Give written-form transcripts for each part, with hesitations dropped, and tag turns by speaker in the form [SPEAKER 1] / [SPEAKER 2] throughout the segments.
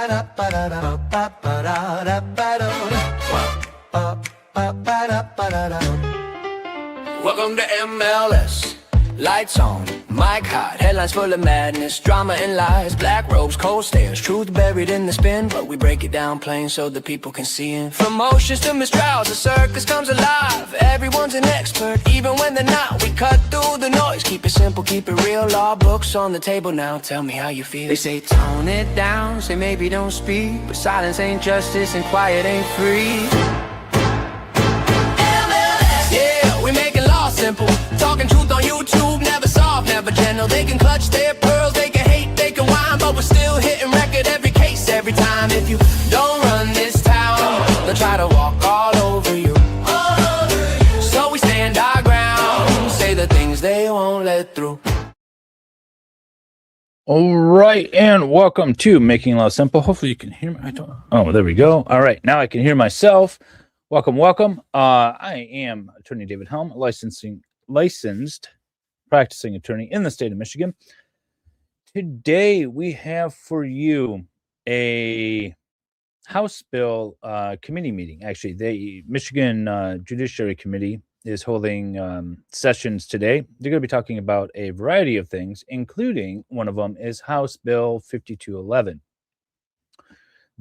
[SPEAKER 1] Welcome to MLS. Lights on, mic hot, headlines full of madness, drama and lies, black robes, cold stares, truth buried in the spin, but we break it down plain so the people can see it. From motions to mistrials, the circus comes alive. Everyone's an expert, even when they're not. We cut through the noise, keep it simple, keep it real. Law books on the table now, tell me how you feel. They say tone it down, say maybe don't speak, but silence ain't justice and quiet ain't free. We making law simple, talking truth on YouTube, never soft, never gentle. They can clutch their pearls, they can hate, they can whine, but we're still hitting record every case, every time. If you don't run this town, they'll try to walk all over you. So we stand our ground, say the things they won't let through.
[SPEAKER 2] All right, and welcome to Making Law Simple. Hopefully you can hear me. Oh, there we go. All right, now I can hear myself. Welcome. I am Attorney David Helm, licensed practicing attorney in the state of Michigan. Today we have for you a House Bill committee meeting. Actually, the Michigan Judiciary Committee is holding sessions today. They're going to be talking about a variety of things, including one of them is House Bill 5211.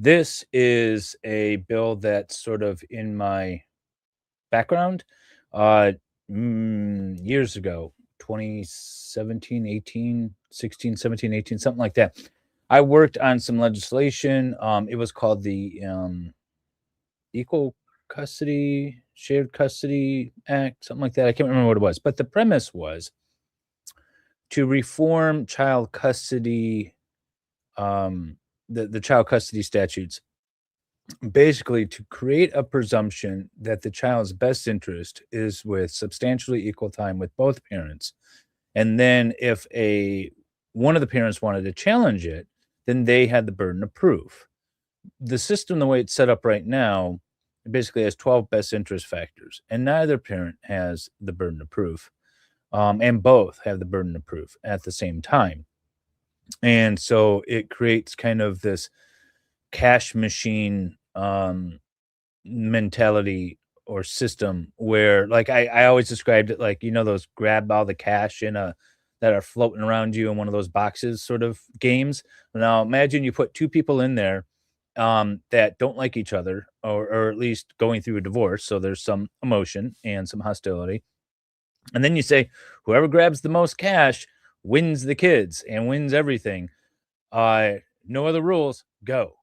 [SPEAKER 2] This is a bill that's sort of in my background. Years ago, 2017, 18, 16, 17, 18, something like that. I worked on some legislation. It was called the Equal Custody, Shared Custody Act, something like that. I can't remember what it was. But the premise was to reform child custody, the child custody statutes, basically to create a presumption that the child's best interest is with substantially equal time with both parents. And then if one of the parents wanted to challenge it, then they had the burden of proof. The system, the way it's set up right now, it basically has 12 best interest factors, and neither parent has the burden of proof, and both have the burden of proof at the same time. And so it creates kind of this cash machine mentality or system where, like, I always described it like, those grab all the cash that are floating around you in one of those boxes sort of games. Now imagine you put two people in there that don't like each other, or at least going through a divorce. So there's some emotion and some hostility. And then you say, whoever grabs the most cash wins the kids and wins everything. No other rules, go.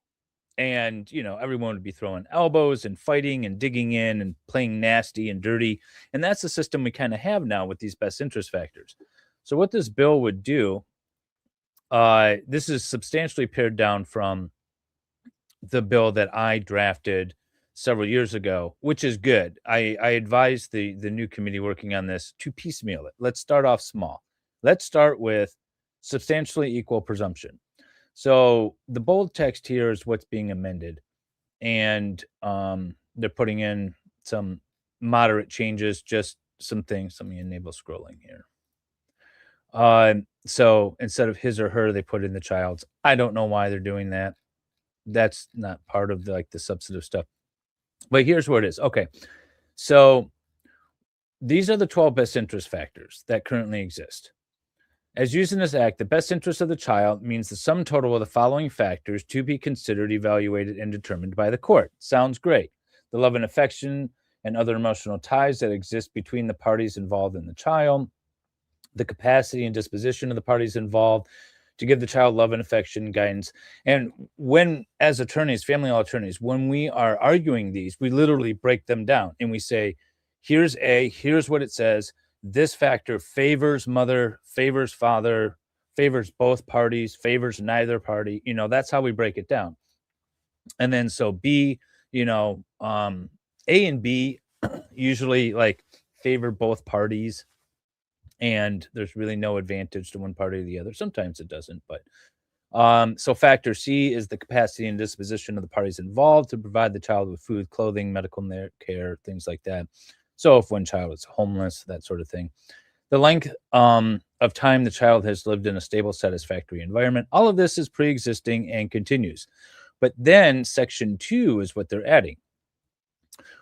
[SPEAKER 2] And, everyone would be throwing elbows and fighting and digging in and playing nasty and dirty. And that's the system we kind of have now with these best interest factors. So what this bill would do, this is substantially pared down from the bill that I drafted several years ago, which is good. I advised the new committee working on this to piecemeal it. Let's start off small. Let's start with substantially equal presumption. So the bold text here is what's being amended. And they're putting in some moderate changes, just some things. Let me enable scrolling here. So instead of his or her, they put in the child's. I don't know why they're doing that. That's not part of the substantive stuff. But here's what it is. Okay. So these are the 12 best interest factors that currently exist. As used in this act, the best interest of the child means the sum total of the following factors to be considered, evaluated, and determined by the court. Sounds great. The love and affection and other emotional ties that exist between the parties involved in the child, the capacity and disposition of the parties involved to give the child love and affection, guidance. And when, as attorneys, family law attorneys, when we are arguing these, we literally break them down and we say, here's what it says. This factor favors mother, favors father, favors both parties, favors neither party. That's how we break it down. And then so B, A and B usually like favor both parties, and there's really no advantage to one party or the other. Sometimes it doesn't, but so factor C is the capacity and disposition of the parties involved to provide the child with food, clothing, medical care, things like that. So if one child is homeless, that sort of thing. The length of time the child has lived in a stable, satisfactory environment. All of this is pre-existing and continues. But then section 2 is what they're adding.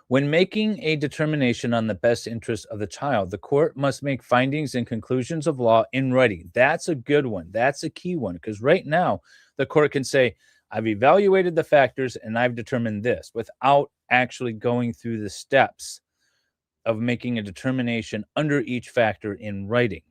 [SPEAKER 2] When making a determination on the best interest of the child, the court must make findings and conclusions of law in writing. That's a good one. That's a key one, because right now the court can say, I've evaluated the factors and I've determined this, without actually going through the steps of making a determination under each factor in writing.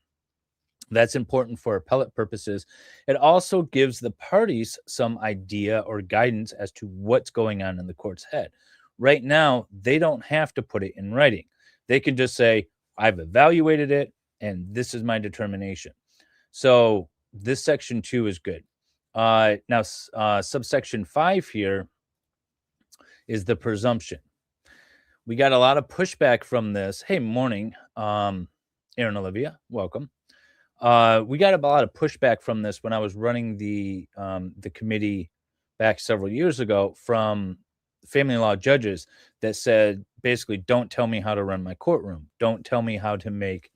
[SPEAKER 2] That's important for appellate purposes. It also gives the parties some idea or guidance as to what's going on in the court's head. Right now, they don't have to put it in writing. They can just say, I've evaluated it, and this is my determination. So this section 2 is good. Now, subsection 5 here is the presumption. We got a lot of pushback from this. Hey, morning, Aaron Olivia, welcome. We got a lot of pushback from this when I was running the committee back several years ago from family law judges that said, basically, don't tell me how to run my courtroom. Don't tell me how to make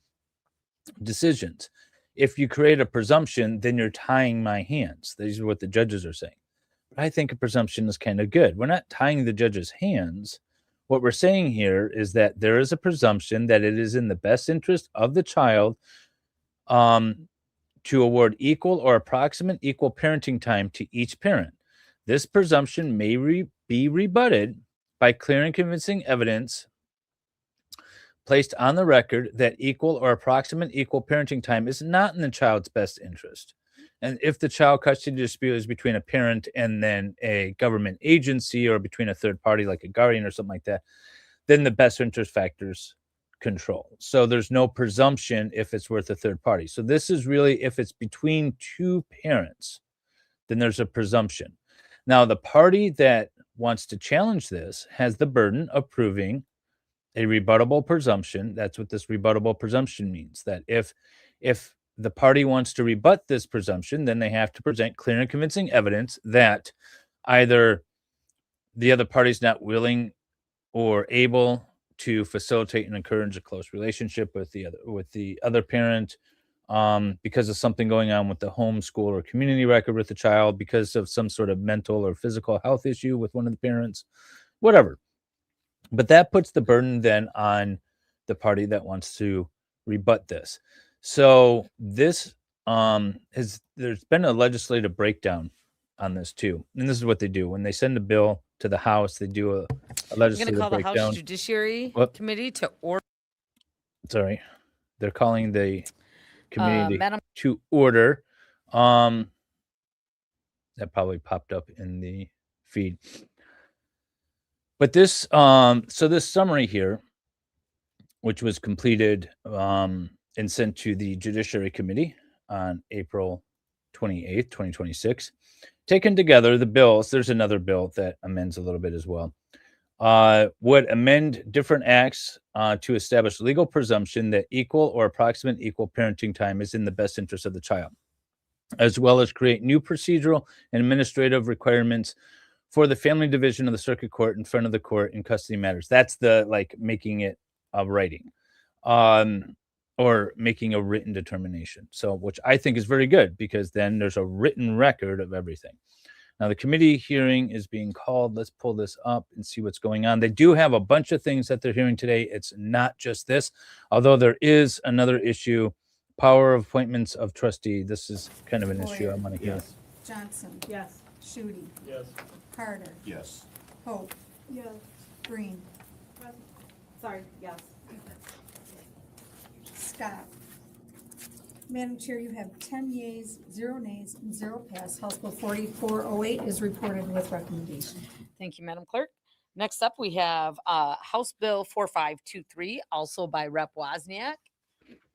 [SPEAKER 2] decisions. If you create a presumption, then you're tying my hands. These are what the judges are saying. But I think a presumption is kind of good. We're not tying the judge's hands. What we're saying here is that there is a presumption that it is in the best interest of the child to award equal or approximate equal parenting time to each parent. This presumption may be rebutted by clear and convincing evidence placed on the record that equal or approximate equal parenting time is not in the child's best interest. And if the child custody dispute is between a parent and then a government agency, or between a third party like a guardian or something like that, then the best interest factors control. So there's no presumption if it's with a third party. So this is really, if it's between two parents, then there's a presumption. Now, the party that wants to challenge this has the burden of proving a rebuttable presumption. That's what this rebuttable presumption means, that if the party wants to rebut this presumption, then they have to present clear and convincing evidence that either the other party is not willing or able to facilitate and encourage a close relationship with the other parent, because of something going on with the home, school, or community record with the child, because of some sort of mental or physical health issue with one of the parents, whatever. But that puts the burden then on the party that wants to rebut this. So this there's been a legislative breakdown on this too. And this is what they do. When they send a bill to the House, they do a legislative breakdown.
[SPEAKER 3] You're going to call the House Judiciary Committee to order.
[SPEAKER 2] Sorry. They're calling the committee to order. That probably popped up in the feed. But this, so this summary here, which was completed and sent to the Judiciary Committee on April 28th, 2026, taken together, the bills, there's another bill that amends a little bit as well, would amend different acts to establish legal presumption that equal or approximate equal parenting time is in the best interest of the child, as well as create new procedural and administrative requirements for the family division of the circuit court in front of the court in custody matters. That's the, like, making it a writing, or making a written determination. So, which I think is very good, because then there's a written record of everything. Now, the committee hearing is being called. Let's pull this up and see what's going on. They do have a bunch of things that they're hearing today. It's not just this, although there is another issue, power of appointments of trustee. This is kind of an issue I want to hear.
[SPEAKER 4] Yes. Johnson. Yes. Schutte.
[SPEAKER 5] Yes.
[SPEAKER 4] Carter.
[SPEAKER 5] Yes.
[SPEAKER 4] Hope.
[SPEAKER 6] Yes.
[SPEAKER 4] Green.
[SPEAKER 6] Sorry, yes.
[SPEAKER 4] Scott. Madam Chair, you have 10 yeas, 0 nays, and 0 pass. House Bill 4408 is reported with recommendation.
[SPEAKER 3] Thank you, Madam Clerk. Next up, we have House Bill 4523, also by Rep. Wozniak.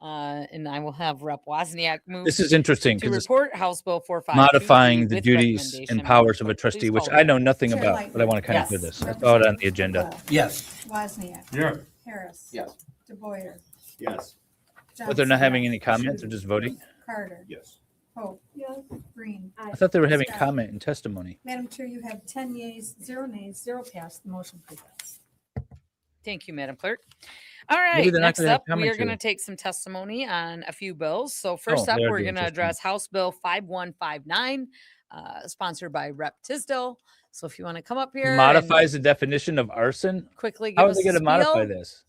[SPEAKER 3] And I will have Rep. Wozniak move
[SPEAKER 2] This is interesting
[SPEAKER 3] to
[SPEAKER 2] because it's
[SPEAKER 3] report House Bill 4523
[SPEAKER 2] modifying the
[SPEAKER 3] with
[SPEAKER 2] duties
[SPEAKER 3] recommendation.
[SPEAKER 2] and powers of a
[SPEAKER 3] Madam Clerk,
[SPEAKER 2] trustee,
[SPEAKER 3] please
[SPEAKER 2] which
[SPEAKER 3] call
[SPEAKER 2] I
[SPEAKER 3] the
[SPEAKER 2] know
[SPEAKER 3] roll.
[SPEAKER 2] nothing
[SPEAKER 4] Chair
[SPEAKER 2] about,
[SPEAKER 4] Lightfoot.
[SPEAKER 2] but I want to kind of
[SPEAKER 3] Yes.
[SPEAKER 2] hear this. I saw it on the agenda.
[SPEAKER 4] Webb.
[SPEAKER 5] Yes.
[SPEAKER 4] Wozniak.
[SPEAKER 5] Yeah.
[SPEAKER 4] Harris.
[SPEAKER 5] Yes.
[SPEAKER 4] DeBoyer.
[SPEAKER 5] Yes.
[SPEAKER 2] But they're not having
[SPEAKER 4] Johnson.
[SPEAKER 2] any comments, they're just voting?
[SPEAKER 4] Carter.
[SPEAKER 5] Yes.
[SPEAKER 4] Hope.
[SPEAKER 6] Yes.
[SPEAKER 4] Green.
[SPEAKER 2] I thought they were having
[SPEAKER 4] Scott.
[SPEAKER 2] comment and testimony.
[SPEAKER 4] Madam Chair, you have 10 yeas, 0 nays, 0 pass. The motion prevails.
[SPEAKER 3] Thank you, Madam Clerk. All
[SPEAKER 2] Maybe
[SPEAKER 3] right,
[SPEAKER 2] they're not
[SPEAKER 3] next
[SPEAKER 2] gonna have
[SPEAKER 3] up, we are going to
[SPEAKER 2] commentary.
[SPEAKER 3] take some testimony on a few bills. So first
[SPEAKER 2] Oh,
[SPEAKER 3] up,
[SPEAKER 2] they are
[SPEAKER 3] we're
[SPEAKER 2] doing
[SPEAKER 3] going to
[SPEAKER 2] testimony.
[SPEAKER 3] address House Bill 5159, sponsored by Rep. Tisdale. So if you want to come up here and
[SPEAKER 2] Modifies the definition of arson.
[SPEAKER 3] quickly give
[SPEAKER 2] How are
[SPEAKER 3] us
[SPEAKER 2] they
[SPEAKER 3] a
[SPEAKER 2] going to modify
[SPEAKER 3] spiel
[SPEAKER 2] this?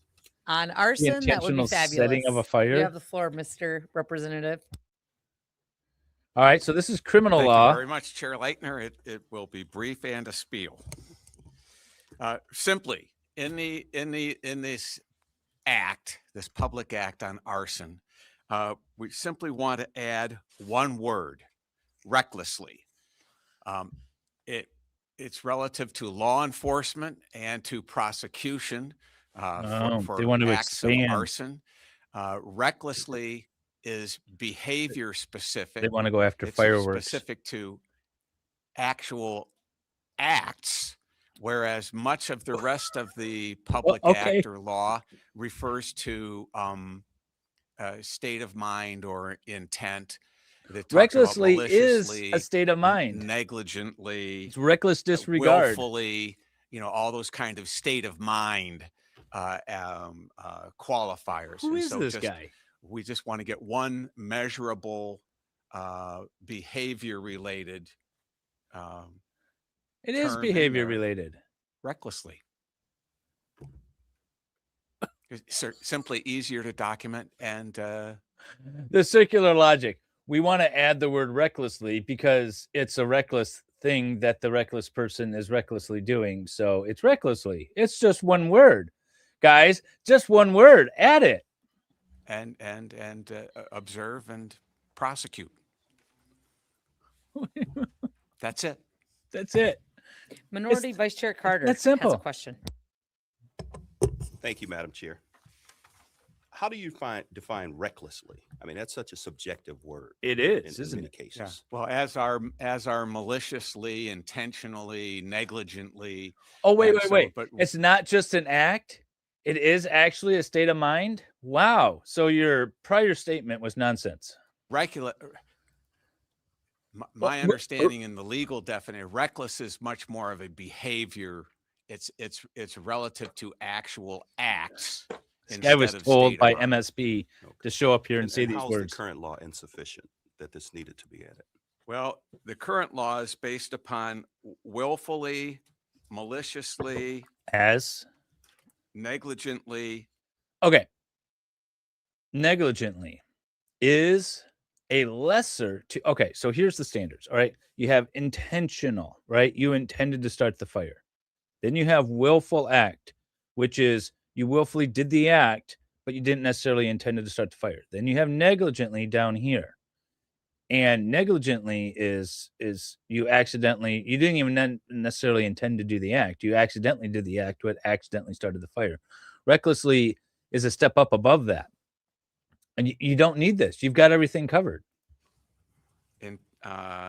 [SPEAKER 3] on arson, that would be
[SPEAKER 2] intentional
[SPEAKER 3] fabulous.
[SPEAKER 2] setting of a fire?
[SPEAKER 3] You have the floor, Mr. Representative.
[SPEAKER 2] All right, so this is criminal
[SPEAKER 5] Thank
[SPEAKER 2] law.
[SPEAKER 5] you very much, Chair Leitner. It will be brief and a spiel. Simply, in this act, this public act on arson, we simply want to add one word: recklessly. It's relative to law enforcement and to prosecution for
[SPEAKER 2] they want to
[SPEAKER 5] acts of
[SPEAKER 2] expand.
[SPEAKER 5] arson. Recklessly is behavior specific.
[SPEAKER 2] They want to go after
[SPEAKER 5] It's
[SPEAKER 2] fireworks.
[SPEAKER 5] specific to actual acts, whereas much of the rest of the public
[SPEAKER 2] okay.
[SPEAKER 5] act or law refers to state of mind or intent. That talks about
[SPEAKER 2] Recklessly is
[SPEAKER 5] maliciously,
[SPEAKER 2] a state of mind.
[SPEAKER 5] negligently,
[SPEAKER 2] It's reckless disregard.
[SPEAKER 5] willfully, all those kind of state of mind qualifiers.
[SPEAKER 2] Who
[SPEAKER 5] And
[SPEAKER 2] is
[SPEAKER 5] so
[SPEAKER 2] this guy?
[SPEAKER 5] We just want to get one measurable behavior related
[SPEAKER 2] It is
[SPEAKER 5] term in
[SPEAKER 2] behavior
[SPEAKER 5] there.
[SPEAKER 2] related.
[SPEAKER 5] recklessly. It's simply easier to document and
[SPEAKER 2] The circular logic. We want to add the word recklessly because it's a reckless thing that the reckless person is recklessly doing. So it's recklessly. It's just one word, guys. Just one word. Add it.
[SPEAKER 5] observe and prosecute. That's it.
[SPEAKER 2] That's it.
[SPEAKER 3] Minority Vice Chair Carter
[SPEAKER 2] that's
[SPEAKER 3] has
[SPEAKER 2] simple.
[SPEAKER 3] a question.
[SPEAKER 7] Thank you, Madam Chair. How do you define recklessly? I mean, that's such a subjective word.
[SPEAKER 2] It
[SPEAKER 7] in
[SPEAKER 2] is,
[SPEAKER 7] in
[SPEAKER 2] isn't
[SPEAKER 7] many
[SPEAKER 2] it?
[SPEAKER 7] cases.
[SPEAKER 5] Well, as our maliciously, intentionally, negligently.
[SPEAKER 2] Oh, wait,
[SPEAKER 5] and
[SPEAKER 2] wait,
[SPEAKER 5] so-
[SPEAKER 2] wait.
[SPEAKER 5] But
[SPEAKER 2] It's not just an act. It is actually a state of mind. Wow. So your prior statement was nonsense.
[SPEAKER 5] regular.
[SPEAKER 2] Well,
[SPEAKER 5] My understanding in the legal definition, reckless is much more of a behavior. It's relative to actual acts.
[SPEAKER 2] This guy was
[SPEAKER 5] instead of
[SPEAKER 2] told
[SPEAKER 5] state
[SPEAKER 2] by
[SPEAKER 5] of mind.
[SPEAKER 2] MSP
[SPEAKER 7] Okay.
[SPEAKER 2] to show up here and say these
[SPEAKER 7] how's
[SPEAKER 2] words.
[SPEAKER 7] the current law insufficient that this needed to be added?
[SPEAKER 5] Well, the current law is based upon willfully, maliciously,
[SPEAKER 2] As
[SPEAKER 5] negligently.
[SPEAKER 2] okay. Negligently is a lesser to okay. So here's the standards. All right. You have intentional, right? You intended to start the fire. Then you have willful act, which is you willfully did the act, but you didn't necessarily intend to start the fire. Then you have negligently down here. And negligently is you accidentally, you didn't even necessarily intend to do the act. You accidentally did the act, but accidentally started the fire. Recklessly is a step up above that. And you don't need this. You've got everything covered.
[SPEAKER 5] And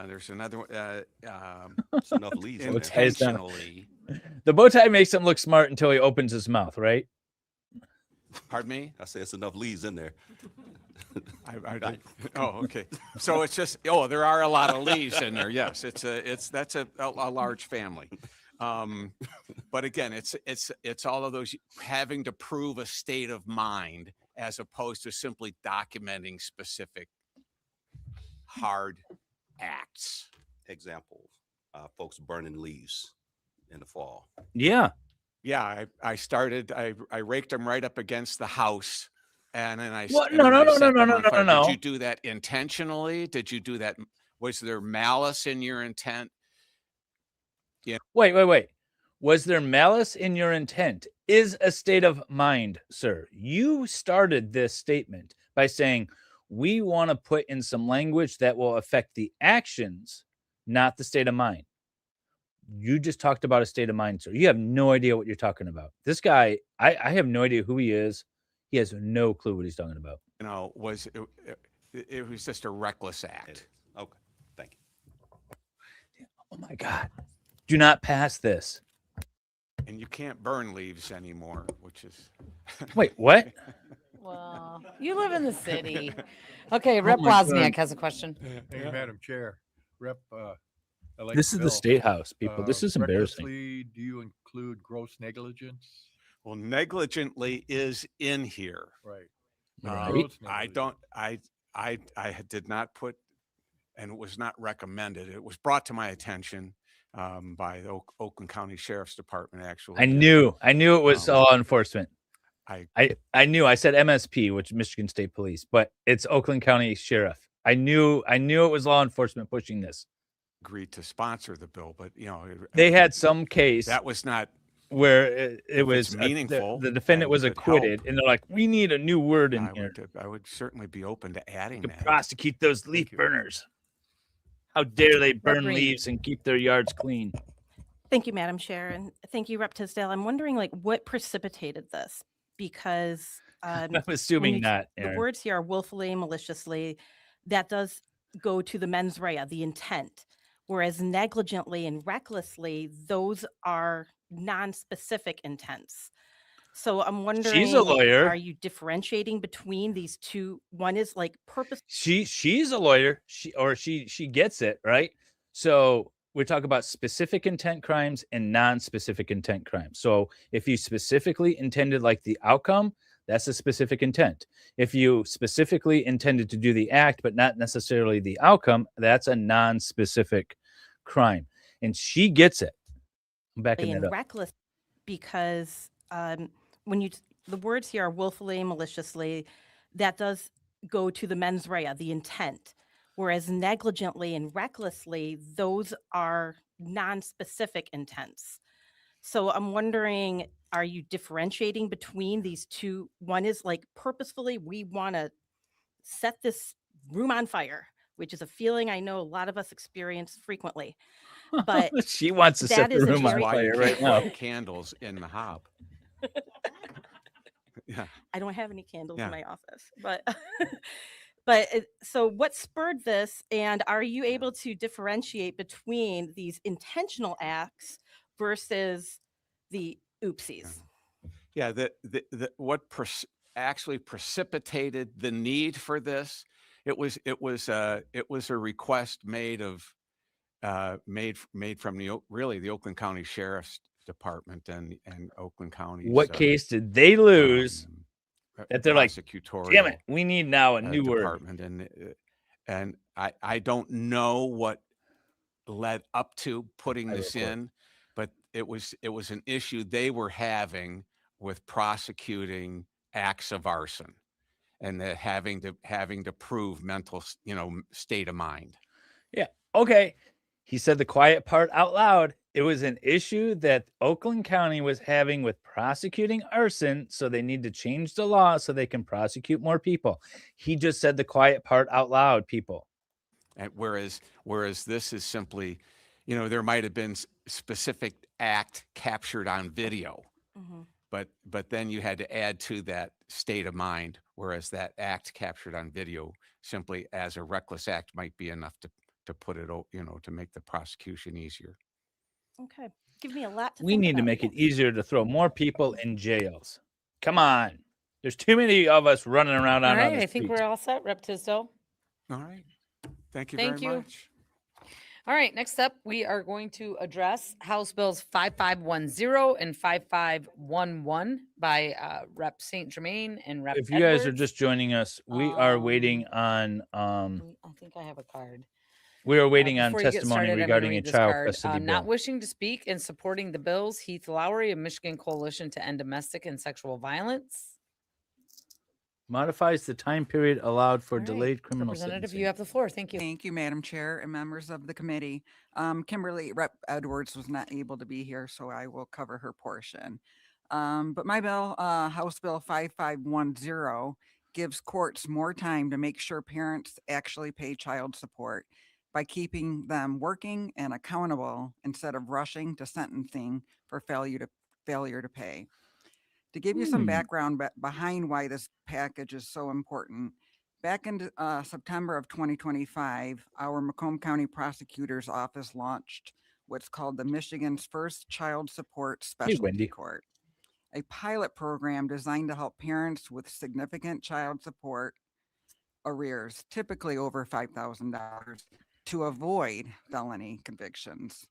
[SPEAKER 5] there's another one.
[SPEAKER 7] There's enough leads in
[SPEAKER 2] Looks
[SPEAKER 7] there.
[SPEAKER 2] nice down.
[SPEAKER 5] Intentionally.
[SPEAKER 2] The bow tie makes him look smart until he opens his mouth, right?
[SPEAKER 5] Pardon me?
[SPEAKER 7] I say it's enough leads in there.
[SPEAKER 5] Oh, okay. So it's just, there are a lot of leaves in there. Yes, that's a large family. But again, it's all of those having to prove a state of mind as opposed to simply documenting specific hard acts.
[SPEAKER 7] Example, folks burning leaves in the fall.
[SPEAKER 2] Yeah.
[SPEAKER 5] Yeah, I raked them right up against the house. And then I
[SPEAKER 2] What?
[SPEAKER 5] and
[SPEAKER 2] No,
[SPEAKER 5] then
[SPEAKER 2] no,
[SPEAKER 5] I
[SPEAKER 2] no,
[SPEAKER 5] set
[SPEAKER 2] no, no,
[SPEAKER 5] them
[SPEAKER 2] no,
[SPEAKER 5] on
[SPEAKER 2] no,
[SPEAKER 5] fire.
[SPEAKER 2] no.
[SPEAKER 5] Did you do that intentionally? Did you do that? Was there malice in your intent?
[SPEAKER 2] Wait. Was there malice in your intent? Is a state of mind, sir. You started this statement by saying, we want to put in some language that will affect the actions, not the state of mind. You just talked about a state of mind, sir. You have no idea what you're talking about. This guy, I have no idea who he is. He has no clue what he's talking about.
[SPEAKER 5] It was just a reckless
[SPEAKER 7] It
[SPEAKER 5] act.
[SPEAKER 7] is. Okay, thank you.
[SPEAKER 2] Oh my God. Do not pass this.
[SPEAKER 5] And you can't burn leaves anymore, which is.
[SPEAKER 2] Wait, what?
[SPEAKER 3] Well, you live in the city. Okay, Rep.
[SPEAKER 2] my God.
[SPEAKER 3] Wozniak has a question.
[SPEAKER 8] Hey, Madam Chair, Rep. I like
[SPEAKER 2] This
[SPEAKER 8] the
[SPEAKER 2] is the
[SPEAKER 8] bill.
[SPEAKER 2] state house, people. This is embarrassing.
[SPEAKER 8] Recklessly, do you include gross negligence?
[SPEAKER 5] Well, negligently is in here.
[SPEAKER 8] Right.
[SPEAKER 2] Right.
[SPEAKER 8] Gross
[SPEAKER 5] I
[SPEAKER 8] negligence.
[SPEAKER 5] don't. I did not put, and it was not recommended. It was brought to my attention by the Oakland County Sheriff's Department, actually.
[SPEAKER 2] I knew it was law enforcement.
[SPEAKER 5] I
[SPEAKER 2] I said MSP, which is Michigan State Police, but it's Oakland County Sheriff. I knew it was law enforcement pushing this.
[SPEAKER 5] agreed to sponsor the bill, but
[SPEAKER 2] They had some case
[SPEAKER 5] that was not
[SPEAKER 2] where it was
[SPEAKER 5] meaningful.
[SPEAKER 2] the defendant was
[SPEAKER 5] and could
[SPEAKER 2] acquitted,
[SPEAKER 5] help.
[SPEAKER 2] and they're like, we need a new word in here
[SPEAKER 5] I would certainly be open to adding
[SPEAKER 2] to
[SPEAKER 5] that.
[SPEAKER 2] prosecute those leaf
[SPEAKER 5] Thank you.
[SPEAKER 2] burners. How dare they burn
[SPEAKER 3] Green.
[SPEAKER 2] leaves and keep their yards clean?
[SPEAKER 9] Thank you, Madam Chair, and thank you, Rep. Tisdale. I'm wondering, like, what precipitated this? Because
[SPEAKER 2] I'm
[SPEAKER 9] when
[SPEAKER 2] assuming
[SPEAKER 9] you-
[SPEAKER 2] not.
[SPEAKER 9] the
[SPEAKER 2] Aaron.
[SPEAKER 9] words here are willfully, maliciously. That does go to the mens rea, the intent. Whereas negligently and recklessly, those are non-specific intents. So I'm wondering,
[SPEAKER 2] She's a lawyer.
[SPEAKER 9] Are you differentiating between these two? One is like purpose.
[SPEAKER 2] She's a lawyer. She gets it, right? So we talk about specific intent crimes and non-specific intent crimes. So if you specifically intended like the outcome, that's a specific intent. If you specifically intended to do the act, but not necessarily the outcome, that's a non-specific crime. And she gets it. I'm backing that
[SPEAKER 9] and
[SPEAKER 2] up.
[SPEAKER 9] reckless, because when the words here are willfully, maliciously, that does go to the mens rea, the intent. Whereas negligently and recklessly, those are non-specific intents. So I'm wondering, are you differentiating between these two? One is like purposefully, we want to set this room on fire, which is a feeling I know a lot of us experience frequently. But
[SPEAKER 2] She wants to set
[SPEAKER 9] that
[SPEAKER 2] the
[SPEAKER 9] is a
[SPEAKER 2] room on
[SPEAKER 9] very-
[SPEAKER 5] Why you
[SPEAKER 2] fire right
[SPEAKER 5] can't
[SPEAKER 2] now.
[SPEAKER 5] light candles in the hob. Yeah.
[SPEAKER 9] I don't have any candles
[SPEAKER 5] Yeah.
[SPEAKER 9] in my office, but so what spurred this, and are you able to differentiate between these intentional acts versus the oopsies?
[SPEAKER 5] Yeah, what actually precipitated the need for this? It was a request made from the Oakland County Sheriff's Department and Oakland County.
[SPEAKER 2] What case did they lose that they're like,
[SPEAKER 5] prosecutorial,
[SPEAKER 2] damn it, we need now a new word?
[SPEAKER 5] department, and I don't know what led up to putting this in, but it was an issue they were having with prosecuting acts of arson, and that having to prove mental state of mind.
[SPEAKER 2] Yeah. Okay. He said the quiet part out loud. It was an issue that Oakland County was having with prosecuting arson, so they need to change the law so they can prosecute more people. He just said the quiet part out loud, people.
[SPEAKER 5] And whereas this is simply, there might have been specific act captured on video, but then you had to add to that state of mind, whereas that act captured on video simply as a reckless act might be enough to put it, to make the prosecution easier.
[SPEAKER 9] Okay, give me a lot to
[SPEAKER 2] We
[SPEAKER 9] think
[SPEAKER 2] need to
[SPEAKER 9] about.
[SPEAKER 2] make it easier to throw more people in jails. Come on. There's too many of us running around
[SPEAKER 3] All
[SPEAKER 2] on
[SPEAKER 3] right,
[SPEAKER 2] the
[SPEAKER 3] I think
[SPEAKER 2] streets.
[SPEAKER 3] we're all set, Rep. Tisdale.
[SPEAKER 5] All right. Thank you
[SPEAKER 3] Thank
[SPEAKER 5] very
[SPEAKER 3] you.
[SPEAKER 5] much.
[SPEAKER 3] All right, next up, we are going to address House Bills 5510 and 5511 by Rep. St. Germain and Rep.
[SPEAKER 2] If you guys are
[SPEAKER 3] Edwards.
[SPEAKER 2] just joining us, we are waiting on
[SPEAKER 3] I think I have a card.
[SPEAKER 2] we are waiting on
[SPEAKER 3] Before you get
[SPEAKER 2] testimony
[SPEAKER 3] started, I'm gonna
[SPEAKER 2] regarding a
[SPEAKER 3] read this
[SPEAKER 2] child
[SPEAKER 3] card.
[SPEAKER 2] custody
[SPEAKER 3] Not
[SPEAKER 2] bill.
[SPEAKER 3] wishing to speak and supporting the bills, Heath Lowry of Michigan Coalition to End Domestic and Sexual Violence.
[SPEAKER 2] Modifies the time period allowed for
[SPEAKER 3] All right,
[SPEAKER 2] delayed criminal
[SPEAKER 3] Representative,
[SPEAKER 2] sentencing.
[SPEAKER 3] you have the floor. Thank you.
[SPEAKER 10] Thank you, Madam Chair and members of the committee. Kimberly, Rep. Edwards was not able to be here, so I will cover her portion. But my bill, House Bill 5510, gives courts more time to make sure parents actually pay child support by keeping them working and accountable instead of rushing to sentencing for failure to pay. To give you some background behind why this package is so important, back in September of 2025, our Macomb County Prosecutor's Office launched what's called the Michigan's first child support specialty
[SPEAKER 2] Wendy.
[SPEAKER 10] court, a pilot program designed to help parents with significant child support arrears, typically over $5,000, to avoid felony convictions.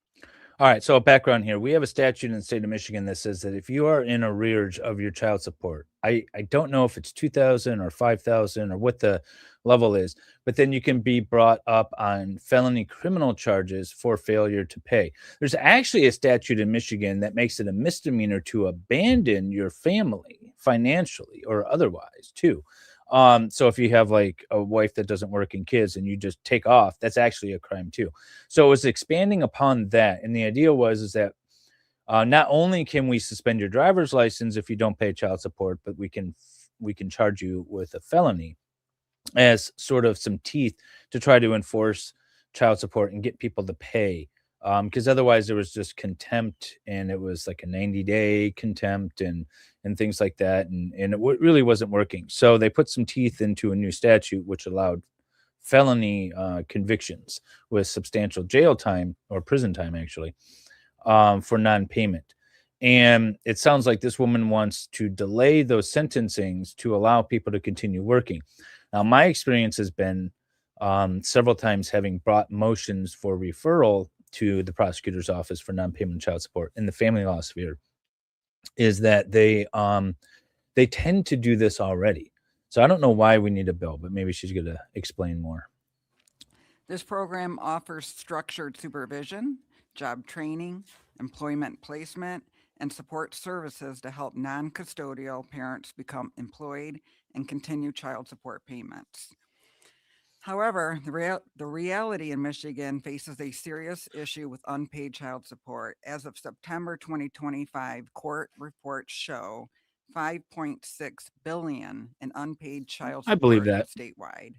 [SPEAKER 2] All right, so background here. We have a statute in the state of Michigan that says that if you are in arrears of your child support, I don't know if it's 2,000 or 5,000 or what the level is, but then you can be brought up on felony criminal charges for failure to pay. There's actually a statute in Michigan that makes it a misdemeanor to abandon your family financially or otherwise too. So if you have like a wife that doesn't work and kids and you just take off, that's actually a crime too. So it was expanding upon that, and the idea was is that not only can we suspend your driver's license if you don't pay child support, but we can charge you with a felony as sort of some teeth to try to enforce child support and get people to pay. Because otherwise there was just contempt, and it was like a 90-day contempt and things like that, and it really wasn't working. So they put some teeth into a new statute which allowed felony convictions with substantial jail time or prison time actually for non-payment. And it sounds like this woman wants to delay those sentencings to allow people to continue working. Now, my experience has been several times having brought motions for referral to the prosecutor's office for non-payment of child support in the family law sphere, is that they tend to do this already. So I don't know why we need a bill, but maybe she's going to explain more.
[SPEAKER 10] This program offers structured supervision, job training, employment placement, and support services to help non-custodial parents become employed and continue child support payments. However, the reality in Michigan faces a serious issue with unpaid child support. As of September 2025, court reports show 5.6 billion in unpaid child
[SPEAKER 2] I
[SPEAKER 10] support
[SPEAKER 2] believe that.
[SPEAKER 10] statewide.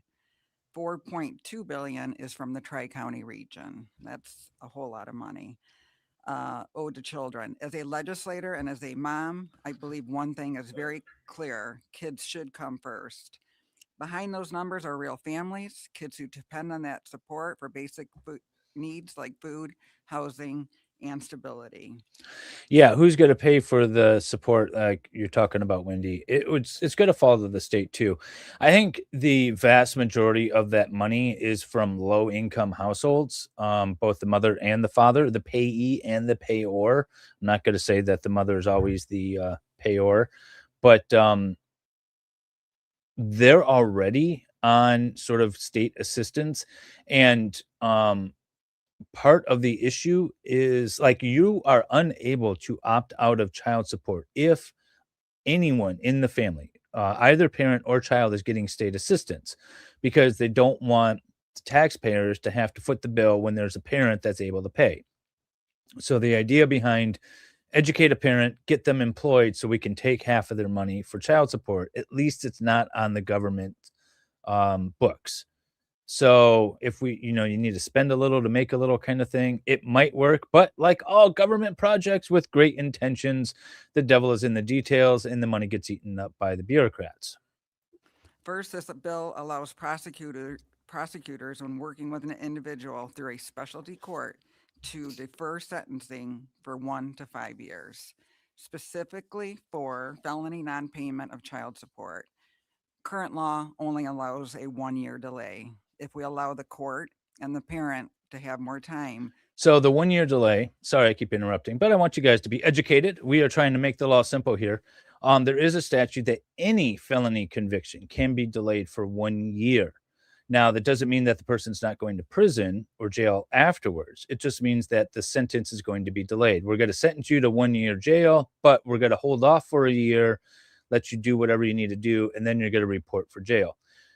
[SPEAKER 10] 4.2 billion is from the Tri-County region. That's a whole lot of money owed to children. As a legislator and as a mom, I believe one thing is very clear: kids should come first. Behind those numbers are real families, kids who depend on that support for basic needs like food, housing, and stability.
[SPEAKER 2] Yeah, who's going to pay for the support like you're talking about, Wendy? It's going to fall to the state too. I think the vast majority of that money is from low income households, both the mother and the father, the payee and the payor. I'm not going to say that the mother is always the payor, but they're already on sort of state assistance, and part of the issue is like you are unable to opt out of child support if anyone in the family, either parent or child, is getting state assistance, because they don't want taxpayers to have to foot the bill when there's a parent that's able to pay. So the idea behind educate a parent, get them employed so we can take half of their money for child support, at least it's not on the government books. So if you need to spend a little to make a little kind of thing, it might work. But like all government projects with great intentions, the devil is in the details and the money gets eaten up by the bureaucrats.
[SPEAKER 10] First, this bill allows prosecutors, when working with an individual through a specialty court, to defer sentencing for 1 to 5 years, specifically for felony non-payment of child support. Current law only allows a 1-year delay. If we allow the court and the parent to have more time.
[SPEAKER 2] So the 1-year delay, sorry, I keep interrupting, but I want you guys to be educated. We are trying to make the law simple here. There is a statute that any felony conviction can be delayed for 1 year. Now, that doesn't mean that the person's not going to prison or jail afterwards. It just means that the sentence is going to be delayed. We're going to sentence you to 1 year jail, but we're going to hold off for a year, let you do whatever you need to do, and then you're going to report for jail.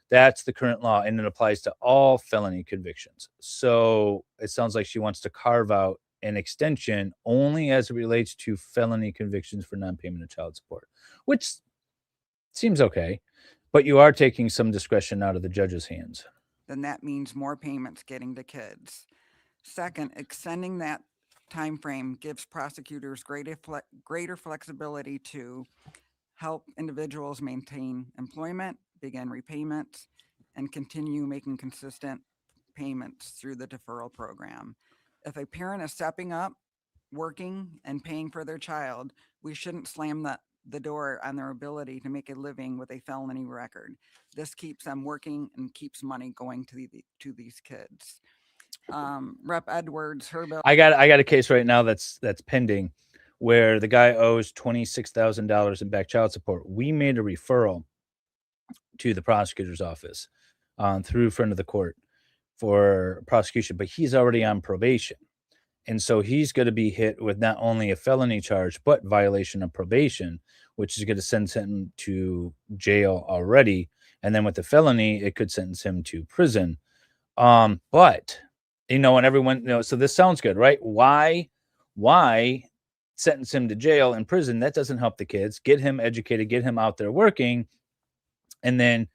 [SPEAKER 2] That's the current law, and it applies to all felony convictions. So it sounds like she wants to carve out an extension only as it relates to felony convictions for non-payment of child support, which seems okay, but you are taking some discretion out of the judge's hands.
[SPEAKER 10] Then that means more payments getting to kids. Second, extending that time frame gives prosecutors greater flexibility to help individuals maintain employment, begin repayments, and continue making consistent payments through the deferral program. If a parent is stepping up, working, and paying for their child, we shouldn't slam the door on their ability to make a living with a felony record. This keeps them working and keeps money going to these kids. Rep Edwards, her bill.
[SPEAKER 2] I got a case right now that's pending where the guy owes $26,000 in back child support. We made a referral to the prosecutor's office through front of the court for prosecution, but he's already on probation. And so he's going to be hit with not only a felony charge, but violation of probation, which is going to send him to jail already. And then with the felony, it could sentence him to prison. But, and everyone, so this sounds good, right? Why sentence him to jail and prison? That doesn't help the kids. Get him educated, get him out there working. And then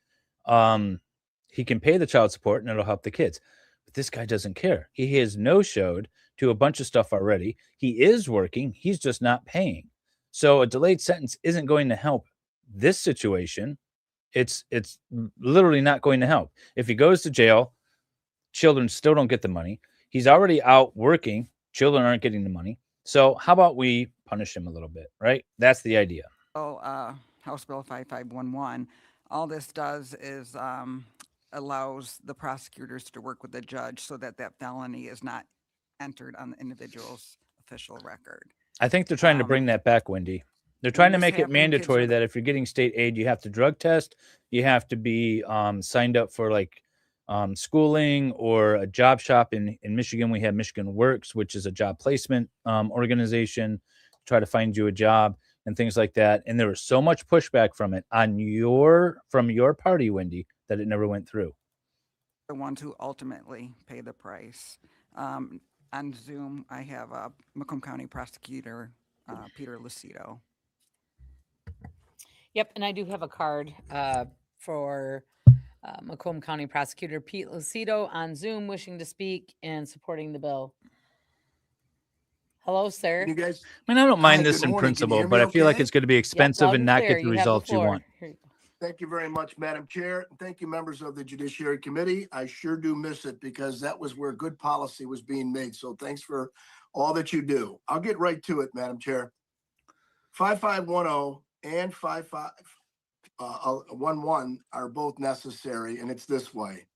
[SPEAKER 2] he can pay the child support and it'll help the kids. But this guy doesn't care. He has no-showed to a bunch of stuff already. He is working. He's just not paying. So a delayed sentence isn't going to help this situation. It's literally not going to help. If he goes to jail, children still don't get the money. He's already out working. Children aren't getting the money. So how about we punish him a little bit, right? That's the idea.
[SPEAKER 10] House Bill 5511. All this does is allows the prosecutors to work with the judge so that felony is not entered on the individual's official record.
[SPEAKER 2] I think they're trying to bring that back, Wendy. They're trying to make it mandatory that if you're getting state aid, you have to drug test, you have to be signed up for like schooling or a job shop. In Michigan, we have Michigan Works, which is a job placement organization, try to find you a job and things like that. And there was so much pushback from it from your party, Wendy, that it never went through.
[SPEAKER 10] The ones who ultimately pay the price. On Zoom, I have Macomb County Prosecutor Peter Lucido.
[SPEAKER 3] Yep, and I do have a card for Macomb County Prosecutor Pete Lucido on Zoom, wishing to speak and supporting the bill. Hello, sir.
[SPEAKER 11] You guys,
[SPEAKER 2] I mean, I don't mind
[SPEAKER 11] Hi,
[SPEAKER 2] this
[SPEAKER 11] good
[SPEAKER 2] in
[SPEAKER 11] morning. Can you
[SPEAKER 2] principle,
[SPEAKER 11] hear me
[SPEAKER 2] but I feel like
[SPEAKER 11] okay?
[SPEAKER 2] it's going to be expensive
[SPEAKER 3] loud
[SPEAKER 2] and not
[SPEAKER 3] clear.
[SPEAKER 2] get the
[SPEAKER 3] You have
[SPEAKER 2] results you
[SPEAKER 3] floor.
[SPEAKER 2] want.
[SPEAKER 3] Here you go.
[SPEAKER 11] thank you very much, Madam Chair. Thank you, members of the Judiciary Committee. I sure do miss it because that was where good policy was being made. So thanks for all that you do. I'll get right to it, Madam Chair. 5510 and 5511 are both necessary, and it's this way.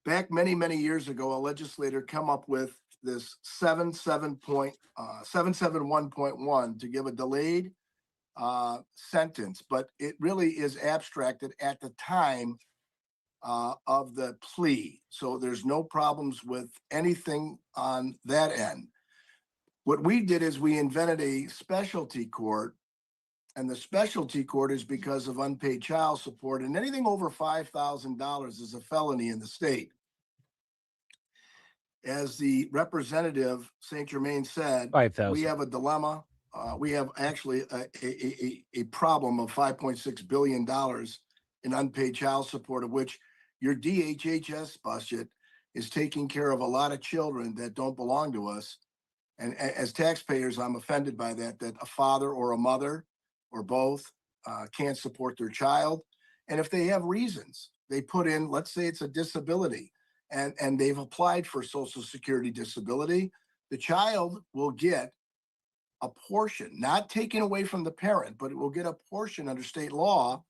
[SPEAKER 11] Back many, many years ago, a legislator come up with this 771.1 to give a delayed sentence, but it really is abstracted at the time of the plea. So there's no problems with anything on that end. What we did is we invented a specialty court, and the specialty court is because of unpaid child support, and anything over $5,000 is a felony in the state. As the representative St. Germain said,
[SPEAKER 2] 5,000.
[SPEAKER 11] we have a dilemma. We have actually a problem of $5.6 billion in unpaid child support, of which your DHHS budget is taking care of a lot of children that don't belong to us. And as taxpayers, I'm offended by that a father or a mother or both can't support their child. And if they have reasons, they put in, let's say it's a disability, and they've applied for Social Security disability, the child will get a portion, not taken away from the parent, but it will get a portion under state law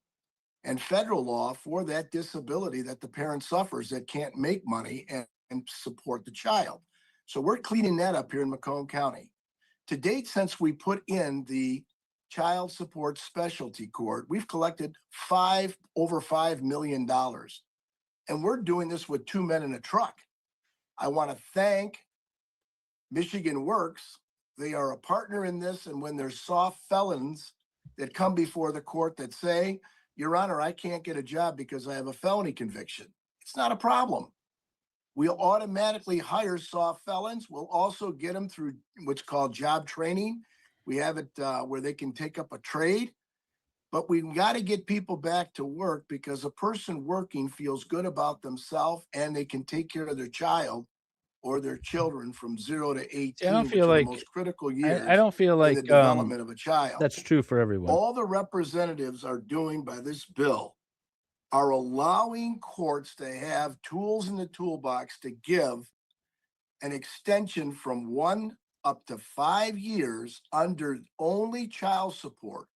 [SPEAKER 11] and federal law for that disability that the parent suffers that can't make money and support the child. So we're cleaning that up here in Macomb County. To date, since we put in the Child Support Specialty Court, we've collected over $5 million. And we're doing this with 2 men in a truck. I want to thank Michigan Works. They are a partner in this. And when there's soft felons that come before the court that say, Your Honor, I can't get a job because I have a felony conviction, it's not a problem. We'll automatically hire soft felons. We'll also get them through what's called job training. We have it where they can take up a trade. But we've got to get people back to work because a person working feels good about themselves and they can take care of their child or their children from 0 to 18.
[SPEAKER 2] I don't feel
[SPEAKER 11] which are
[SPEAKER 2] like
[SPEAKER 11] the most critical years.
[SPEAKER 2] I don't feel like
[SPEAKER 11] in the development of a child.
[SPEAKER 2] that's true for everyone.
[SPEAKER 11] All the representatives are doing by this bill are allowing courts to have tools in the toolbox to give an extension from 1 up to 5 years under only child support,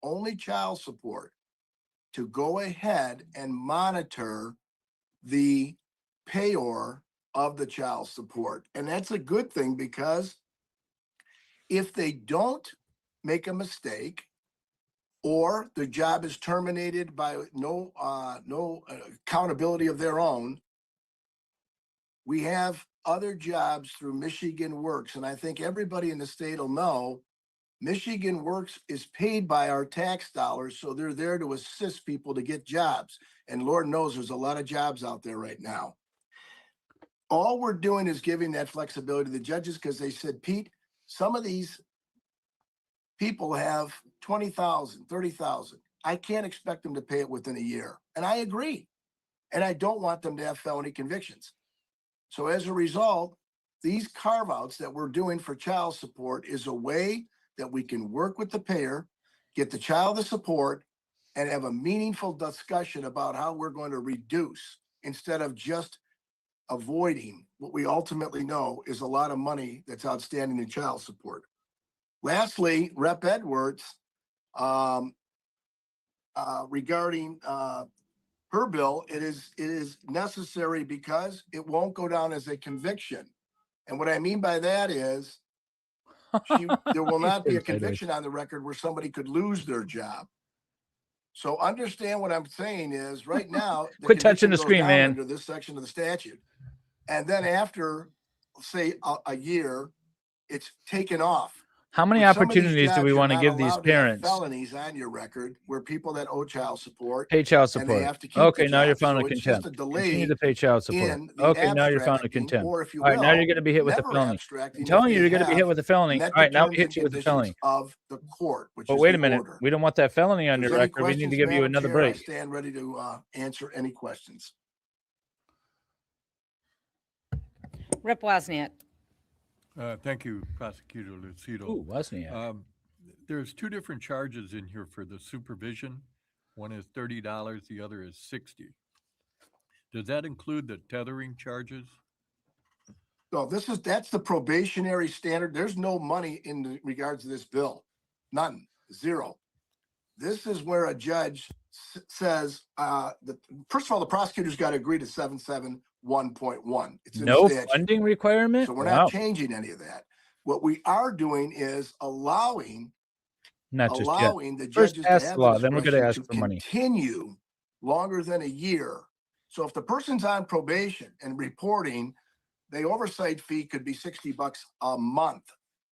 [SPEAKER 11] to go ahead and monitor the payor of the child support. And that's a good thing, because if they don't make a mistake, or the job is terminated by no accountability of their own, we have other jobs through Michigan Works. And I think everybody in the state will know Michigan Works is paid by our tax dollars. So they're there to assist people to get jobs. And Lord knows there's a lot of jobs out there right now. All we're doing is giving that flexibility to the judges, because they said, Pete, some of these people have 20,000, 30,000. I can't expect them to pay it within a year. And I agree. And I don't want them to have felony convictions. So as a result, these carve outs that we're doing for child support is a way that we can work with the payer, get the child the support, and have a meaningful discussion about how we're going to reduce, instead of just avoiding what we ultimately know is a lot of money that's outstanding in child support. Lastly, Rep. Edwards, regarding her bill, it is necessary because it won't go down as a conviction. And what I mean by that is there will not be a conviction on the record where somebody could lose their job. So understand what I'm saying is, right now,
[SPEAKER 2] Quit touching the
[SPEAKER 11] conviction goes
[SPEAKER 2] screen,
[SPEAKER 11] down
[SPEAKER 2] man.
[SPEAKER 11] under this section of the statute. And then after, say, a year, it's taken off.
[SPEAKER 2] How many
[SPEAKER 11] With some of these
[SPEAKER 2] opportunities do
[SPEAKER 11] jobs,
[SPEAKER 2] we
[SPEAKER 11] you're
[SPEAKER 2] want to
[SPEAKER 11] not
[SPEAKER 2] give these
[SPEAKER 11] allowed to have
[SPEAKER 2] parents?
[SPEAKER 11] felonies on your record where people that owe child support
[SPEAKER 2] Pay child
[SPEAKER 11] and they
[SPEAKER 2] support.
[SPEAKER 11] have to keep
[SPEAKER 2] Okay,
[SPEAKER 11] the
[SPEAKER 2] now you're
[SPEAKER 11] job.
[SPEAKER 2] found
[SPEAKER 11] So
[SPEAKER 2] in
[SPEAKER 11] it's just
[SPEAKER 2] contempt.
[SPEAKER 11] a delay
[SPEAKER 2] Continue to pay child support.
[SPEAKER 11] in the
[SPEAKER 2] Okay, now you're found in
[SPEAKER 11] abstracting,
[SPEAKER 2] contempt.
[SPEAKER 11] or if you
[SPEAKER 2] All right, now
[SPEAKER 11] will,
[SPEAKER 2] you're going to be hit with a
[SPEAKER 11] never
[SPEAKER 2] felony.
[SPEAKER 11] abstracting
[SPEAKER 2] I'm
[SPEAKER 11] if
[SPEAKER 2] telling you,
[SPEAKER 11] they
[SPEAKER 2] you're going to be hit
[SPEAKER 11] have
[SPEAKER 2] with a felony.
[SPEAKER 11] met
[SPEAKER 2] All right,
[SPEAKER 11] the
[SPEAKER 2] now we
[SPEAKER 11] terms
[SPEAKER 2] hit
[SPEAKER 11] and
[SPEAKER 2] you with a
[SPEAKER 11] conditions
[SPEAKER 2] felony.
[SPEAKER 11] of the court, which
[SPEAKER 2] But
[SPEAKER 11] is
[SPEAKER 2] wait a
[SPEAKER 11] the
[SPEAKER 2] minute,
[SPEAKER 11] order.
[SPEAKER 2] we don't want that felony on
[SPEAKER 11] If
[SPEAKER 2] your
[SPEAKER 11] there's any
[SPEAKER 2] record. We need to
[SPEAKER 11] questions,
[SPEAKER 2] give you
[SPEAKER 11] Madam
[SPEAKER 2] another
[SPEAKER 11] Chair, I
[SPEAKER 2] break.
[SPEAKER 11] stand ready to answer any questions.
[SPEAKER 3] Rep. Wozniak.
[SPEAKER 8] Thank you, Prosecutor Lucido.
[SPEAKER 2] Ooh, wasn't he?
[SPEAKER 8] There's two different charges in here for the supervision. One is $30, the other is $60. Does that include the tethering charges?
[SPEAKER 11] No, that's the probationary standard. There's no money in regards to this bill. None, zero. This is where a judge says, first of all, the prosecutor's got to agree to 771.1. It's in the
[SPEAKER 2] No
[SPEAKER 11] statute.
[SPEAKER 2] funding requirement?
[SPEAKER 11] So we're
[SPEAKER 2] Wow.
[SPEAKER 11] not changing any of that. What we are doing is allowing
[SPEAKER 2] Not just yet.
[SPEAKER 11] the
[SPEAKER 2] First
[SPEAKER 11] judges
[SPEAKER 2] pass
[SPEAKER 11] to
[SPEAKER 2] the
[SPEAKER 11] have
[SPEAKER 2] law,
[SPEAKER 11] the
[SPEAKER 2] then we're going to
[SPEAKER 11] discretion
[SPEAKER 2] ask
[SPEAKER 11] to
[SPEAKER 2] for money.
[SPEAKER 11] continue longer than a year. So if the person's on probation and reporting, the oversight fee could be $60 a month,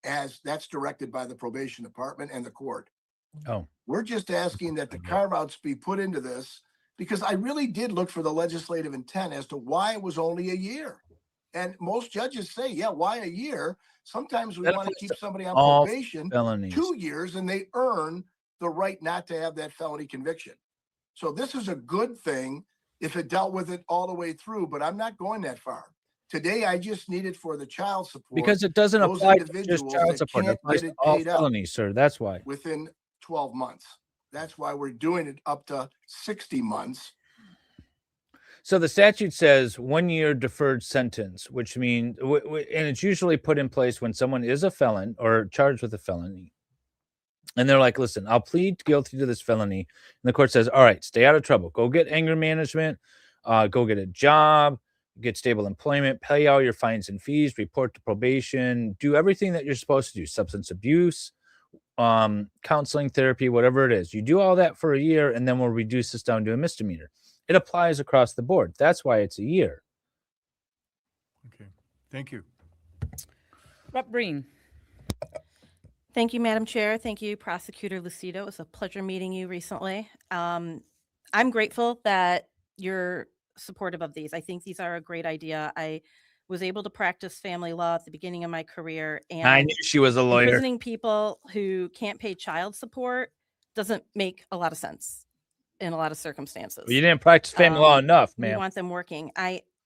[SPEAKER 11] as that's directed by the probation department and the court.
[SPEAKER 2] Oh,
[SPEAKER 11] We're just asking that the carve-outs be put into this, because I really did look for the legislative intent as to why it was only a year. And most judges say, yeah, why a year? Sometimes we
[SPEAKER 2] That
[SPEAKER 11] want to
[SPEAKER 2] applies
[SPEAKER 11] keep
[SPEAKER 2] to
[SPEAKER 11] somebody on
[SPEAKER 2] all
[SPEAKER 11] probation
[SPEAKER 2] felonies.
[SPEAKER 11] 2 years, and they earn the right not to have that felony conviction. So this is a good thing if it dealt with it all the way through, but I'm not going that far. Today, I just need it for the child support.
[SPEAKER 2] because it doesn't
[SPEAKER 11] those
[SPEAKER 2] apply to just
[SPEAKER 11] individuals
[SPEAKER 2] child
[SPEAKER 11] that
[SPEAKER 2] support. It
[SPEAKER 11] can't
[SPEAKER 2] applies
[SPEAKER 11] get
[SPEAKER 2] to
[SPEAKER 11] it
[SPEAKER 2] all
[SPEAKER 11] paid up
[SPEAKER 2] felonies, sir. That's why.
[SPEAKER 11] within 12 months. That's why we're doing it up to 60 months.
[SPEAKER 2] So the statute says 1 year deferred sentence, which means, and it's usually put in place when someone is a felon or charged with a felony. And they're like, listen, I'll plead guilty to this felony. And the court says, all right, stay out of trouble. Go get anger management, go get a job, get stable employment, pay all your fines and fees, report to probation, do everything that you're supposed to do, substance abuse, counseling, therapy, whatever it is. You do all that for a year, and then we'll reduce this down to a misdemeanor. It applies across the board. That's why it's a year.
[SPEAKER 8] Okay, thank you.
[SPEAKER 3] Rep. Breen.
[SPEAKER 9] Thank you, Madam Chair. Thank you, Prosecutor Lucido. It was a pleasure meeting you recently. I'm grateful that you're supportive of these. I think these are a great idea. I was able to practice family law at the beginning of my career, and
[SPEAKER 2] I knew she was a lawyer.
[SPEAKER 9] imprisoning people who can't pay child support doesn't make a lot of sense in a lot of circumstances.
[SPEAKER 2] You didn't practice family law enough,
[SPEAKER 9] We
[SPEAKER 2] man.
[SPEAKER 9] want them working.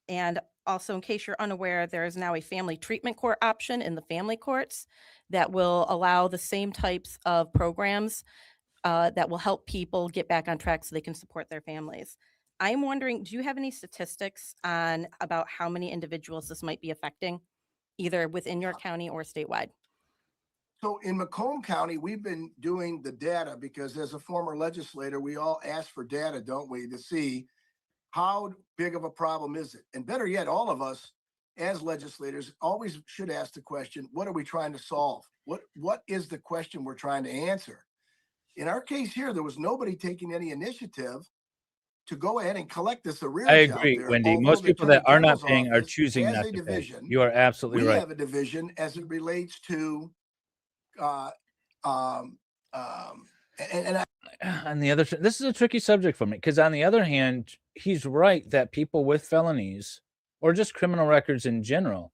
[SPEAKER 9] And also, in case you're unaware, there is now a family treatment court option in the family courts that will allow the same types of programs that will help people get back on track so they can support their families. I'm wondering, do you have any statistics on about how many individuals this might be affecting, either within your county or statewide?
[SPEAKER 11] So in Macomb County, we've been doing the data because as a former legislator, we all ask for data, don't we, to see how big of a problem is it? And better yet, all of us, as legislators, always should ask the question, what are we trying to solve? What is the question we're trying to answer? In our case here, there was nobody taking any initiative to go ahead and collect this arrearage
[SPEAKER 2] I
[SPEAKER 11] out
[SPEAKER 2] agree,
[SPEAKER 11] there,
[SPEAKER 2] Wendy.
[SPEAKER 11] although
[SPEAKER 2] Most
[SPEAKER 11] the
[SPEAKER 2] people that
[SPEAKER 11] Attorney
[SPEAKER 2] are not
[SPEAKER 11] General's
[SPEAKER 2] paying are
[SPEAKER 11] office
[SPEAKER 2] choosing
[SPEAKER 11] has
[SPEAKER 2] not
[SPEAKER 11] a
[SPEAKER 2] to pay.
[SPEAKER 11] division.
[SPEAKER 2] You are absolutely
[SPEAKER 11] We
[SPEAKER 2] right.
[SPEAKER 11] have a division as it relates to, and
[SPEAKER 2] On the other, this is a tricky subject for me because on the other hand, he's right that people with felonies or just criminal records in general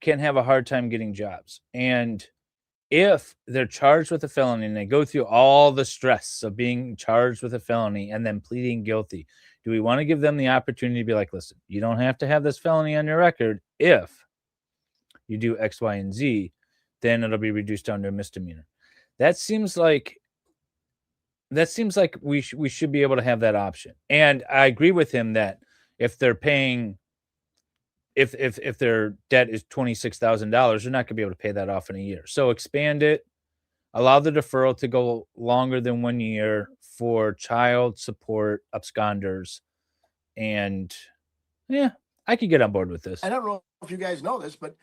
[SPEAKER 2] can have a hard time getting jobs. And if they're charged with a felony and they go through all the stress of being charged with a felony and then pleading guilty, do we want to give them the opportunity to be like, listen, you don't have to have this felony on your record. If you do X, Y, and Z, then it'll be reduced down to a misdemeanor. That seems like we should be able to have that option. And I agree with him that if they're paying, if their debt is $26,000, they're not going to be able to pay that off in a year. So expand it, allow the deferral to go longer than 1 year for child support absconders. And yeah, I could get on board with this.
[SPEAKER 11] I don't know if you guys know this, but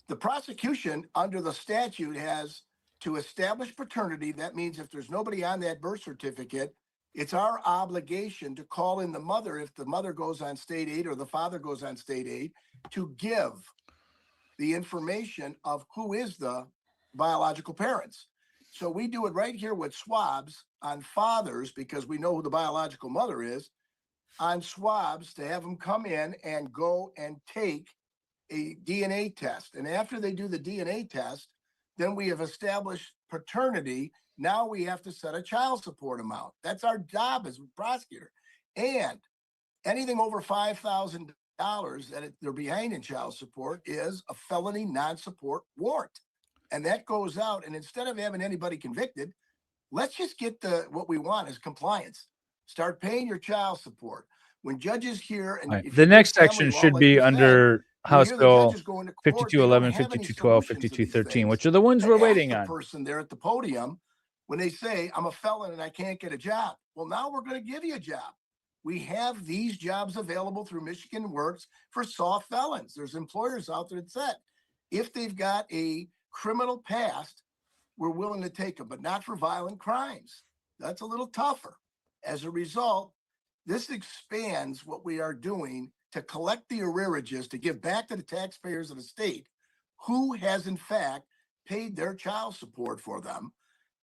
[SPEAKER 11] the prosecution under the statute has to establish paternity. That means if there's nobody on that birth certificate, it's our obligation to call in the mother if the mother goes on state aid or the father goes on state aid to give the information of who is the biological parents. So we do it right here with swabs on fathers because we know who the biological mother is, on swabs to have them come in and go and take a DNA test. And after they do the DNA test, then we have established paternity. Now we have to set a child support amount. That's our job as a prosecutor. And anything over $5,000 that they're behind in child support is a felony non-support warrant. And that goes out. And instead of having anybody convicted, let's just get what we want is compliance. Start paying your child support. When judges hear, and
[SPEAKER 2] Right.
[SPEAKER 11] if
[SPEAKER 2] The
[SPEAKER 11] you do
[SPEAKER 2] next
[SPEAKER 11] family
[SPEAKER 2] section
[SPEAKER 11] law,
[SPEAKER 2] should
[SPEAKER 11] like
[SPEAKER 2] be
[SPEAKER 11] you said,
[SPEAKER 2] under
[SPEAKER 11] you
[SPEAKER 2] House
[SPEAKER 11] hear the
[SPEAKER 2] Bill
[SPEAKER 11] judges go into court, they don't
[SPEAKER 2] 5211,
[SPEAKER 11] have any
[SPEAKER 2] 5212,
[SPEAKER 11] solutions to these
[SPEAKER 2] 5213,
[SPEAKER 11] things.
[SPEAKER 2] which are the ones
[SPEAKER 11] To
[SPEAKER 2] we're
[SPEAKER 11] ask
[SPEAKER 2] waiting
[SPEAKER 11] the
[SPEAKER 2] on.
[SPEAKER 11] person there at the podium when they say, I'm a felon and I can't get a job. Well, now we're going to give you a job. We have these jobs available through Michigan Works for soft felons. There's employers out there that said, if they've got a criminal past, we're willing to take them, but not for violent crimes. That's a little tougher. As a result, this expands what we are doing to collect the arrearages to give back to the taxpayers of the state who has in fact paid their child support for them,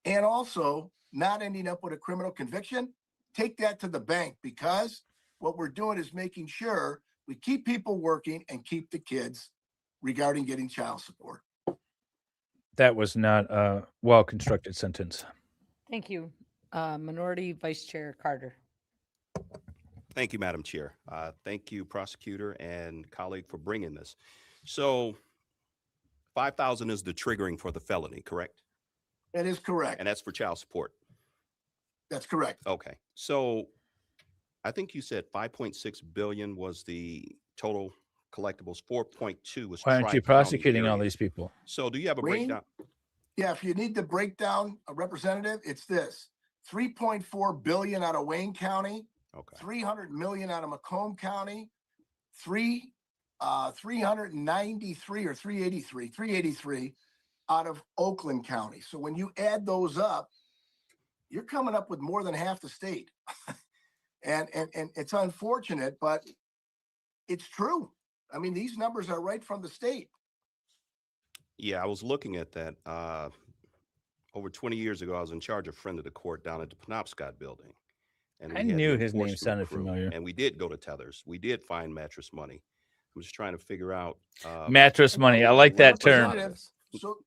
[SPEAKER 11] and also not ending up with a criminal conviction. Take that to the bank, because what we're doing is making sure we keep people working and keep the kids regarding getting child support.
[SPEAKER 2] That was not a well-constructed sentence.
[SPEAKER 3] Thank you. Minority Vice Chair Carter.
[SPEAKER 7] Thank you, Madam Chair. Thank you, prosecutor and colleague, for bringing this. So 5,000 is the triggering for the felony, correct?
[SPEAKER 11] That is correct.
[SPEAKER 7] And that's for child support.
[SPEAKER 11] That's correct.
[SPEAKER 7] Okay. So I think you said 5.6 billion was the total collectibles. 4.2 was
[SPEAKER 2] Why aren't you
[SPEAKER 7] tri-county
[SPEAKER 2] prosecuting all
[SPEAKER 7] area.
[SPEAKER 2] these people?
[SPEAKER 7] So do you have a
[SPEAKER 11] Wayne?
[SPEAKER 7] breakdown?
[SPEAKER 11] Yeah, if you need the breakdown, a representative, it's this: 3.4 billion out of Wayne County,
[SPEAKER 7] Okay.
[SPEAKER 11] 300 million out of Macomb County, 393 or 383 out of Oakland County. So when you add those up, you're coming up with more than half the state. and it's unfortunate, but it's true. I mean, these numbers are right from the state.
[SPEAKER 7] Yeah, I was looking at that. Over 20 years ago, I was in charge of friend of the court down at the Penobscot building. And
[SPEAKER 2] I
[SPEAKER 7] we had
[SPEAKER 2] knew
[SPEAKER 7] the
[SPEAKER 2] his name
[SPEAKER 7] enforcement
[SPEAKER 2] sounded
[SPEAKER 7] crew,
[SPEAKER 2] familiar.
[SPEAKER 7] And we did go to tethers. We did find mattress money. I'm just trying to figure out.
[SPEAKER 2] Mattress money. I like that term.
[SPEAKER 11] Representatives,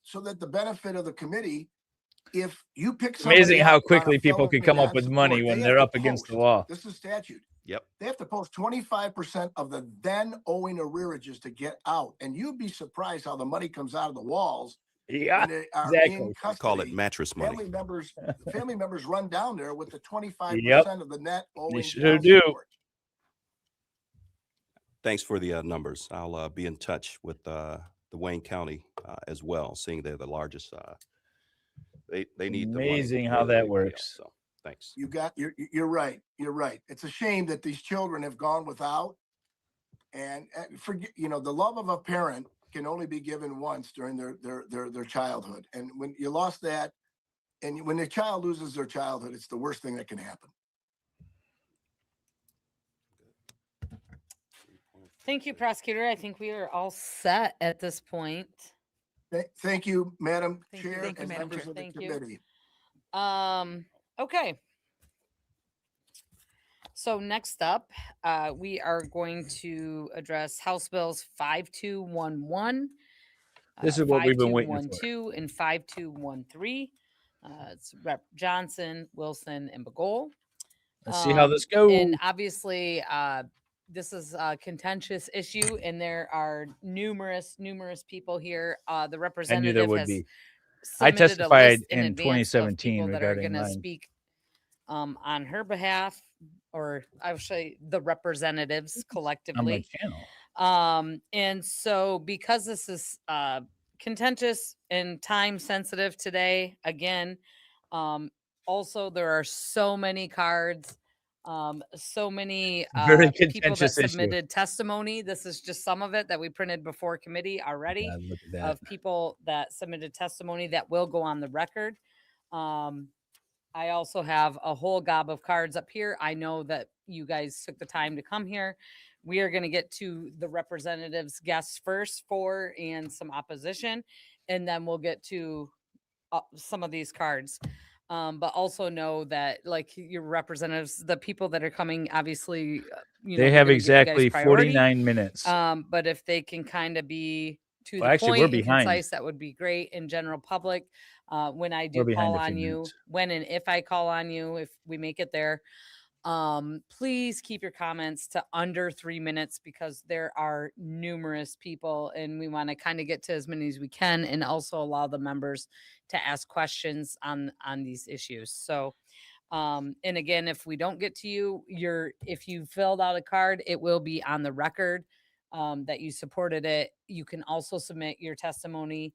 [SPEAKER 11] so that the benefit of the committee, if you pick
[SPEAKER 2] It's amazing
[SPEAKER 11] somebody
[SPEAKER 2] how
[SPEAKER 11] up on a
[SPEAKER 2] quickly people
[SPEAKER 11] felony
[SPEAKER 2] can come up with money
[SPEAKER 11] non-support,
[SPEAKER 2] when
[SPEAKER 11] they
[SPEAKER 2] they're
[SPEAKER 11] have
[SPEAKER 2] up
[SPEAKER 11] to
[SPEAKER 2] against the
[SPEAKER 11] post.
[SPEAKER 2] law.
[SPEAKER 11] This is statute.
[SPEAKER 7] Yep.
[SPEAKER 11] They have to post 25% of the then owing arrearages to get out. And you'd be surprised how the money comes out of the walls.
[SPEAKER 2] Yeah,
[SPEAKER 11] when they are
[SPEAKER 2] exactly.
[SPEAKER 11] in
[SPEAKER 7] We
[SPEAKER 11] custody.
[SPEAKER 7] call it mattress money.
[SPEAKER 11] Family members run down there with the 25%
[SPEAKER 2] Yep.
[SPEAKER 11] of the net owing.
[SPEAKER 2] They sure
[SPEAKER 11] child
[SPEAKER 2] do.
[SPEAKER 11] support.
[SPEAKER 7] Thanks for the numbers. I'll be in touch with the Wayne County as well, seeing they're the largest. They need the money
[SPEAKER 2] Amazing
[SPEAKER 7] more
[SPEAKER 2] how
[SPEAKER 7] than
[SPEAKER 2] that
[SPEAKER 7] anybody
[SPEAKER 2] works.
[SPEAKER 7] else. So thanks.
[SPEAKER 11] You're right. You're right. It's a shame that these children have gone without. And forget, the love of a parent can only be given once during their childhood. And when you lost that, and when the child loses their childhood, it's the worst thing that can happen.
[SPEAKER 3] Thank you, prosecutor. I think we are all set at this point.
[SPEAKER 11] Thank you, Madam
[SPEAKER 3] Thank you.
[SPEAKER 11] Chair,
[SPEAKER 10] Thank you,
[SPEAKER 11] and
[SPEAKER 10] Madam
[SPEAKER 11] members
[SPEAKER 10] Chair.
[SPEAKER 11] of the
[SPEAKER 3] Thank you.
[SPEAKER 11] committee.
[SPEAKER 3] Okay. So next up, we are going to address House Bills 5211.
[SPEAKER 2] This is what we've been waiting for.
[SPEAKER 3] 5212 and 5213. It's Rep. Johnson, Wilson, and Bagol.
[SPEAKER 2] Let's see how this goes.
[SPEAKER 3] And obviously, this is a contentious issue, and there are numerous people here. The
[SPEAKER 2] I knew
[SPEAKER 3] representative
[SPEAKER 2] there would
[SPEAKER 3] has
[SPEAKER 2] be. I
[SPEAKER 3] submitted a
[SPEAKER 2] testified
[SPEAKER 3] list in
[SPEAKER 2] in
[SPEAKER 3] advance of
[SPEAKER 2] 2017
[SPEAKER 3] people that are
[SPEAKER 2] regarding
[SPEAKER 3] going to
[SPEAKER 2] mine.
[SPEAKER 3] speak on her behalf, or actually the representatives
[SPEAKER 2] on my
[SPEAKER 3] collectively.
[SPEAKER 2] channel.
[SPEAKER 3] And so because this is contentious and time sensitive today, again, also there are so many cards, so many
[SPEAKER 2] Very
[SPEAKER 3] people that
[SPEAKER 2] contentious issue.
[SPEAKER 3] submitted testimony. This is just some of it that we printed before committee already,
[SPEAKER 2] God, look at that.
[SPEAKER 3] of people that submitted testimony that will go on the record. I also have a whole gob of cards up here. I know that you guys took the time to come here. We are going to get to the representatives' guests first, for and some opposition, and then we'll get to some of these cards. But also know that, like, your representatives, the people that are coming, obviously,
[SPEAKER 2] They
[SPEAKER 3] we're
[SPEAKER 2] have
[SPEAKER 3] gonna give you guys
[SPEAKER 2] exactly
[SPEAKER 3] priority.
[SPEAKER 2] 49 minutes.
[SPEAKER 3] But if they can kind of be to
[SPEAKER 2] Well,
[SPEAKER 3] the
[SPEAKER 2] actually,
[SPEAKER 3] point
[SPEAKER 2] we're
[SPEAKER 3] and
[SPEAKER 2] behind.
[SPEAKER 3] concise, that would be great. In general public, when I do
[SPEAKER 2] We're behind
[SPEAKER 3] call
[SPEAKER 2] a few
[SPEAKER 3] on you,
[SPEAKER 2] minutes.
[SPEAKER 3] when and if I call on you, if we make it there, please keep your comments to under 3 minutes, because there are numerous people and we want to kind of get to as many as we can, and also allow the members to ask questions on these issues. So and again, if we don't get to you, if you filled out a card, it will be on the record that you supported it. You can also submit your testimony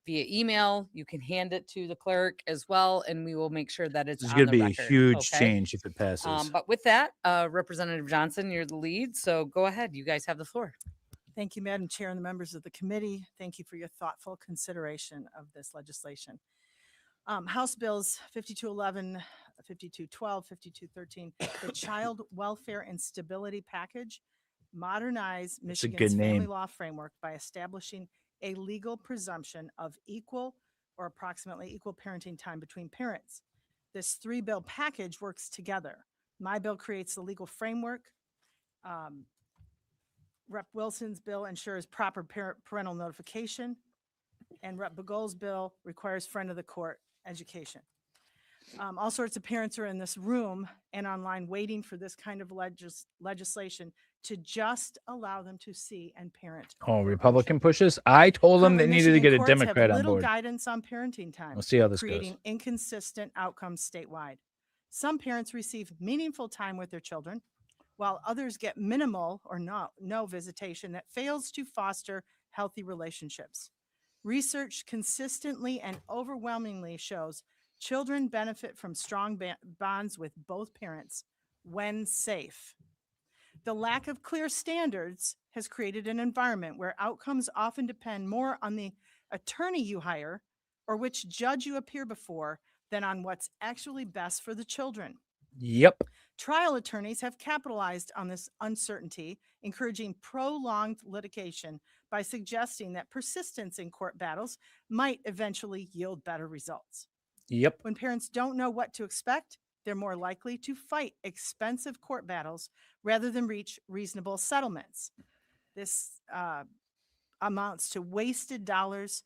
[SPEAKER 3] via email. You can hand it to the clerk as well, and we will make sure that it's
[SPEAKER 2] This is
[SPEAKER 3] on
[SPEAKER 2] going
[SPEAKER 3] the
[SPEAKER 2] to be
[SPEAKER 3] record.
[SPEAKER 2] a huge
[SPEAKER 3] Okay?
[SPEAKER 2] change if it passes.
[SPEAKER 3] But with that, Representative Johnson, you're the lead, so go ahead. You guys have the floor.
[SPEAKER 12] Thank you, Madam Chair, and the members of the committee. Thank you for your thoughtful consideration of this legislation. House Bills 5211, 5212, 5213, the Child Welfare and Stability Package modernize Michigan's family
[SPEAKER 2] name.
[SPEAKER 12] law framework by establishing a legal presumption of equal or approximately equal parenting time between parents. This three-bill package works together. My bill creates the legal framework. Rep. Wilson's bill ensures proper parental notification, and Rep. Bagol's bill requires friend of the court education. All sorts of parents are in this room and online waiting for this kind of legislation to just allow them to see and parent.
[SPEAKER 2] Oh, Republican pushes. I told them they
[SPEAKER 12] Currently,
[SPEAKER 2] needed to get a
[SPEAKER 12] Michigan courts have
[SPEAKER 2] Democrat on
[SPEAKER 12] little
[SPEAKER 2] board.
[SPEAKER 12] guidance on parenting time,
[SPEAKER 2] We'll see how this
[SPEAKER 12] creating
[SPEAKER 2] goes.
[SPEAKER 12] inconsistent outcomes statewide. Some parents receive meaningful time with their children, while others get minimal or no visitation that fails to foster healthy relationships. Research consistently and overwhelmingly shows children benefit from strong bonds with both parents when safe. The lack of clear standards has created an environment where outcomes often depend more on the attorney you hire or which judge you appear before than on what's actually best for the children.
[SPEAKER 2] Yep.
[SPEAKER 12] Trial attorneys have capitalized on this uncertainty, encouraging prolonged litigation by suggesting that persistence in court battles might eventually yield better results.
[SPEAKER 2] Yep.
[SPEAKER 12] When parents don't know what to expect, they're more likely to fight expensive court battles rather than reach reasonable settlements. This amounts to wasted dollars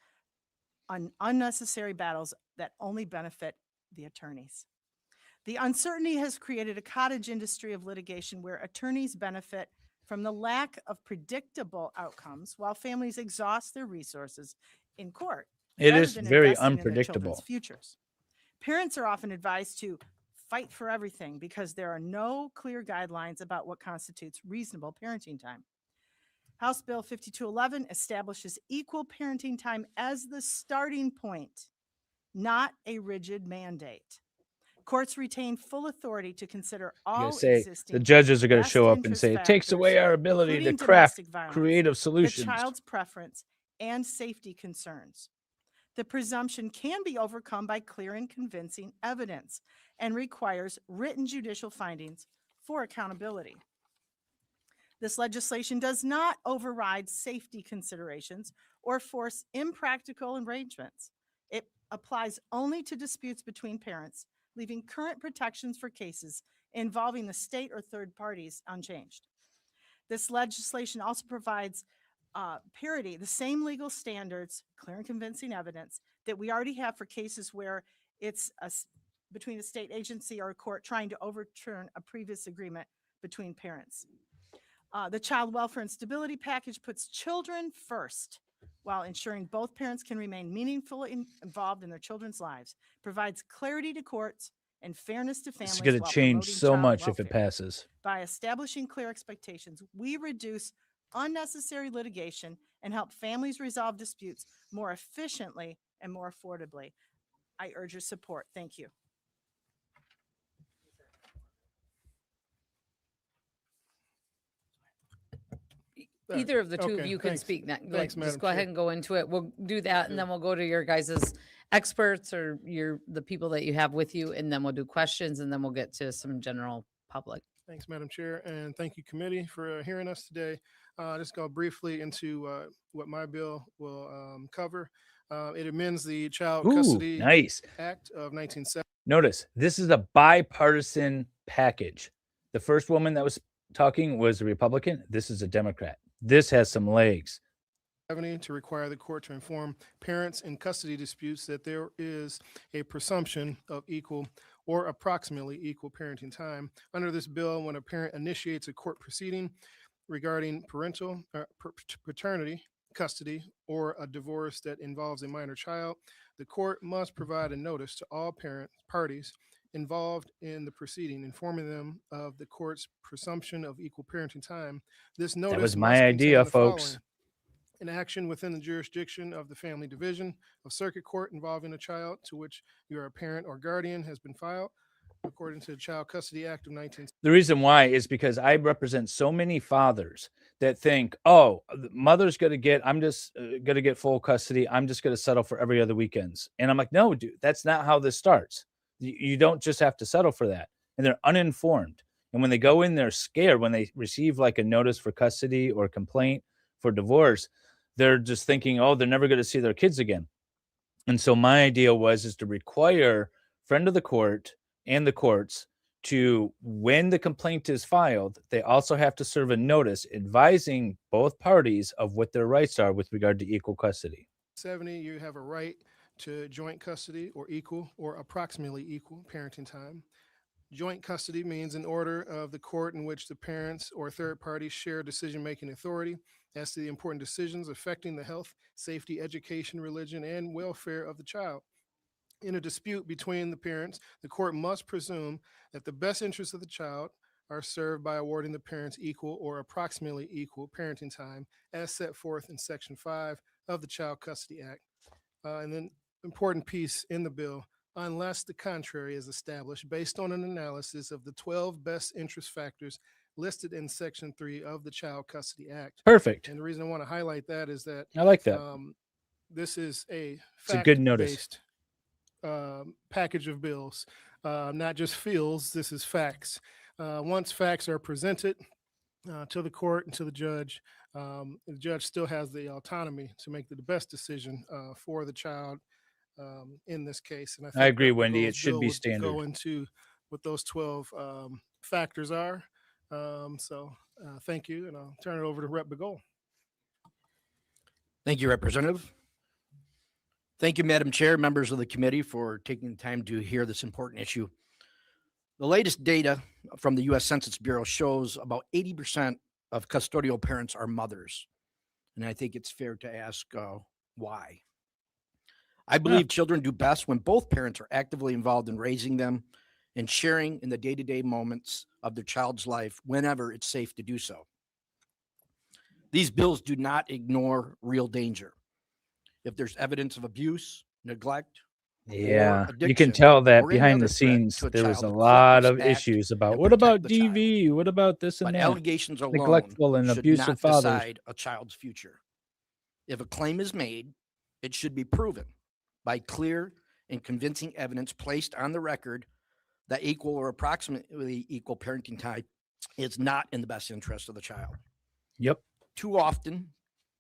[SPEAKER 12] on unnecessary battles that only benefit the attorneys. The uncertainty has created a cottage industry of litigation where attorneys benefit from the lack of predictable outcomes while families exhaust their resources in court.
[SPEAKER 2] It
[SPEAKER 12] rather
[SPEAKER 2] is
[SPEAKER 12] than
[SPEAKER 2] very
[SPEAKER 12] investing in their
[SPEAKER 2] unpredictable.
[SPEAKER 12] children's futures. Parents are often advised to fight for everything because there are no clear guidelines about what constitutes reasonable parenting time. House Bill 5211 establishes equal parenting time as the starting point, not a rigid mandate. Courts retain full authority to consider
[SPEAKER 2] You
[SPEAKER 12] all
[SPEAKER 2] gotta say
[SPEAKER 12] existing
[SPEAKER 2] the judges are going to
[SPEAKER 12] best
[SPEAKER 2] show up and
[SPEAKER 12] interest
[SPEAKER 2] say it takes
[SPEAKER 12] factors,
[SPEAKER 2] away our ability to
[SPEAKER 12] including
[SPEAKER 2] craft
[SPEAKER 12] domestic violence,
[SPEAKER 2] creative
[SPEAKER 12] the
[SPEAKER 2] solutions.
[SPEAKER 12] child's preference, and safety concerns. The presumption can be overcome by clear and convincing evidence and requires written judicial findings for accountability. This legislation does not override safety considerations or force impractical arrangements. It applies only to disputes between parents, leaving current protections for cases involving the state or third parties unchanged. This legislation also provides parity, the same legal standards, clear and convincing evidence that we already have for cases where it's between a state agency or a court trying to overturn a previous agreement between parents. The Child Welfare and Stability Package puts children first while ensuring both parents can remain meaningfully involved in their children's lives, provides clarity to courts and fairness to families.
[SPEAKER 2] It's going to
[SPEAKER 12] while
[SPEAKER 2] change
[SPEAKER 12] promoting
[SPEAKER 2] so
[SPEAKER 12] child
[SPEAKER 2] much if it
[SPEAKER 12] welfare.
[SPEAKER 2] passes.
[SPEAKER 12] By establishing clear expectations, we reduce unnecessary litigation and help families resolve disputes more efficiently and more affordably. I urge your support. Thank you.
[SPEAKER 3] Either of the two of
[SPEAKER 13] Okay,
[SPEAKER 3] you can
[SPEAKER 13] thanks.
[SPEAKER 3] speak.
[SPEAKER 13] Thanks,
[SPEAKER 3] Just
[SPEAKER 13] Madam
[SPEAKER 3] go
[SPEAKER 13] Chair.
[SPEAKER 3] ahead and go into it. We'll do that, and then we'll go to your guys' experts or the people that you have with you, and then we'll do questions, and then we'll get to some general public.
[SPEAKER 13] Thanks, Madam Chair, and thank you, committee, for hearing us today. Just go briefly into what my bill will cover. It amends the Child
[SPEAKER 2] Ooh,
[SPEAKER 13] Custody
[SPEAKER 2] nice.
[SPEAKER 13] Act of 1970.
[SPEAKER 2] Notice this is a bipartisan package. The first woman that was talking was a Republican. This is a Democrat. This has some legs.
[SPEAKER 13] To require the court to inform parents in custody disputes that there is a presumption of equal or approximately equal parenting time. Under this bill, when a parent initiates a court proceeding regarding paternity, custody, or a divorce that involves a minor child, the court must provide a notice to all parties involved in the proceeding, informing them of the court's presumption of equal parenting time. This notice
[SPEAKER 2] That was
[SPEAKER 13] must
[SPEAKER 2] my idea,
[SPEAKER 13] contain the
[SPEAKER 2] folks.
[SPEAKER 13] following: an action within the jurisdiction of the family division of circuit court involving a child to which you are a parent or guardian has been filed according to the Child Custody Act of 1970.
[SPEAKER 2] The reason why is because I represent so many fathers that think, oh, the mother's going to get, I'm just going to get full custody. I'm just going to settle for every other weekends. And I'm like, no, dude, that's not how this starts. You don't just have to settle for that. And they're uninformed. And when they go in, they're scared when they receive like a notice for custody or complaint for divorce. They're just thinking, oh, they're never going to see their kids again. And so my idea is to require friend of the court and the courts to, when the complaint is filed, they also have to serve a notice advising both parties of what their rights are with regard to equal custody.
[SPEAKER 13] 70, you have a right to joint custody or equal or approximately equal parenting time. Joint custody means an order of the court in which the parents or third parties share decision-making authority as to the important decisions affecting the health, safety, education, religion, and welfare of the child. In a dispute between the parents, the court must presume that the best interests of the child are served by awarding the parents equal or approximately equal parenting time as set forth in Section 5 of the Child Custody Act. And then important piece in the bill, unless the contrary is established based on an analysis of the 12 best interest factors listed in Section 3 of the Child Custody Act.
[SPEAKER 2] Perfect.
[SPEAKER 13] And the reason I want to highlight that is that
[SPEAKER 2] I like that.
[SPEAKER 13] This is
[SPEAKER 2] It's a good notice.
[SPEAKER 13] fact-based package of bills, not just feels. This is facts. Once facts are presented to the court and to the judge still has the autonomy to make the best decision for the child in this case. And
[SPEAKER 2] I agree,
[SPEAKER 13] Rep.
[SPEAKER 2] Wendy. It
[SPEAKER 13] Gold's
[SPEAKER 2] should
[SPEAKER 13] bill
[SPEAKER 2] be
[SPEAKER 13] would
[SPEAKER 2] standard.
[SPEAKER 13] Go into what those 12 factors are. Thank you, and I'll turn it over to Rep. Begol.
[SPEAKER 14] Thank you, Representative. Thank you, Madam Chair, members of the committee, for taking the time to hear this important issue. The latest data from the U.S. Census Bureau shows about 80% of custodial parents are mothers. And I think it's fair to ask why. I believe children do best when both parents are actively involved in raising them and sharing in the day-to-day moments of their child's life whenever it's safe to do so. These bills do not ignore real danger. If there's evidence of abuse, neglect,
[SPEAKER 2] Yeah, you can
[SPEAKER 14] addiction
[SPEAKER 2] tell that
[SPEAKER 14] or any
[SPEAKER 2] behind
[SPEAKER 14] other
[SPEAKER 2] the
[SPEAKER 14] threat
[SPEAKER 2] scenes
[SPEAKER 14] to a
[SPEAKER 2] there was
[SPEAKER 14] child,
[SPEAKER 2] a
[SPEAKER 14] the court
[SPEAKER 2] lot
[SPEAKER 14] must
[SPEAKER 2] of
[SPEAKER 14] act
[SPEAKER 2] issues about
[SPEAKER 14] and
[SPEAKER 2] what
[SPEAKER 14] protect
[SPEAKER 2] about
[SPEAKER 14] the child.
[SPEAKER 2] DV? What about this and
[SPEAKER 14] But
[SPEAKER 2] that?
[SPEAKER 14] allegations alone
[SPEAKER 2] Neglectful and
[SPEAKER 14] should
[SPEAKER 2] abusive
[SPEAKER 14] not
[SPEAKER 2] fathers.
[SPEAKER 14] decide a child's future. If a claim is made, it should be proven by clear and convincing evidence placed on the record that equal or approximately equal parenting time is not in the best interest of the child.
[SPEAKER 2] Yep.
[SPEAKER 14] Too often,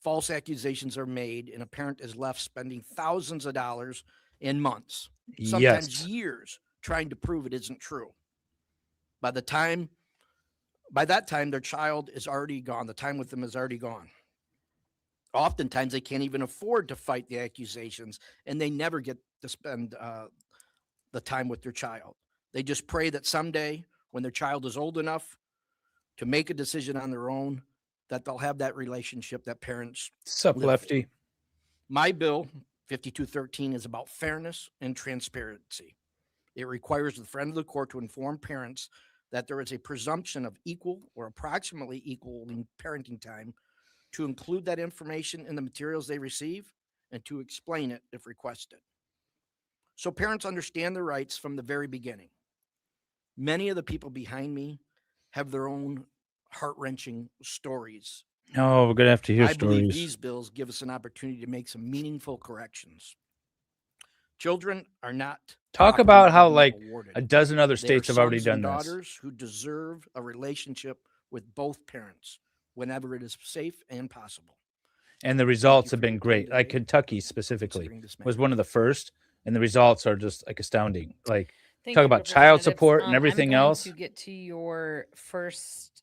[SPEAKER 14] false accusations are made and a parent is left spending thousands of dollars in months, sometimes
[SPEAKER 2] Yes.
[SPEAKER 14] years, trying to prove it isn't true. By that time, their child is already gone. The time with them is already gone. Oftentimes, they can't even afford to fight the accusations, and they never get to spend the time with their child. They just pray that someday, when their child is old enough to make a decision on their own, that they'll have that relationship that parents
[SPEAKER 2] Sup,
[SPEAKER 14] live for.
[SPEAKER 2] Lefty?
[SPEAKER 14] My bill, 5213, is about fairness and transparency. It requires the friend of the court to inform parents that there is a presumption of equal or approximately equal parenting time, to include that information in the materials they receive, and to explain it if requested. So parents understand their rights from the very beginning. Many of the people behind me have their own heart-wrenching stories.
[SPEAKER 2] Oh, we're gonna have to hear
[SPEAKER 14] I believe
[SPEAKER 2] stories.
[SPEAKER 14] these bills give us an opportunity to make some meaningful corrections. Children are not
[SPEAKER 2] Talk
[SPEAKER 14] property
[SPEAKER 2] about
[SPEAKER 14] to
[SPEAKER 2] how
[SPEAKER 14] be
[SPEAKER 2] like
[SPEAKER 14] awarded.
[SPEAKER 2] a dozen other
[SPEAKER 14] They are
[SPEAKER 2] states have already
[SPEAKER 14] sons
[SPEAKER 2] done
[SPEAKER 14] and
[SPEAKER 2] this.
[SPEAKER 14] daughters who deserve a relationship with both parents whenever it is safe and possible.
[SPEAKER 2] And the
[SPEAKER 14] Thank
[SPEAKER 2] results
[SPEAKER 14] you
[SPEAKER 2] have
[SPEAKER 14] for your
[SPEAKER 2] been
[SPEAKER 14] time
[SPEAKER 2] great. Like
[SPEAKER 14] today,
[SPEAKER 2] Kentucky specifically
[SPEAKER 14] considering this
[SPEAKER 2] was
[SPEAKER 14] matter.
[SPEAKER 2] one of the first, and the results are just like astounding. Like
[SPEAKER 3] Thank
[SPEAKER 2] talk
[SPEAKER 3] you,
[SPEAKER 2] about child
[SPEAKER 3] representatives.
[SPEAKER 2] support and
[SPEAKER 3] I'm
[SPEAKER 2] everything
[SPEAKER 3] going
[SPEAKER 2] else.
[SPEAKER 3] to get to your first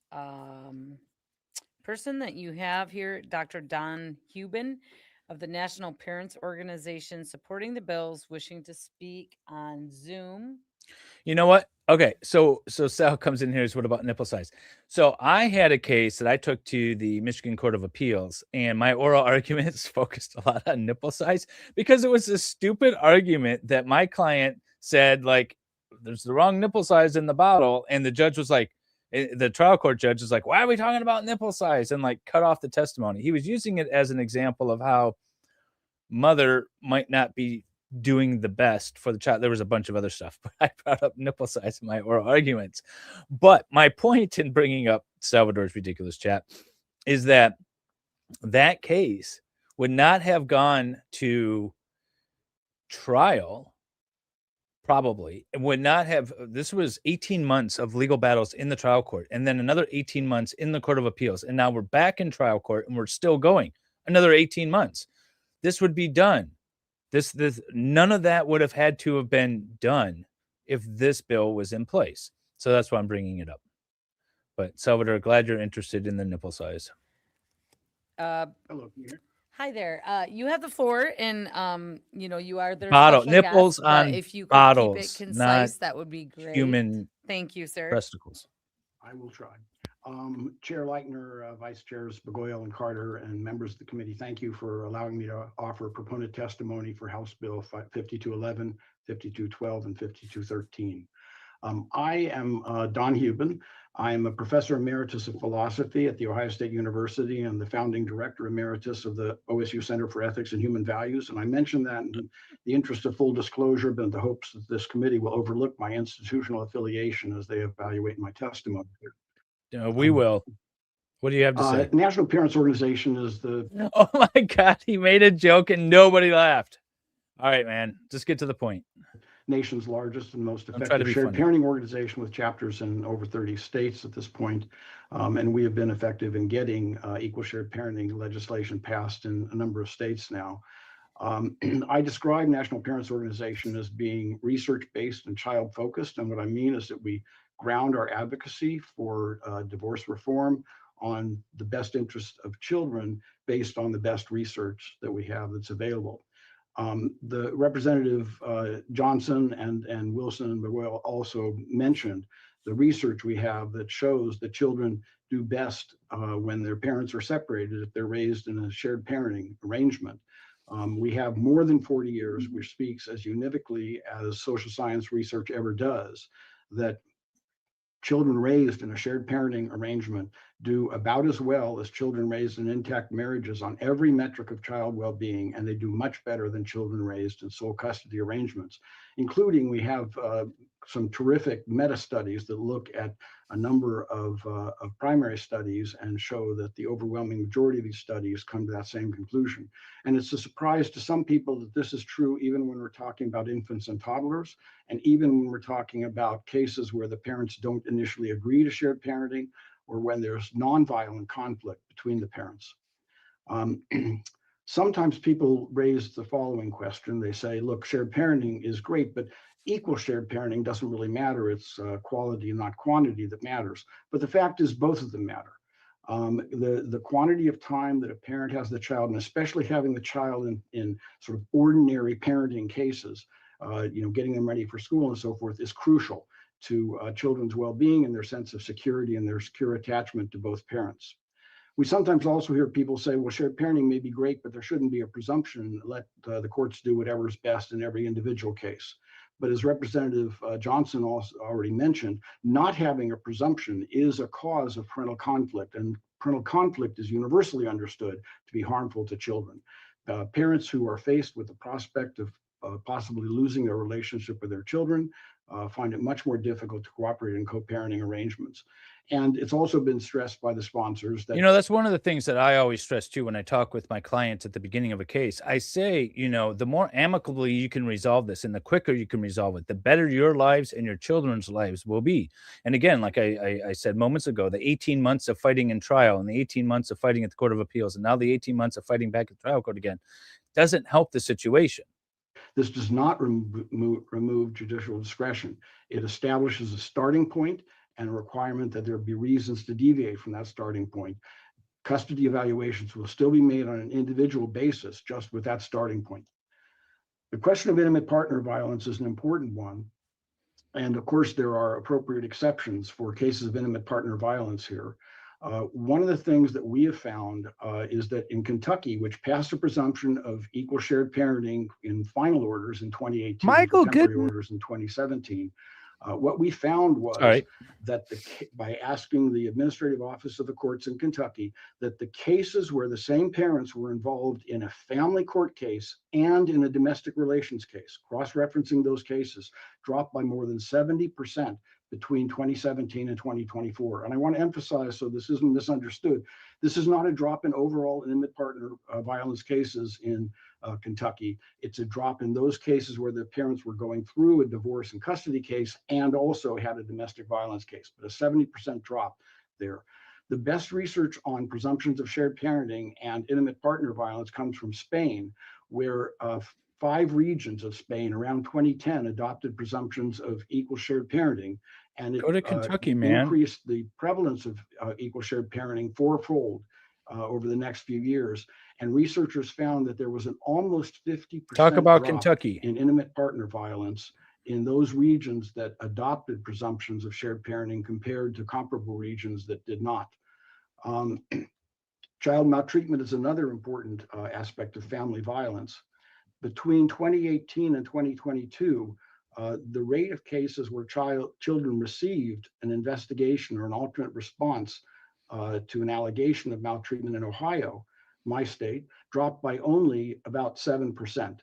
[SPEAKER 3] person that you have here, Dr. Don Hubin of the National Parents Organization, supporting the bills, wishing to speak on Zoom.
[SPEAKER 2] You know what? Okay, so Sal comes in here. Is what about nipple size? So I had a case that I took to the Michigan Court of Appeals, and my oral arguments focused a lot on nipple size because it was a stupid argument that my client said, like, there's the wrong nipple size in the bottle, and the judge was like, the trial court judge is like, why are we talking about nipple size? And like cut off the testimony. He was using it as an example of how mother might not be doing the best for the child. There was a bunch of other stuff, but I brought up nipple size in my oral arguments. But my point in bringing up Salvador's ridiculous chat is that that case would not have gone to trial. Probably it would not have. This was 18 months of legal battles in the trial court, and then another 18 months in the Court of Appeals. And now we're back in trial court and we're still going another 18 months. This would be done. This none of that would have had to have been done if this bill was in place. So that's why I'm bringing it up. But Salvador, glad you're interested in the nipple size.
[SPEAKER 8] Hello, Peter.
[SPEAKER 3] Hi there. You have the floor, and you are their
[SPEAKER 2] Bottle
[SPEAKER 3] special
[SPEAKER 2] nipples
[SPEAKER 3] guest, but
[SPEAKER 2] on
[SPEAKER 3] if you could
[SPEAKER 2] bottles,
[SPEAKER 3] keep it
[SPEAKER 2] not
[SPEAKER 3] concise, that would be great.
[SPEAKER 2] human
[SPEAKER 3] Thank you, sir.
[SPEAKER 2] breasticles.
[SPEAKER 15] I will try. Chair Leitner, Vice Chairs Begoyle and Carter, and members of the committee, thank you for allowing me to offer proponent testimony for House Bill 5211, 5212, and 5213. I am Don Hubin. I am a professor emeritus of philosophy at The Ohio State University and the founding director emeritus of the OSU Center for Ethics and Human Values. And I mention that in the interest of full disclosure, but in the hopes that this committee will overlook my institutional affiliation as they evaluate my testimony.
[SPEAKER 2] We will. What do you have to say?
[SPEAKER 15] National Parents Organization is the...
[SPEAKER 2] Oh my God, he made a joke and nobody laughed. All right, man, just get to the point.
[SPEAKER 15] Nation's largest and most
[SPEAKER 2] Don't try to
[SPEAKER 15] effective
[SPEAKER 2] be
[SPEAKER 15] shared
[SPEAKER 2] funny.
[SPEAKER 15] parenting organization with chapters in over 30 states at this point. And we have been effective in getting equal shared parenting legislation passed in a number of states now. I describe National Parents Organization as being research-based and child-focused. And what I mean is that we ground our advocacy for divorce reform on the best interest of children based on the best research that we have that's available. The Representative Johnson and Wilson and Begoyle also mentioned the research we have that shows that children do best when their parents are separated if they're raised in a shared parenting arrangement. We have more than 40 years, which speaks as univocally as social science research ever does, that children raised in a shared parenting arrangement do about as well as children raised in intact marriages on every metric of child well-being, and they do much better than children raised in sole custody arrangements, including we have some terrific meta studies that look at a number of primary studies and show that the overwhelming majority of these studies come to that same conclusion. And it's a surprise to some people that this is true even when we're talking about infants and toddlers, and even when we're talking about cases where the parents don't initially agree to shared parenting, or when there's nonviolent conflict between the parents. Sometimes people raise the following question. They say, look, shared parenting is great, but equal shared parenting doesn't really matter. It's quality, not quantity, that matters. But the fact is both of them matter. The quantity of time that a parent has the child, and especially having the child in sort of ordinary parenting cases, getting them ready for school and so forth, is crucial to children's well-being and their sense of security and their secure attachment to both parents. We sometimes also hear people say, well, shared parenting may be great, but there shouldn't be a presumption. Let the courts do whatever is best in every individual case. But as Representative Johnson also already mentioned, not having a presumption is a cause of parental conflict, and parental conflict is universally understood to be harmful to children. Parents who are faced with the prospect of possibly losing their relationship with their children find it much more difficult to cooperate in co-parenting arrangements. And it's also been stressed by the sponsors that,
[SPEAKER 2] that's one of the things that I always stress too when I talk with my clients at the beginning of a case. I say, the more amicably you can resolve this and the quicker you can resolve it, the better your lives and your children's lives will be. And again, like I said moments ago, the 18 months of fighting in trial and the 18 months of fighting at the Court of Appeals and now the 18 months of fighting back at the trial court again doesn't help the situation.
[SPEAKER 15] this does not remove judicial discretion. It establishes a starting point and a requirement that there be reasons to deviate from that starting point. Custody evaluations will still be made on an individual basis, just with that starting point. The question of intimate partner violence is an important one. And of course, there are appropriate exceptions for cases of intimate partner violence here. One of the things that we have found is that in Kentucky, which passed a presumption of equal shared parenting in final orders in 2018, temporary orders in 2017, what we found was that by asking the administrative office of the courts in Kentucky, that the cases where the same parents were involved in a family court case and in a domestic relations case, cross-referencing those cases, dropped by more than 70% between 2017 and 2024. And I want to emphasize, so this isn't misunderstood, this is not a drop in overall intimate partner violence cases in Kentucky. It's a drop in those cases where the parents were going through a divorce and custody case and also had a domestic violence case, but a 70% drop there. The best research on presumptions of shared parenting and intimate partner violence comes from Spain, where 5 regions of Spain around 2010 adopted presumptions of equal shared parenting, and it
[SPEAKER 2] Go to Kentucky, man.
[SPEAKER 15] increased the prevalence of equal shared parenting fourfold over the next few years. And researchers found that there was an almost 50%
[SPEAKER 2] Talk about
[SPEAKER 15] drop
[SPEAKER 2] Kentucky
[SPEAKER 15] in intimate partner violence in those regions that adopted presumptions of shared parenting compared to comparable regions that did not. Child maltreatment is another important aspect of family violence. Between 2018 and 2022, the rate of cases where children received an investigation or an alternate response to an allegation of maltreatment in Ohio, my state, dropped by only about 7%.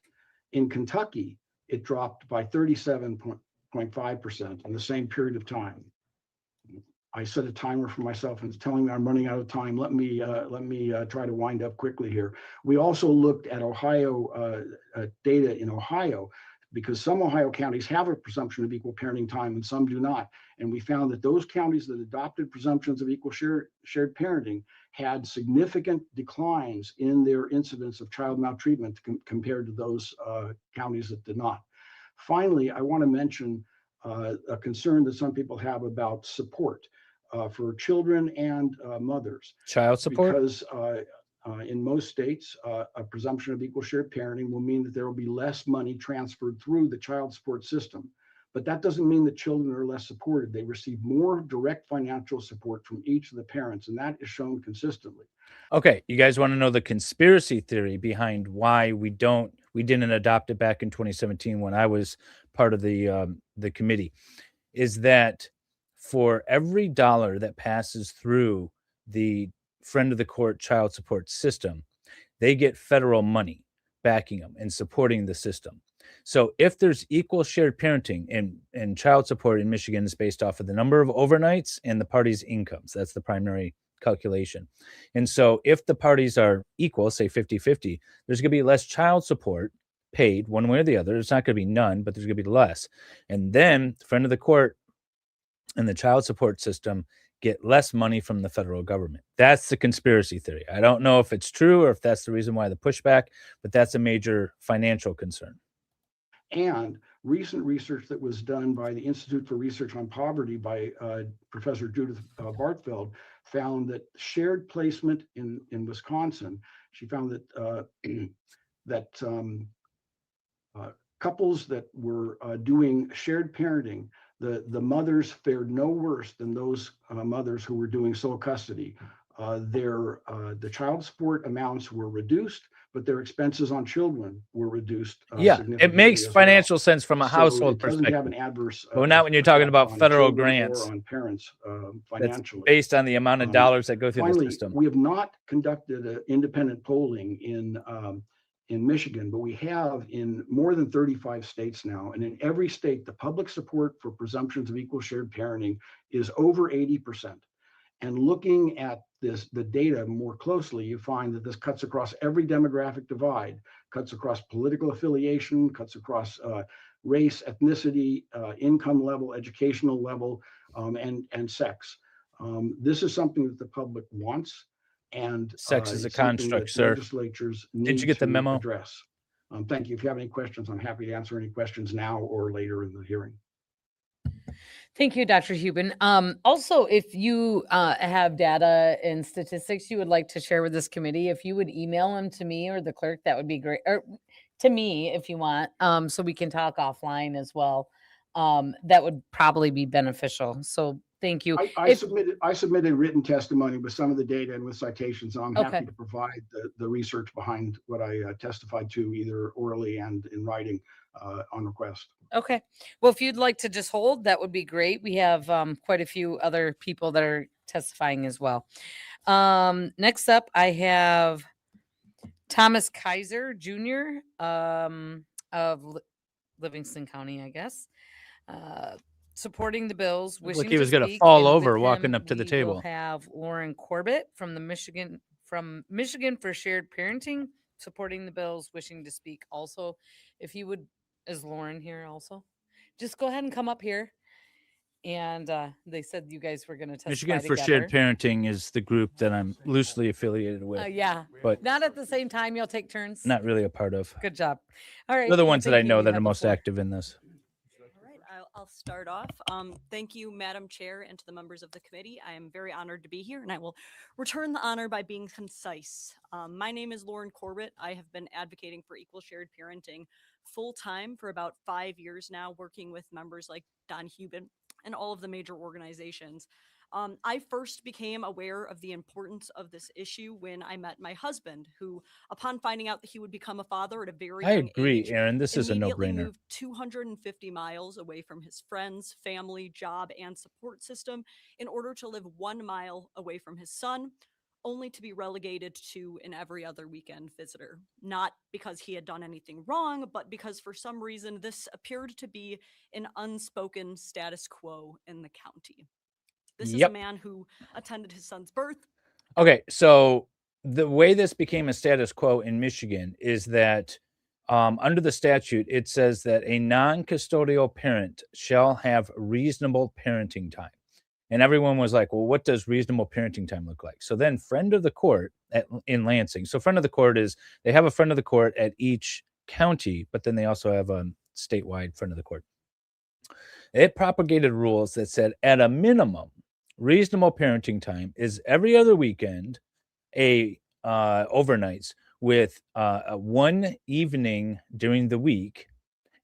[SPEAKER 15] In Kentucky, it dropped by 37.5% in the same period of time. I set a timer for myself and it's telling me I'm running out of time. Let me try to wind up quickly here. We also looked at Ohio data in Ohio, because some Ohio counties have a presumption of equal parenting time and some do not. And we found that those counties that adopted presumptions of equal shared parenting had significant declines in their incidence of child maltreatment compared to those counties that did not. Finally, I want to mention a concern that some people have about support for children and mothers.
[SPEAKER 2] Child support?
[SPEAKER 15] Because in most states, a presumption of equal shared parenting will mean that there will be less money transferred through the child support system. But that doesn't mean that children are less supported. They receive more direct financial support from each of the parents, and that is shown consistently.
[SPEAKER 2] Okay, you guys want to know the conspiracy theory behind why we didn't adopt it back in 2017 when I was part of the committee, is that for every dollar that passes through the friend of the court child support system, they get federal money backing them and supporting the system. So if there's equal shared parenting and child support in Michigan is based off of the number of overnights and the parties' incomes. That's the primary calculation. And so if the parties are equal, say 50-50, there's going to be less child support paid one way or the other. It's not going to be none, but there's going to be less. And then the friend of the court and the child support system get less money from the federal government. That's the conspiracy theory. I don't know if it's true or if that's the reason why the pushback, but that's a major financial concern.
[SPEAKER 15] And recent research that was done by the Institute for Research on Poverty by Professor Judith Bartfeld found that shared placement in Wisconsin, she found that couples that were doing shared parenting, the mothers fared no worse than those mothers who were doing sole custody. The child support amounts were reduced, but their expenses on children were reduced.
[SPEAKER 2] Yeah, it makes financial sense from a household
[SPEAKER 15] it doesn't
[SPEAKER 2] perspective.
[SPEAKER 15] have an adverse.
[SPEAKER 2] But not when you're talking about
[SPEAKER 15] on
[SPEAKER 2] federal
[SPEAKER 15] children
[SPEAKER 2] grants.
[SPEAKER 15] or on parents
[SPEAKER 2] That's
[SPEAKER 15] financially.
[SPEAKER 2] based on the amount of dollars that go through
[SPEAKER 15] Finally,
[SPEAKER 2] the system.
[SPEAKER 15] we have not conducted independent polling in Michigan, but we have in more than 35 states now. And in every state, the public support for presumptions of equal shared parenting is over 80%. And looking at the data more closely, you find that this cuts across every demographic divide, cuts across political affiliation, cuts across race, ethnicity, income level, educational level, and sex. This is something that the public wants. And
[SPEAKER 2] Sex is a
[SPEAKER 15] it's something
[SPEAKER 2] construct,
[SPEAKER 15] that
[SPEAKER 2] sir.
[SPEAKER 15] legislatures
[SPEAKER 2] Did
[SPEAKER 15] need
[SPEAKER 2] you get the
[SPEAKER 15] to
[SPEAKER 2] memo?
[SPEAKER 15] address. Thank you. If you have any questions, I'm happy to answer any questions now or later in the hearing.
[SPEAKER 3] Thank you, Dr. Hubin. Also, if you have data and statistics you would like to share with this committee, if you would email them to me or the clerk, that would be great. Or to me, if you want, so we can talk offline as well. That would probably be beneficial. So thank you.
[SPEAKER 15] I submitted written testimony with some of the data and with citations. So I'm happy to provide the research behind what I testified to, either orally and in writing on request.
[SPEAKER 3] Okay. Well, if you'd like to just hold, that would be great. We have quite a few other people that are testifying as well. Next up, I have Thomas Kaiser Jr. Of Livingston County, I guess. Supporting the bills.
[SPEAKER 2] Looked like
[SPEAKER 3] Wishing
[SPEAKER 2] he was
[SPEAKER 3] to
[SPEAKER 2] gonna
[SPEAKER 3] speak,
[SPEAKER 2] fall
[SPEAKER 3] and
[SPEAKER 2] over
[SPEAKER 3] with
[SPEAKER 2] walking
[SPEAKER 3] him,
[SPEAKER 2] up to the
[SPEAKER 3] we
[SPEAKER 2] table.
[SPEAKER 3] will have Lauren Corbett from Michigan for Shared Parenting, supporting the bills, wishing to speak also. If you would, is Lauren here also? Just go ahead and come up here. And they said you guys were going to testify
[SPEAKER 2] Michigan for
[SPEAKER 3] together.
[SPEAKER 2] Shared Parenting is the group that I'm loosely affiliated with.
[SPEAKER 3] Yeah,
[SPEAKER 2] but
[SPEAKER 3] not at the same time. You'll take turns.
[SPEAKER 2] not really a part of.
[SPEAKER 3] Good job. All right.
[SPEAKER 2] They're the
[SPEAKER 3] well,
[SPEAKER 2] ones that
[SPEAKER 3] thank
[SPEAKER 2] I
[SPEAKER 3] you.
[SPEAKER 2] know
[SPEAKER 3] You
[SPEAKER 2] that are
[SPEAKER 3] have the
[SPEAKER 2] most
[SPEAKER 3] floor.
[SPEAKER 2] active in this.
[SPEAKER 6] All right, I'll start off. Thank you, Madam Chair, and to the members of the committee. I am very honored to be here, and I will return the honor by being concise. My name is Lauren Corbett. I have been advocating for equal shared parenting full-time for about 5 years now, working with members like Don Hubin and all of the major organizations. I first became aware of the importance of this issue when I met my husband, who, upon finding out that he would become a father at a very
[SPEAKER 2] I
[SPEAKER 6] young
[SPEAKER 2] agree,
[SPEAKER 6] age,
[SPEAKER 2] Aaron. This is a
[SPEAKER 6] immediately
[SPEAKER 2] no-brainer.
[SPEAKER 6] moved 250 miles away from his friends, family, job, and support system in order to live 1 mile away from his son, only to be relegated to an every other weekend visitor. Not because he had done anything wrong, but because for some reason this appeared to be an unspoken status quo in the county. This is a man who attended his son's birth.
[SPEAKER 2] Okay, so the way this became a status quo in Michigan is that under the statute, it says that a non-custodial parent shall have reasonable parenting time. And everyone was like, well, what does reasonable parenting time look like? So then friend of the court in Lansing. So friend of the court is, they have a friend of the court at each county, but then they also have a statewide friend of the court. It propagated rules that said at a minimum, reasonable parenting time is every other weekend, overnights with one evening during the week,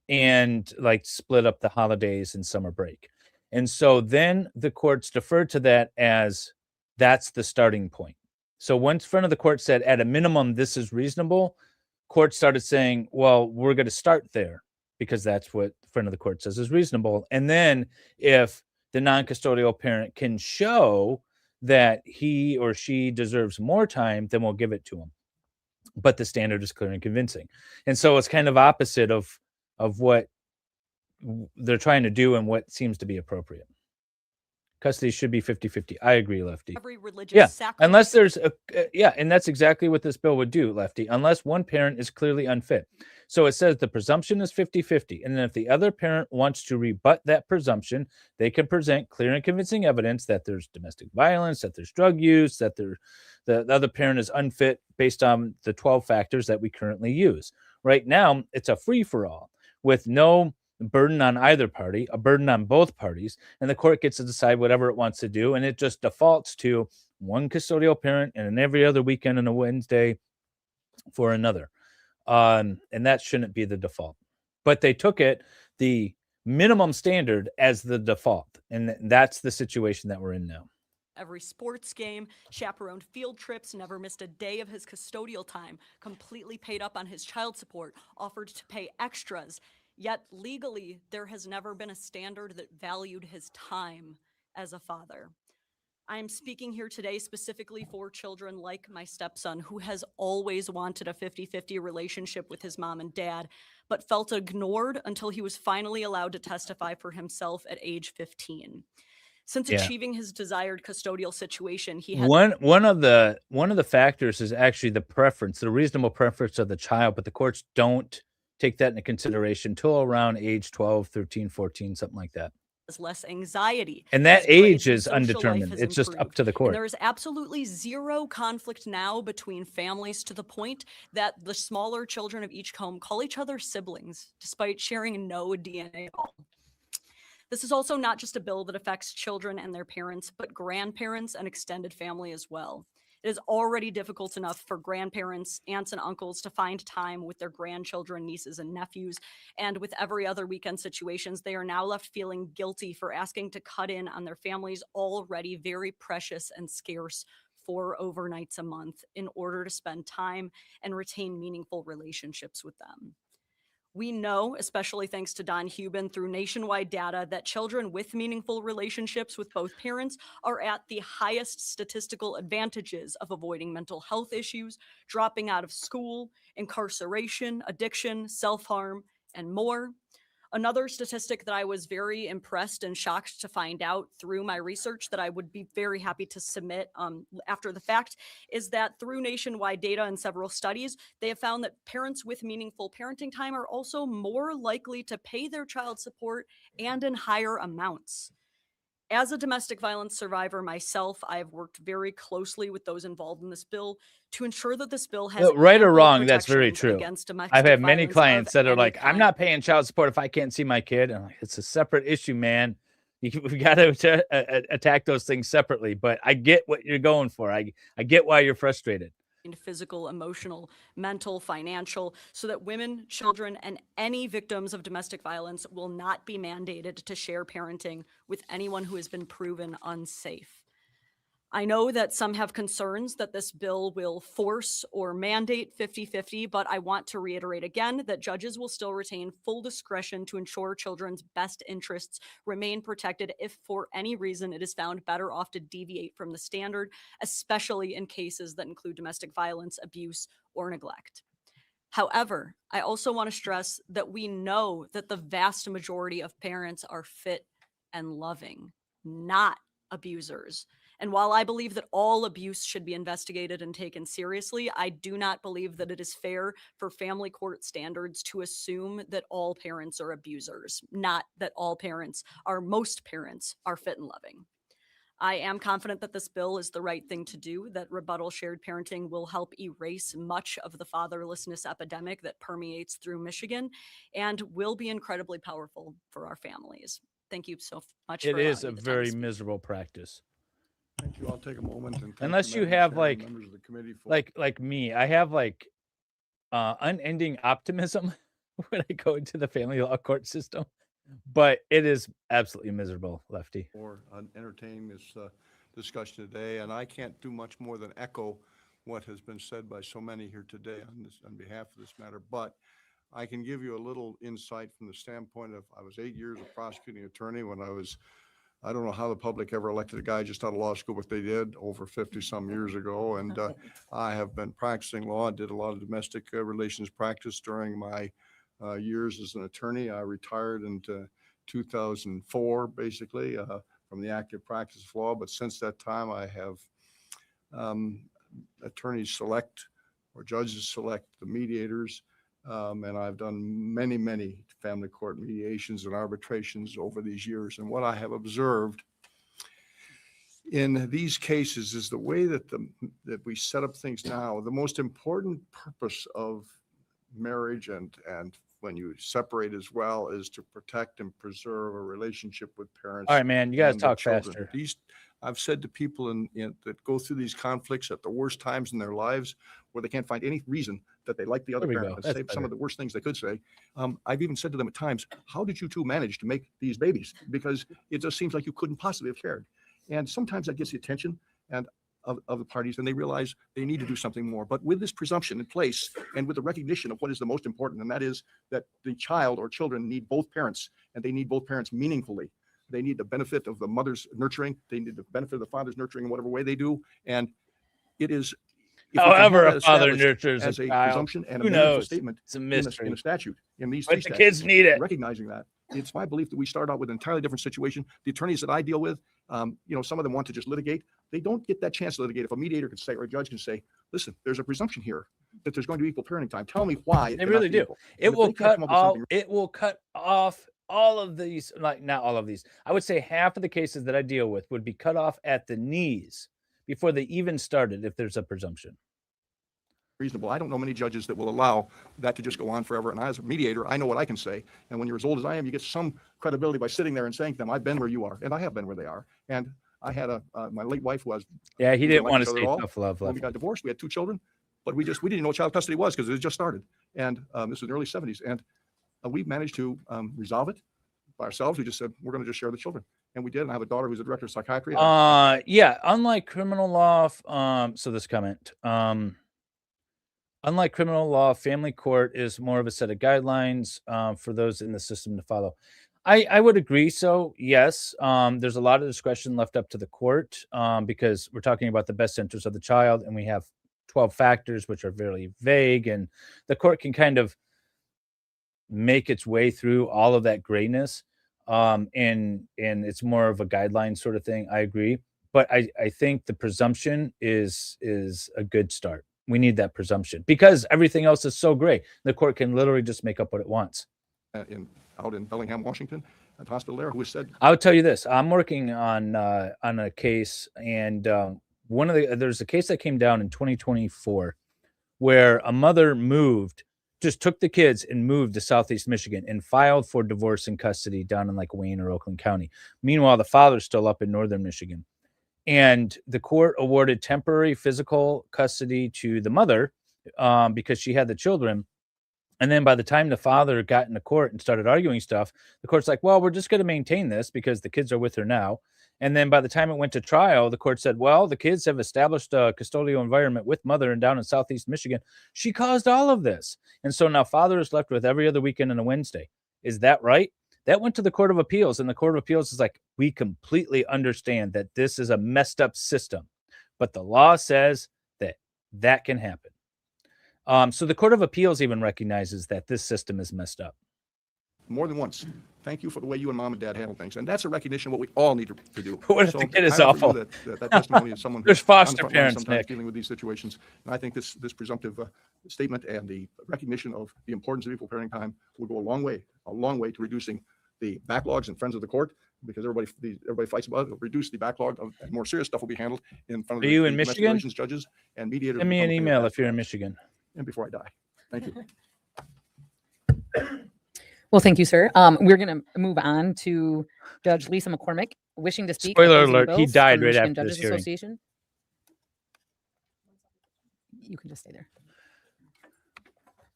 [SPEAKER 2] and like split up the holidays and summer break. And so then the courts deferred to that as that's the starting point. So once friend of the court said at a minimum this is reasonable, court started saying, well, we're going to start there because that's what friend of the court says is reasonable. And then if the non-custodial parent can show that he or she deserves more time, then we'll give it to them. But the standard is clear and convincing. And so it's kind of opposite of what they're trying to do and what seems to be appropriate. Custody should be 50-50. I agree, Lefty.
[SPEAKER 6] Every religious
[SPEAKER 2] Yeah,
[SPEAKER 6] sacrifice.
[SPEAKER 2] unless there's a yeah, and that's exactly what this bill would do, Lefty, unless one parent is clearly unfit. So it says the presumption is 50-50, and then if the other parent wants to rebut that presumption, they can present clear and convincing evidence that there's domestic violence, that there's drug use, that the other parent is unfit based on the 12 factors that we currently use. Right now, it's a free-for-all with no burden on either party, a burden on both parties, and the court gets to decide whatever it wants to do, and it just defaults to one custodial parent and every other weekend and a Wednesday for another. And that shouldn't be the default. But they took the minimum standard as the default, and that's the situation that we're in now.
[SPEAKER 6] Every sports game, chaperoned field trips, never missed a day of his custodial time, completely paid up on his child support, offered to pay extras. Yet legally, there has never been a standard that valued his time as a father. I am speaking here today specifically for children like my stepson, who has always wanted a 50-50 relationship with his mom and dad, but felt ignored until he was finally allowed to testify for himself at age 15. Since achieving his desired custodial situation, he had
[SPEAKER 2] one of the factors is actually the preference, the reasonable preference of the child, but the courts don't take that into consideration till around age 12, 13, 14, something like that.
[SPEAKER 6] less anxiety.
[SPEAKER 2] And that
[SPEAKER 6] his grades
[SPEAKER 2] age
[SPEAKER 6] and
[SPEAKER 2] is
[SPEAKER 6] social life
[SPEAKER 2] undetermined.
[SPEAKER 6] has
[SPEAKER 2] It's just up
[SPEAKER 6] improved.
[SPEAKER 2] to the
[SPEAKER 6] And
[SPEAKER 2] court.
[SPEAKER 6] there is absolutely zero conflict now between families, to the point that the smaller children of each home call each other siblings, despite sharing no DNA at all. This is also not just a bill that affects children and their parents, but grandparents and extended family as well. It is already difficult enough for grandparents, aunts, and uncles to find time with their grandchildren, nieces, and nephews. And with every other weekend situations, they are now left feeling guilty for asking to cut in on their family's already very precious and scarce 4 overnights a month in order to spend time and retain meaningful relationships with them. We know, especially thanks to Don Hubin, through nationwide data, that children with meaningful relationships with both parents are at the highest statistical advantages of avoiding mental health issues, dropping out of school, incarceration, addiction, self-harm, and more. Another statistic that I was very impressed and shocked to find out through my research that I would be very happy to submit after the fact is that through nationwide data and several studies, they have found that parents with meaningful parenting time are also more likely to pay their child support and in higher amounts. As a domestic violence survivor myself, I have worked very closely with those involved in this bill to ensure that this bill has
[SPEAKER 2] Right or
[SPEAKER 6] ample
[SPEAKER 2] wrong, that's very
[SPEAKER 6] protections
[SPEAKER 2] true.
[SPEAKER 6] against domestic
[SPEAKER 2] I've had many
[SPEAKER 6] violence of
[SPEAKER 2] clients that are
[SPEAKER 6] any
[SPEAKER 2] like, I'm
[SPEAKER 6] kind.
[SPEAKER 2] not paying child support if I can't see my kid. And I'm like, it's a separate issue, man. We got to attack those things separately. But I get what you're going for. I get why you're frustrated.
[SPEAKER 6] Physical, emotional, mental, financial, so that women, children, and any victims of domestic violence will not be mandated to share parenting with anyone who has been proven unsafe. I know that some have concerns that this bill will force or mandate 50-50, but I want to reiterate again that judges will still retain full discretion to ensure children's best interests remain protected if for any reason it is found better off to deviate from the standard, especially in cases that include domestic violence, abuse, or neglect. However, I also want to stress that we know that the vast majority of parents are fit and loving, not abusers. And while I believe that all abuse should be investigated and taken seriously, I do not believe that it is fair for family court standards to assume that all parents are abusers, not that most parents are fit and loving. I am confident that this bill is the right thing to do, that rebuttal shared parenting will help erase much of the fatherlessness epidemic that permeates through Michigan and will be incredibly powerful for our families. Thank you so much.
[SPEAKER 2] It is a very miserable practice.
[SPEAKER 8] Thank you. I'll take a moment and thank
[SPEAKER 2] Unless you
[SPEAKER 8] Madam
[SPEAKER 2] have
[SPEAKER 8] Chair and
[SPEAKER 2] like,
[SPEAKER 8] members of the committee for
[SPEAKER 2] like me, I have like unending optimism when I go into the family law court system, but it is absolutely miserable, Lefty.
[SPEAKER 8] entertaining this discussion today, and I can't do much more than echo what has been said by so many here today on behalf of this matter. But I can give you a little insight from the standpoint of I was 8 years a prosecuting attorney when I was
[SPEAKER 16] I don't know how the public ever elected a guy just out of law school, but they did over 50-some years ago. And I have been practicing law. I did a lot of domestic relations practice during my years as an attorney. I retired in 2004, basically, from the active practice of law. But since that time, I have attorneys select or judges select the mediators. And I've done many, many family court mediations and arbitrations over these years. And what I have observed in these cases is the way that that we set up things now. The most important purpose of marriage and when you separate as well is to protect and preserve a relationship with parents.
[SPEAKER 2] All right, man, you guys
[SPEAKER 16] and the
[SPEAKER 2] talk
[SPEAKER 16] children.
[SPEAKER 2] faster.
[SPEAKER 16] I've said to people that go through these conflicts at the worst times in their lives where they can't find any reason that they like the other
[SPEAKER 2] There we
[SPEAKER 16] parent,
[SPEAKER 2] go.
[SPEAKER 16] and
[SPEAKER 2] That's
[SPEAKER 16] say some
[SPEAKER 2] better.
[SPEAKER 16] of the worst things they could say. I've even said to them at times, how did you two manage to make these babies? Because it just seems like you couldn't possibly have cared. And sometimes that gets the attention and of the parties, and they realize they need to do something more. But with this presumption in place and with the recognition of what is the most important, and that is that the child or children need both parents, and they need both parents meaningfully. They need the benefit of the mother's nurturing. They need the benefit of the father's nurturing in whatever way they do. And it is, if we can have
[SPEAKER 2] However,
[SPEAKER 16] that
[SPEAKER 2] a father
[SPEAKER 16] established
[SPEAKER 2] nurtures
[SPEAKER 16] as
[SPEAKER 2] a
[SPEAKER 16] a
[SPEAKER 2] child,
[SPEAKER 16] presumption and a
[SPEAKER 2] who
[SPEAKER 16] meaningful
[SPEAKER 2] knows?
[SPEAKER 16] statement
[SPEAKER 2] It's a
[SPEAKER 16] in
[SPEAKER 2] mystery.
[SPEAKER 16] a statute, in these
[SPEAKER 2] But
[SPEAKER 16] three
[SPEAKER 2] the kids
[SPEAKER 16] statutes,
[SPEAKER 2] need it.
[SPEAKER 16] recognizing that, it's my belief that we start out with an entirely different situation. The attorneys that I deal with, some of them want to just litigate. They don't get that chance to litigate. If a mediator can say, or a judge can say, listen, there's a presumption here that there's going to be equal parenting time. Tell me why.
[SPEAKER 2] They
[SPEAKER 16] cannot
[SPEAKER 2] really
[SPEAKER 16] be
[SPEAKER 2] do.
[SPEAKER 16] equal.
[SPEAKER 2] It
[SPEAKER 16] And if
[SPEAKER 2] will
[SPEAKER 16] they can't
[SPEAKER 2] cut
[SPEAKER 16] come up with
[SPEAKER 2] all.
[SPEAKER 16] something-
[SPEAKER 2] It will cut off all of these. Like not all of these. I would say half of the cases that I deal with would be cut off at the knees before they even started. If there's a presumption.
[SPEAKER 16] reasonable. I don't know many judges that will allow that to just go on forever. And as a mediator, I know what I can say. And when you're as old as I am, you get some credibility by sitting there and saying to them, I've been where you are. And I have been where they are. And I had my late wife was.
[SPEAKER 2] Yeah, he
[SPEAKER 16] we
[SPEAKER 2] didn't
[SPEAKER 16] like
[SPEAKER 2] want
[SPEAKER 16] each
[SPEAKER 2] to
[SPEAKER 16] other
[SPEAKER 2] say
[SPEAKER 16] at all.
[SPEAKER 2] tough love.
[SPEAKER 16] When we got divorced, we had 2 children, but we didn't know what child custody was because it had just started. And this was in the early 70s. And we managed to resolve it by ourselves. We just said, we're going to just share the children. And we did. And I have a daughter who's a director of psychiatry.
[SPEAKER 2] Yeah, unlike criminal law, so this comment, unlike criminal law, family court is more of a set of guidelines for those in the system to follow. I would agree. So yes, there's a lot of discretion left up to the court because we're talking about the best interest of the child, and we have 12 factors which are very vague, and the court can kind of make its way through all of that grayness. And it's more of a guideline sort of thing. I agree, but I think the presumption is a good start. We need that presumption because everything else is so gray. The court can literally just make up what it wants.
[SPEAKER 16] Out in Bellingham, Washington, at the hospital there, who said,
[SPEAKER 2] I would tell you this: I'm working on a case, and there's a case that came down in 2024 where a mother just took the kids and moved to Southeast Michigan and filed for divorce and custody down in like Wayne or Oakland County. Meanwhile, the father's still up in Northern Michigan. And the court awarded temporary physical custody to the mother because she had the children. And then by the time the father got into court and started arguing stuff, the court's like, well, we're just going to maintain this because the kids are with her now. And then by the time it went to trial, the court said, well, the kids have established a custodial environment with mother and down in Southeast Michigan. She caused all of this. And so now father is left with every other weekend and a Wednesday. Is that right? That went to the Court of Appeals, and the Court of Appeals is like, we completely understand that this is a messed up system, but the law says that can happen. So the Court of Appeals even recognizes that this system is messed up.
[SPEAKER 16] more than once, thank you for the way you and mom and dad handle things. And that's a recognition of what we all need to do.
[SPEAKER 2] What if the kid is
[SPEAKER 16] I offer you
[SPEAKER 2] awful?
[SPEAKER 16] That testimony is someone
[SPEAKER 2] There's
[SPEAKER 16] who's on the
[SPEAKER 2] foster
[SPEAKER 16] front line
[SPEAKER 2] parents,
[SPEAKER 16] sometimes
[SPEAKER 2] Nick.
[SPEAKER 16] dealing with these situations. And I think this presumptive statement and the recognition of the importance of equal parenting time will go a long way to reducing the backlogs and friends of the court, because everybody fights about it. It'll reduce the backlog of more serious stuff will be handled in front of
[SPEAKER 2] Are you in
[SPEAKER 16] domestic
[SPEAKER 2] Michigan?
[SPEAKER 16] relations judges and mediators.
[SPEAKER 2] Send me
[SPEAKER 16] will
[SPEAKER 2] an
[SPEAKER 16] become a thing of
[SPEAKER 2] email
[SPEAKER 16] past.
[SPEAKER 2] if you're in Michigan.
[SPEAKER 16] And before I die. Thank you.
[SPEAKER 3] Well, thank you, sir. We're going to move on to Judge Lisa McCormick, wishing to speak.
[SPEAKER 2] Spoiler
[SPEAKER 3] opposing
[SPEAKER 2] alert, he
[SPEAKER 3] bills
[SPEAKER 2] died
[SPEAKER 3] from the
[SPEAKER 2] right
[SPEAKER 3] Michigan
[SPEAKER 2] after this
[SPEAKER 3] Judges
[SPEAKER 2] hearing.
[SPEAKER 3] Association. You can just stay there.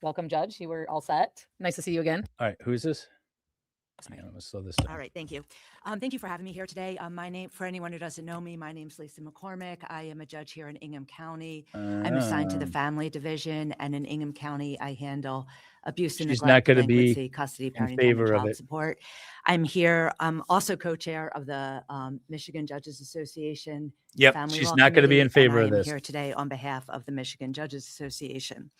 [SPEAKER 3] Welcome, Judge. You were all set. Nice to see you again.
[SPEAKER 2] All right, who is this? Yeah, let's slow this down.
[SPEAKER 17] All right, thank you. Thank you for having me here today. For anyone who doesn't know me, my name's Lisa McCormick. I am a judge here in Ingham County. I'm assigned to the
[SPEAKER 2] Um,
[SPEAKER 17] Family Division, and in Ingham County, I handle abuse and
[SPEAKER 2] She's not
[SPEAKER 17] neglect,
[SPEAKER 2] going to be
[SPEAKER 17] delinquency, custody,
[SPEAKER 2] in
[SPEAKER 17] parenting, time, and
[SPEAKER 2] favor of
[SPEAKER 17] child
[SPEAKER 2] it.
[SPEAKER 17] support. I'm here. I'm also co-chair of the Michigan Judges Association.
[SPEAKER 2] Yep,
[SPEAKER 17] Family
[SPEAKER 2] she's
[SPEAKER 17] Law
[SPEAKER 2] not going to be
[SPEAKER 17] Committee,
[SPEAKER 2] in favor
[SPEAKER 17] and
[SPEAKER 2] of
[SPEAKER 17] I am
[SPEAKER 2] this.
[SPEAKER 17] here today on behalf of the Michigan Judges Association.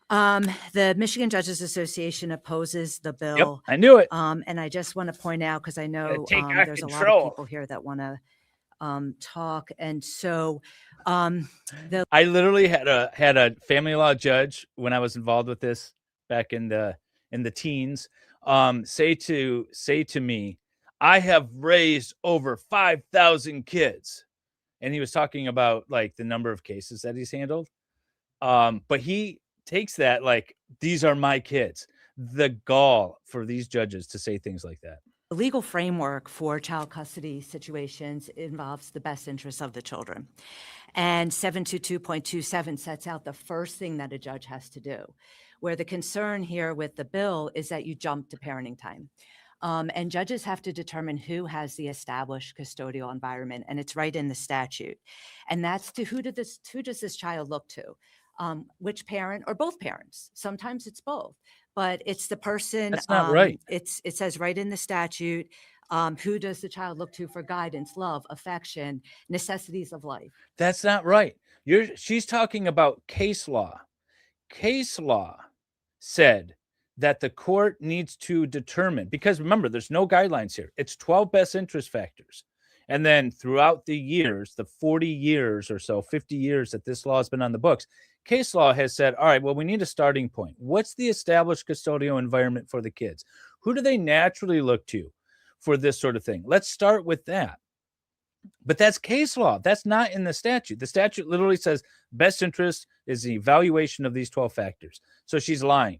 [SPEAKER 17] The Michigan Judges Association opposes the
[SPEAKER 2] Yep,
[SPEAKER 17] bill.
[SPEAKER 2] I knew it.
[SPEAKER 17] And I just want to point out, because I know
[SPEAKER 2] take our
[SPEAKER 17] there's a lot
[SPEAKER 2] control.
[SPEAKER 17] of people here that want to talk. And so the
[SPEAKER 2] I literally had a family law judge when I was involved with this back in the teens say to me, I have raised over 5,000 kids. And he was talking about like the number of cases that he's handled. But he takes that like, these are my kids. The gall for these judges to say things like that.
[SPEAKER 17] The legal framework for child custody situations involves the best interests of the children. And 722.27 sets out the first thing that a judge has to do, where the concern here with the bill is that you jump to parenting time. And judges have to determine who has the established custodial environment, and it's right in the statute. And that's to who does this child look to? Which parent or both parents? Sometimes it's both. But it's the person.
[SPEAKER 2] That's not right.
[SPEAKER 17] It says right in the statute, who does the child look to for guidance, love, affection, necessities of life?
[SPEAKER 2] That's not right. She's talking about case law. Case law said that the court needs to determine, because remember, there's no guidelines here. It's 12 best interest factors. And then throughout the years, the 40 years or so, 50 years that this law has been on the books, case law has said, all right, well, we need a starting point. What's the established custodial environment for the kids? Who do they naturally look to for this sort of thing? Let's start with that. But that's case law. That's not in the statute. The statute literally says best interest is the evaluation of these 12 factors. So she's lying.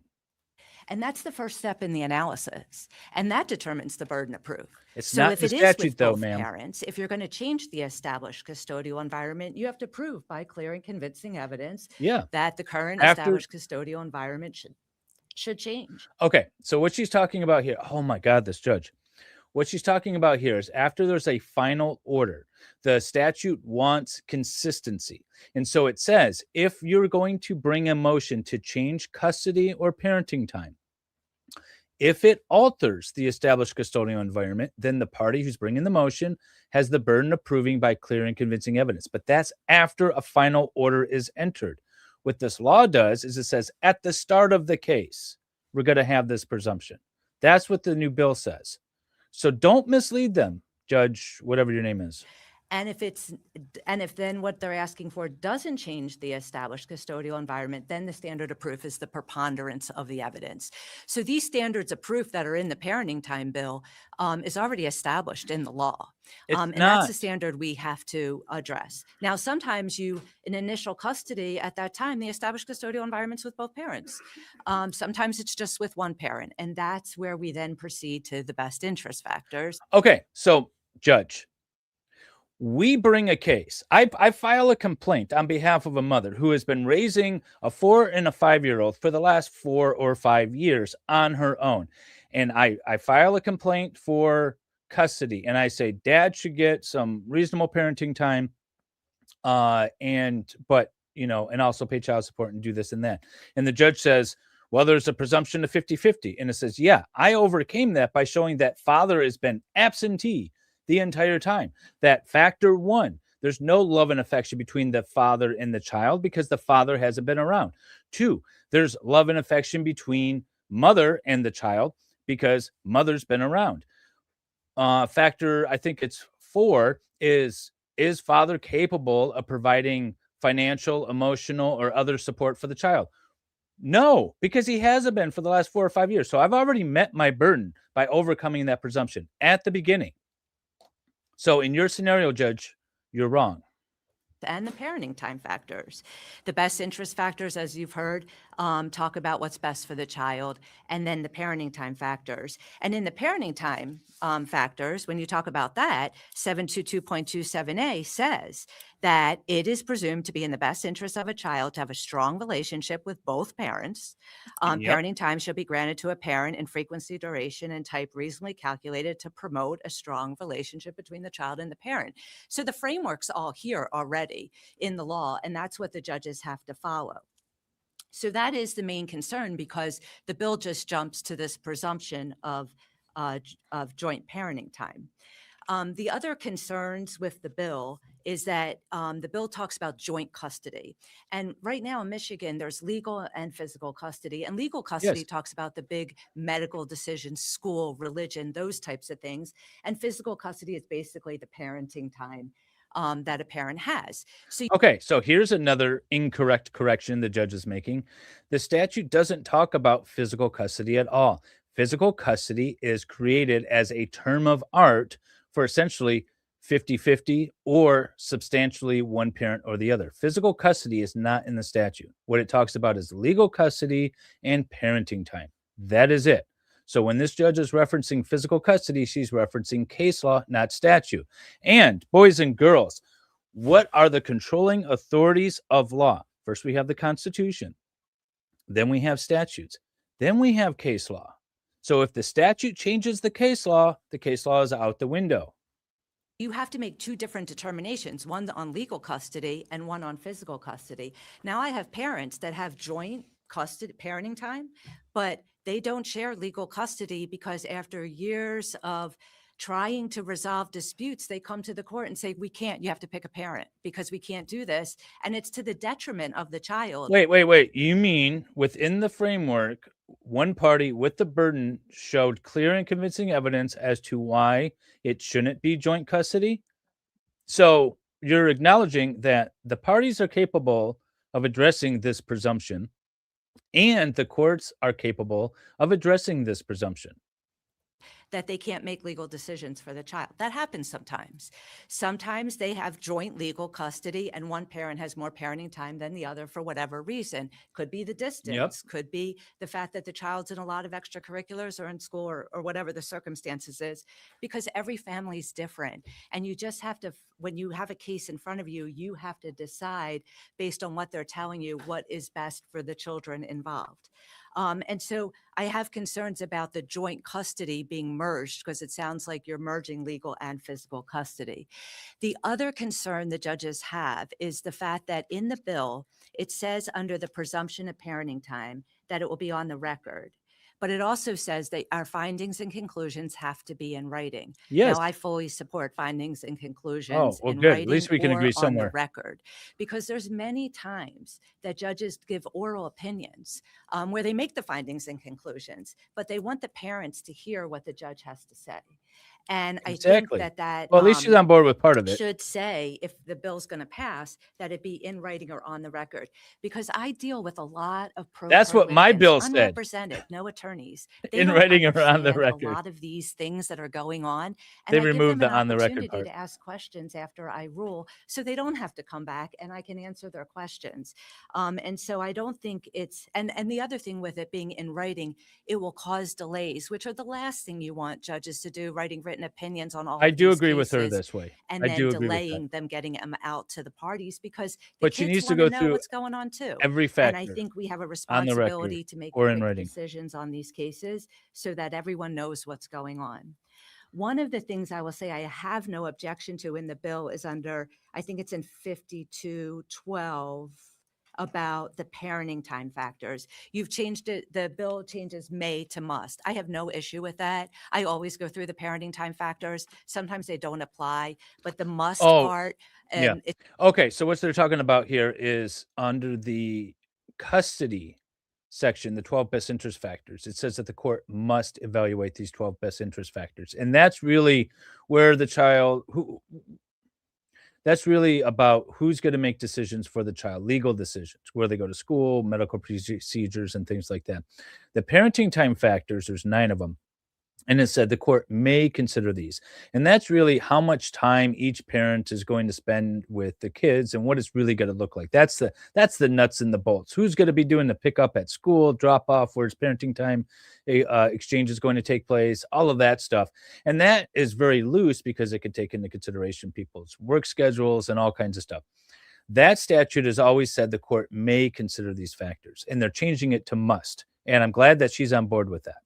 [SPEAKER 17] And that's the first step in the analysis. And that determines the burden of proof.
[SPEAKER 2] It's
[SPEAKER 17] So
[SPEAKER 2] not
[SPEAKER 17] if
[SPEAKER 2] the
[SPEAKER 17] it is
[SPEAKER 2] statute,
[SPEAKER 17] with
[SPEAKER 2] though,
[SPEAKER 17] both
[SPEAKER 2] ma'am.
[SPEAKER 17] parents, if you're going to change the established custodial environment, you have to prove by clear and convincing evidence
[SPEAKER 2] Yeah.
[SPEAKER 17] that the current
[SPEAKER 2] After-
[SPEAKER 17] established custodial environment should change.
[SPEAKER 2] Okay, so what she's talking about here, oh my God, this judge. What she's talking about here is after there's a final order, the statute wants consistency. And so it says, if you're going to bring a motion to change custody or parenting time, if it alters the established custodial environment, then the party who's bringing the motion has the burden of proving by clear and convincing evidence. But that's after a final order is entered. What this law does is it says at the start of the case, we're going to have this presumption. That's what the new bill says. So don't mislead them, Judge, whatever your name is.
[SPEAKER 17] And if then what they're asking for doesn't change the established custodial environment, then the standard of proof is the preponderance of the evidence. So these standards of proof that are in the parenting time bill is already established in the law.
[SPEAKER 2] It's
[SPEAKER 17] And
[SPEAKER 2] not.
[SPEAKER 17] that's the standard we have to address. Now, sometimes in initial custody at that time, the established custodial environment's with both parents. Sometimes it's just with one parent. And that's where we then proceed to the best interest factors.
[SPEAKER 2] Okay, so Judge, we bring a case. I file a complaint on behalf of a mother who has been raising a 4 and a 5-year-old for the last 4 or 5 years on her own. And I file a complaint for custody and I say, Dad should get some reasonable parenting time. And also pay child support and do this and that. And the judge says, well, there's a presumption of 50-50. And it says, yeah, I overcame that by showing that father has been absentee the entire time. That factor one, there's no love and affection between the father and the child because the father hasn't been around. 2, there's love and affection between mother and the child because mother's been around. Factor, I think it's 4, is father capable of providing financial, emotional, or other support for the child? No, because he hasn't been for the last 4 or 5 years. So I've already met my burden by overcoming that presumption at the beginning. So in your scenario, Judge, you're wrong.
[SPEAKER 17] And the parenting time factors. The best interest factors, as you've heard, talk about what's best for the child, and then the parenting time factors. And in the parenting time factors, when you talk about that, 722.27a says that it is presumed to be in the best interest of a child to have a strong relationship with both parents.
[SPEAKER 2] Yep.
[SPEAKER 17] Parenting time shall be granted to a parent in frequency, duration, and type reasonably calculated to promote a strong relationship between the child and the parent. So the framework's all here already in the law, and that's what the judges have to follow. So that is the main concern, because the bill just jumps to this presumption of joint parenting time. The other concerns with the bill is that the bill talks about joint custody. And right now in Michigan, there's legal and physical custody. And legal custody talks about the big medical decisions, school, religion, those types of things. And physical custody is basically the parenting time that a parent has. So
[SPEAKER 2] Okay, so here's another incorrect correction the judge is making. The statute doesn't talk about physical custody at all. Physical custody is created as a term of art for essentially 50-50 or substantially one parent or the other. Physical custody is not in the statute. What it talks about is legal custody and parenting time. That is it. So when this judge is referencing physical custody, she's referencing case law, not statute. And boys and girls, what are the controlling authorities of law? First, we have the Constitution. Then we have statutes. Then we have case law. So if the statute changes the case law is out the window.
[SPEAKER 17] you have to make two different determinations, one on legal custody and one on physical custody. Now I have parents that have joint custody parenting time, but they don't share legal custody because after years of trying to resolve disputes, they come to the court and say, we can't, you have to pick a parent because we can't do this. And it's to the detriment of the child.
[SPEAKER 2] Wait. You mean within the framework, one party with the burden showed clear and convincing evidence as to why it shouldn't be joint custody? So you're acknowledging that the parties are capable of addressing this presumption and the courts are capable of addressing this presumption.
[SPEAKER 17] That they can't make legal decisions for the child. That happens sometimes. Sometimes they have joint legal custody and one parent has more parenting time than the other for whatever reason. Could be the distance, could be the fact that the child's in a lot of extracurriculars or in school or whatever the circumstances is, because every family is different. And you just have to, when you have a case in front of you, you have to decide based on what they're telling you, what is best for the children involved. And so I have concerns about the joint custody being merged because it sounds like you're merging legal and physical custody. The other concern the judges have is the fact that in the bill, it says under the presumption of parenting time that it will be on the record. But it also says that our findings and conclusions have to be in writing.
[SPEAKER 2] Yes.
[SPEAKER 17] Now, I fully support findings and conclusions in
[SPEAKER 2] good.
[SPEAKER 17] writing
[SPEAKER 2] At least we can
[SPEAKER 17] or
[SPEAKER 2] agree
[SPEAKER 17] on
[SPEAKER 2] somewhere.
[SPEAKER 17] the record, because there's many times that judges give oral opinions where they make the findings and conclusions, but they want the parents to hear what the judge has to say. And
[SPEAKER 2] Exactly.
[SPEAKER 17] I think that
[SPEAKER 2] Well, at least she's on board with part of it.
[SPEAKER 17] should say, if the bill's going to pass, that it be in writing or on the record, because I deal with a lot of pro
[SPEAKER 2] That's
[SPEAKER 17] per
[SPEAKER 2] what my
[SPEAKER 17] litigants,
[SPEAKER 2] bill said.
[SPEAKER 17] unrepresented, no attorneys. They
[SPEAKER 2] In
[SPEAKER 17] don't
[SPEAKER 2] writing or on the
[SPEAKER 17] understand
[SPEAKER 2] record.
[SPEAKER 17] A lot of these things that are going on. And
[SPEAKER 2] They
[SPEAKER 17] I give
[SPEAKER 2] removed
[SPEAKER 17] them
[SPEAKER 2] the
[SPEAKER 17] an
[SPEAKER 2] on the record
[SPEAKER 17] opportunity
[SPEAKER 2] part.
[SPEAKER 17] to ask questions after I rule, so they don't have to come back and I can answer their questions. And so I don't think it's, and the other thing with it being in writing, it will cause delays, which are the last thing you want judges to do, writing written opinions on all
[SPEAKER 2] I
[SPEAKER 17] of
[SPEAKER 2] do
[SPEAKER 17] these
[SPEAKER 2] agree with her
[SPEAKER 17] cases
[SPEAKER 2] this way.
[SPEAKER 17] and
[SPEAKER 2] I
[SPEAKER 17] then
[SPEAKER 2] do agree with that.
[SPEAKER 17] delaying them getting them out to the parties because the
[SPEAKER 2] But she
[SPEAKER 17] kids
[SPEAKER 2] needs to
[SPEAKER 17] want to
[SPEAKER 2] go
[SPEAKER 17] know
[SPEAKER 2] through
[SPEAKER 17] what's going on too.
[SPEAKER 2] every
[SPEAKER 17] And I
[SPEAKER 2] factor
[SPEAKER 17] think we have a
[SPEAKER 2] on the record
[SPEAKER 17] responsibility to make
[SPEAKER 2] or in
[SPEAKER 17] quick
[SPEAKER 2] writing.
[SPEAKER 17] decisions on these cases so that everyone knows what's going on. One of the things I will say I have no objection to in the bill is under, I think it's in 5212, about the parenting time factors. You've changed it, the bill changes may to must. I have no issue with that. I always go through the parenting time factors. Sometimes they don't apply, but the must part,
[SPEAKER 2] Yeah. Okay. So what they're talking about here is under the custody section, the 12 best interest factors. It says that the court must evaluate these 12 best interest factors. And that's really where the child that's really about who's going to make decisions for the child, legal decisions, where they go to school, medical procedures, and things like that. The parenting time factors, there's 9 of them. And it said the court may consider these. And that's really how much time each parent is going to spend with the kids and what it's really going to look like. That's the nuts and the bolts. Who's going to be doing the pickup at school, drop off, where's parenting time exchange is going to take place, all of that stuff. And that is very loose because it could take into consideration people's work schedules and all kinds of stuff. That statute has always said the court may consider these factors, and they're changing it to must. And I'm glad that she's on board with that.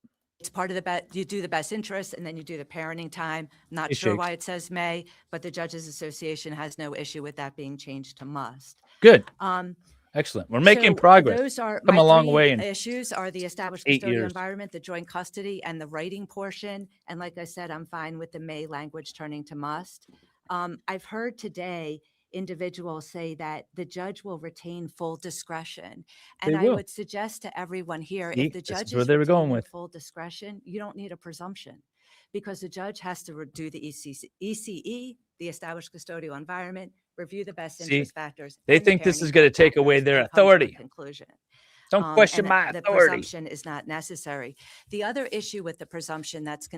[SPEAKER 17] It's part of the you do the best interest and then you do the parenting time. I'm not
[SPEAKER 2] Hey,
[SPEAKER 17] sure
[SPEAKER 2] Shakes.
[SPEAKER 17] why it says may, but the Judges Association has no issue with that being changed to must.
[SPEAKER 2] Good.
[SPEAKER 17] Um,
[SPEAKER 2] Excellent. We're making
[SPEAKER 17] so
[SPEAKER 2] progress.
[SPEAKER 17] Those are
[SPEAKER 2] Come
[SPEAKER 17] my
[SPEAKER 2] a long
[SPEAKER 17] three
[SPEAKER 2] way in
[SPEAKER 17] issues are the established
[SPEAKER 2] 8
[SPEAKER 17] custodial
[SPEAKER 2] years.
[SPEAKER 17] environment, the joint custody, and the writing portion. And like I said, I'm fine with the may language turning to must. I've heard today individuals say that the judge will retain full discretion. And
[SPEAKER 2] They
[SPEAKER 17] I
[SPEAKER 2] will.
[SPEAKER 17] would suggest to everyone here,
[SPEAKER 2] See,
[SPEAKER 17] if the
[SPEAKER 2] this is
[SPEAKER 17] judge
[SPEAKER 2] where
[SPEAKER 17] is
[SPEAKER 2] they were going
[SPEAKER 17] retaining
[SPEAKER 2] with.
[SPEAKER 17] full discretion, you don't need a presumption because the judge has to do the ECE, the established custodial environment, review the best
[SPEAKER 2] See,
[SPEAKER 17] interest factors.
[SPEAKER 2] they
[SPEAKER 17] and the
[SPEAKER 2] think this is
[SPEAKER 17] parenting
[SPEAKER 2] going to
[SPEAKER 17] time
[SPEAKER 2] take away
[SPEAKER 17] factors,
[SPEAKER 2] their
[SPEAKER 17] and comes to a
[SPEAKER 2] authority.
[SPEAKER 17] conclusion.
[SPEAKER 2] Don't question
[SPEAKER 17] And
[SPEAKER 2] my
[SPEAKER 17] the
[SPEAKER 2] authority.
[SPEAKER 17] presumption is not necessary. The other issue with the presumption that's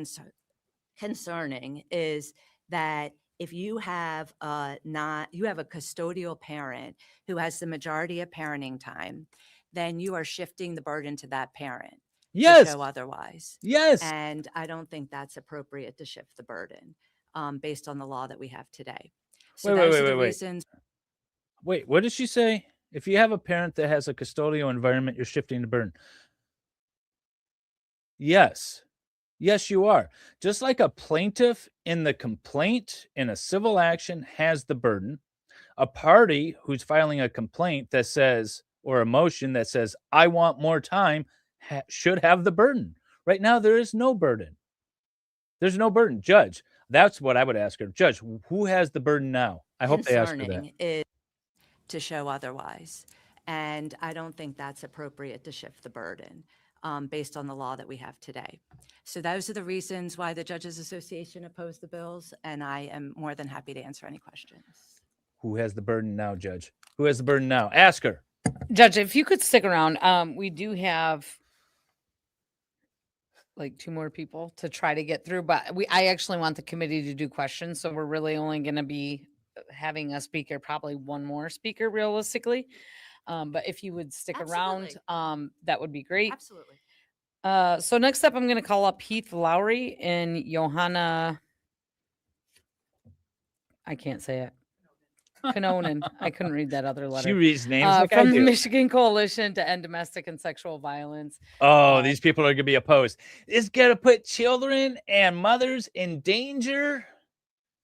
[SPEAKER 17] concerning is that if you have a custodial parent who has the majority of parenting time, then you are shifting the burden to that parent
[SPEAKER 2] Yes.
[SPEAKER 17] to show otherwise.
[SPEAKER 2] Yes.
[SPEAKER 17] And I don't think that's appropriate to shift the burden based on the law that we have today. So those are the reasons.
[SPEAKER 2] Wait, what did she say? If you have a parent that has a custodial environment, you're shifting the burden. Yes. Yes, you are. Just like a plaintiff in the complaint in a civil action has the burden, a party who's filing a complaint that says, or a motion that says, I want more time, should have the burden. Right now, there is no burden. There's no burden. Judge, that's what I would ask her. Judge, who has the burden now? I hope they ask her that.
[SPEAKER 17] Concerning is to show otherwise. And I don't think that's appropriate to shift the burden based on the law that we have today. So those are the reasons why the Judges Association opposed the bills, and I am more than happy to answer any questions.
[SPEAKER 2] Who has the burden now, Judge? Who has the burden now? Ask her.
[SPEAKER 3] Judge, if you could stick around, we do have like 2 more people to try to get through, but I actually want the committee to do questions. So we're really only going to be having a speaker, probably 1 more speaker realistically. But if you would stick around, that would be great.
[SPEAKER 17] Absolutely.
[SPEAKER 3] So next up, I'm going to call up Heath Lowry and Johanna. I can't say it. Kanonen. I couldn't read that other letter.
[SPEAKER 2] She reads names like I
[SPEAKER 3] from the
[SPEAKER 2] do.
[SPEAKER 3] Michigan Coalition to End Domestic and Sexual Violence.
[SPEAKER 2] Oh, these people are going to be opposed. It's going to put children and mothers in danger.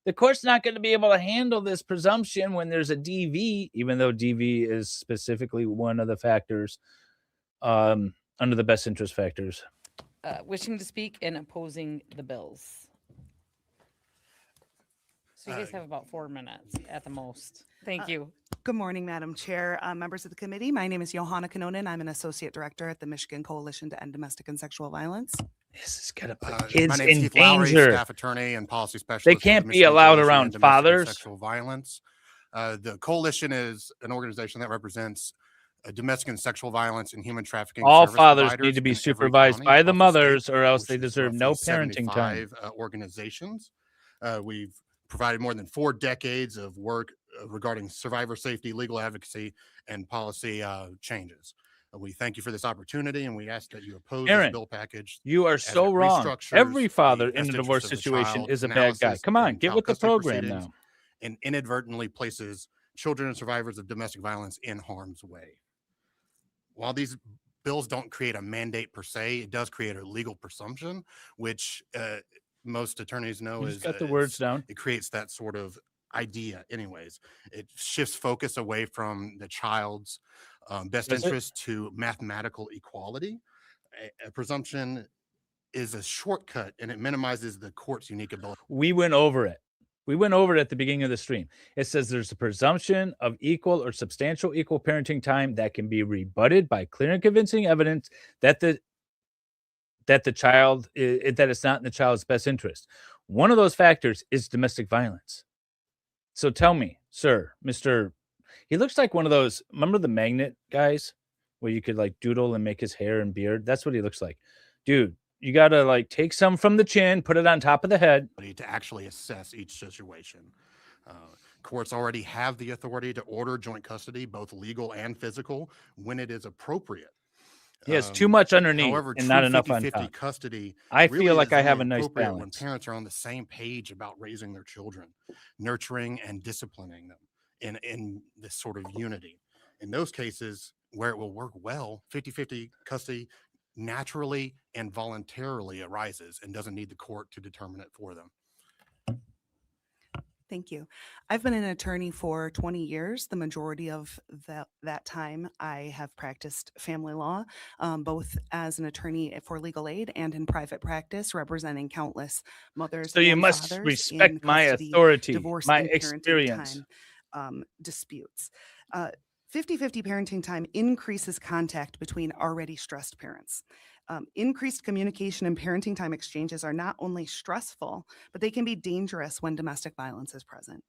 [SPEAKER 2] The court's not going to be able to handle this presumption when there's a DV, even though DV is specifically one of the factors under the best interest factors.
[SPEAKER 3] Wishing to speak and opposing the bills. So you guys have about 4 minutes at the most. Thank you.
[SPEAKER 18] Good morning, Madam Chair, members of the committee. My name is Johanna Kanonen. I'm an associate director at the Michigan Coalition to End Domestic and Sexual Violence.
[SPEAKER 2] This is going to put
[SPEAKER 19] My
[SPEAKER 2] kids
[SPEAKER 19] name's
[SPEAKER 2] in
[SPEAKER 19] Keith Lowry,
[SPEAKER 2] danger.
[SPEAKER 19] staff attorney and policy specialist.
[SPEAKER 2] They
[SPEAKER 19] for the
[SPEAKER 2] can't be
[SPEAKER 19] Michigan
[SPEAKER 2] allowed
[SPEAKER 19] Coalition on
[SPEAKER 2] around
[SPEAKER 19] Domestic and
[SPEAKER 2] fathers.
[SPEAKER 19] Sexual violence. The coalition is an organization that represents domestic and sexual violence and human trafficking.
[SPEAKER 2] All
[SPEAKER 19] service
[SPEAKER 2] fathers
[SPEAKER 19] providers
[SPEAKER 2] need to be
[SPEAKER 19] in every
[SPEAKER 2] supervised
[SPEAKER 19] county
[SPEAKER 2] by the
[SPEAKER 19] across
[SPEAKER 2] mothers,
[SPEAKER 19] state,
[SPEAKER 2] or else they
[SPEAKER 19] which is
[SPEAKER 2] deserve no parenting time.
[SPEAKER 19] 75 organizations. We've provided more than 4 decades of work regarding survivor safety, legal advocacy, and policy changes. We thank you for this opportunity, and we ask that you oppose
[SPEAKER 2] Aaron,
[SPEAKER 19] this bill package.
[SPEAKER 2] You are
[SPEAKER 19] as it
[SPEAKER 2] so wrong.
[SPEAKER 19] restructures
[SPEAKER 2] Every
[SPEAKER 19] the
[SPEAKER 2] father in
[SPEAKER 19] best
[SPEAKER 2] a
[SPEAKER 19] interest
[SPEAKER 2] divorce
[SPEAKER 19] of the
[SPEAKER 2] situation
[SPEAKER 19] child
[SPEAKER 2] is a bad guy.
[SPEAKER 19] analysis
[SPEAKER 2] Come on,
[SPEAKER 19] and
[SPEAKER 2] get
[SPEAKER 19] child
[SPEAKER 2] with the
[SPEAKER 19] custody
[SPEAKER 2] program
[SPEAKER 19] proceedings,
[SPEAKER 2] now.
[SPEAKER 19] and inadvertently places children and survivors of domestic violence in harm's way. While these bills don't create a mandate per se, it does create a legal presumption, which most attorneys know
[SPEAKER 2] You
[SPEAKER 19] is
[SPEAKER 2] just got the words down.
[SPEAKER 19] It creates that sort of idea anyways. It shifts focus away from the child's best
[SPEAKER 2] Does it?
[SPEAKER 19] interest to mathematical equality. A presumption is a shortcut, and it minimizes the court's unique ability.
[SPEAKER 2] We went over it. We went over it at the beginning of the stream. It says there's a presumption of equal or substantial equal parenting time that can be rebutted by clear and convincing evidence that the child that it's not in the child's best interest. One of those factors is domestic violence. So tell me, sir, Mr. He looks like one of those, remember the magnet guys where you could like doodle and make his hair and beard? That's what he looks like. Dude, you gotta like take some from the chin, put it on top of the head.
[SPEAKER 19] To actually assess each situation. Courts already have the authority to order joint custody, both legal and physical, when it is appropriate.
[SPEAKER 2] Yes, too much underneath
[SPEAKER 19] However,
[SPEAKER 2] and
[SPEAKER 19] true
[SPEAKER 2] not enough on
[SPEAKER 19] 50-50
[SPEAKER 2] top.
[SPEAKER 19] custody
[SPEAKER 2] I
[SPEAKER 19] really
[SPEAKER 2] feel like
[SPEAKER 19] is
[SPEAKER 2] I have
[SPEAKER 19] only
[SPEAKER 2] a nice
[SPEAKER 19] appropriate when
[SPEAKER 2] balance.
[SPEAKER 19] parents are on the same page about raising their children, nurturing and disciplining them in this sort of unity. In those cases where it will work well, 50-50 custody naturally and voluntarily arises and doesn't need the court to determine it for them.
[SPEAKER 18] Thank you. I've been an attorney for 20 years. The majority of that time, I have practiced family law, both as an attorney for legal aid and in private practice, representing countless mothers
[SPEAKER 2] So you
[SPEAKER 18] and
[SPEAKER 2] must
[SPEAKER 18] fathers
[SPEAKER 2] respect
[SPEAKER 18] in
[SPEAKER 2] my
[SPEAKER 18] custody,
[SPEAKER 2] authority,
[SPEAKER 18] divorce,
[SPEAKER 2] my
[SPEAKER 18] and parenting
[SPEAKER 2] experience.
[SPEAKER 18] time disputes. 50-50 parenting time increases contact between already stressed parents. Increased communication and parenting time exchanges are not only stressful, but they can be dangerous when domestic violence is present.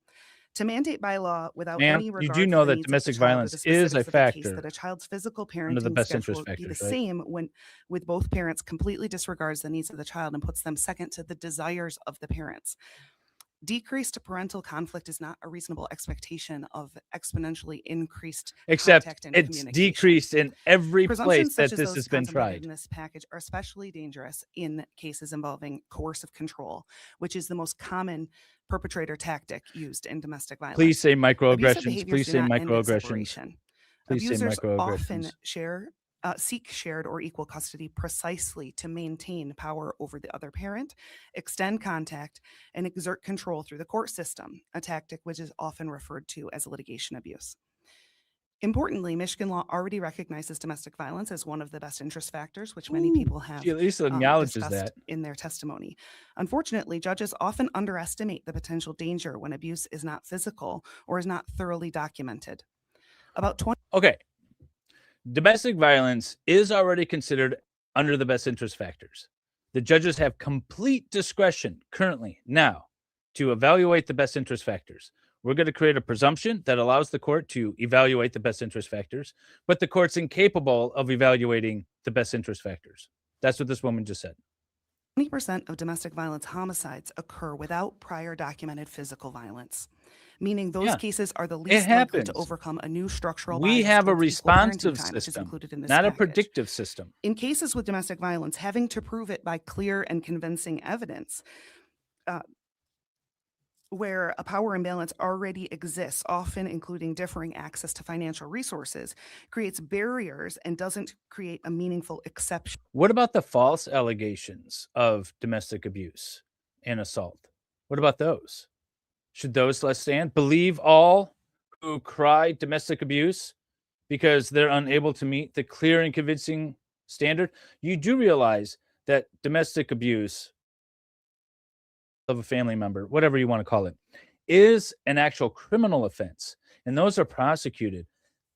[SPEAKER 18] To mandate by law without
[SPEAKER 2] Ma'am,
[SPEAKER 18] any
[SPEAKER 2] you
[SPEAKER 18] regard
[SPEAKER 2] do
[SPEAKER 18] for
[SPEAKER 2] know
[SPEAKER 18] the
[SPEAKER 2] that
[SPEAKER 18] needs of the
[SPEAKER 2] domestic
[SPEAKER 18] child or
[SPEAKER 2] violence
[SPEAKER 18] the
[SPEAKER 2] is a
[SPEAKER 18] specifics of the case,
[SPEAKER 2] factor
[SPEAKER 18] that a child's physical
[SPEAKER 2] under the
[SPEAKER 18] parenting
[SPEAKER 2] best
[SPEAKER 18] schedule
[SPEAKER 2] interest
[SPEAKER 18] be the
[SPEAKER 2] factors, right?
[SPEAKER 18] same when with both parents completely disregards the needs of the child and puts them second to the desires of the parents. Decreased parental conflict is not a reasonable expectation of exponentially increased
[SPEAKER 2] Except
[SPEAKER 18] contact and
[SPEAKER 2] it's
[SPEAKER 18] communication.
[SPEAKER 2] decreased in every place
[SPEAKER 18] Presumptions such
[SPEAKER 2] that
[SPEAKER 18] as
[SPEAKER 2] this
[SPEAKER 18] those
[SPEAKER 2] has been
[SPEAKER 18] contemplated
[SPEAKER 2] tried.
[SPEAKER 18] in this package are especially dangerous in cases involving coercive control, which is the most common perpetrator tactic used in domestic violence.
[SPEAKER 2] Please say
[SPEAKER 18] Abusive
[SPEAKER 2] microaggressions.
[SPEAKER 18] behaviors
[SPEAKER 2] Please
[SPEAKER 18] do
[SPEAKER 2] say
[SPEAKER 18] not end in
[SPEAKER 2] microaggressions.
[SPEAKER 18] separation.
[SPEAKER 2] Please say
[SPEAKER 18] Abusers often
[SPEAKER 2] microaggressions.
[SPEAKER 18] seek shared or equal custody precisely to maintain power over the other parent, extend contact, and exert control through the court system, a tactic which is often referred to as litigation abuse. Importantly, Michigan law already recognizes domestic violence as one of the best interest factors, which many people have
[SPEAKER 2] She at least acknowledges
[SPEAKER 18] discussed
[SPEAKER 2] that.
[SPEAKER 18] in their testimony. Unfortunately, judges often underestimate the potential danger when abuse is not physical or is not thoroughly documented. About 20.
[SPEAKER 2] Okay. Domestic violence is already considered under the best interest factors. The judges have complete discretion currently now to evaluate the best interest factors. We're going to create a presumption that allows the court to evaluate the best interest factors, but the court's incapable of evaluating the best interest factors. That's what this woman just said.
[SPEAKER 18] 20% of domestic violence homicides occur without prior documented physical violence, meaning those cases are the least likely to overcome a new structural bias.
[SPEAKER 2] We have a
[SPEAKER 18] towards equal parenting
[SPEAKER 2] responsive
[SPEAKER 18] time, which is
[SPEAKER 2] system,
[SPEAKER 18] included in this
[SPEAKER 2] not a
[SPEAKER 18] package.
[SPEAKER 2] predictive system.
[SPEAKER 18] In cases with domestic violence, having to prove it by clear and convincing evidence, where a power imbalance already exists, often including differing access to financial resources, creates barriers and doesn't create a meaningful exception.
[SPEAKER 2] What about the false allegations of domestic abuse and assault? What about those? Should those let stand? Believe all who cry domestic abuse because they're unable to meet the clear and convincing standard? You do realize that domestic abuse of a family member, whatever you want to call it, is an actual criminal offense. And those are prosecuted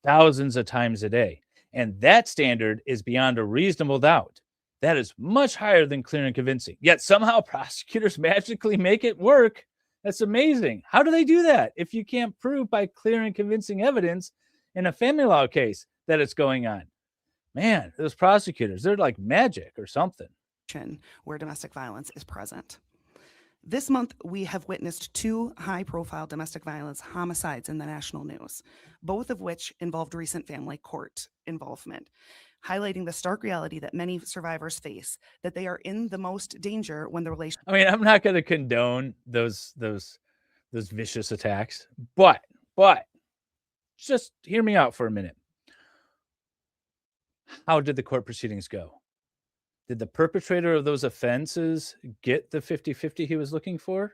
[SPEAKER 2] thousands of times a day. And that standard is beyond a reasonable doubt. That is much higher than clear and convincing. Yet somehow prosecutors magically make it work. That's amazing. How do they do that if you can't prove by clear and convincing evidence in a family law case that it's going on? Man, those prosecutors, they're like magic or something.
[SPEAKER 18] Where domestic violence is present. This month, we have witnessed 2 high-profile domestic violence homicides in the national news, both of which involved recent family court involvement, highlighting the stark reality that many survivors face, that they are in the most danger when the relationship.
[SPEAKER 2] I mean, I'm not going to condone those vicious attacks, but just hear me out for a minute. How did the court proceedings go? Did the perpetrator of those offenses get the 50-50 he was looking for?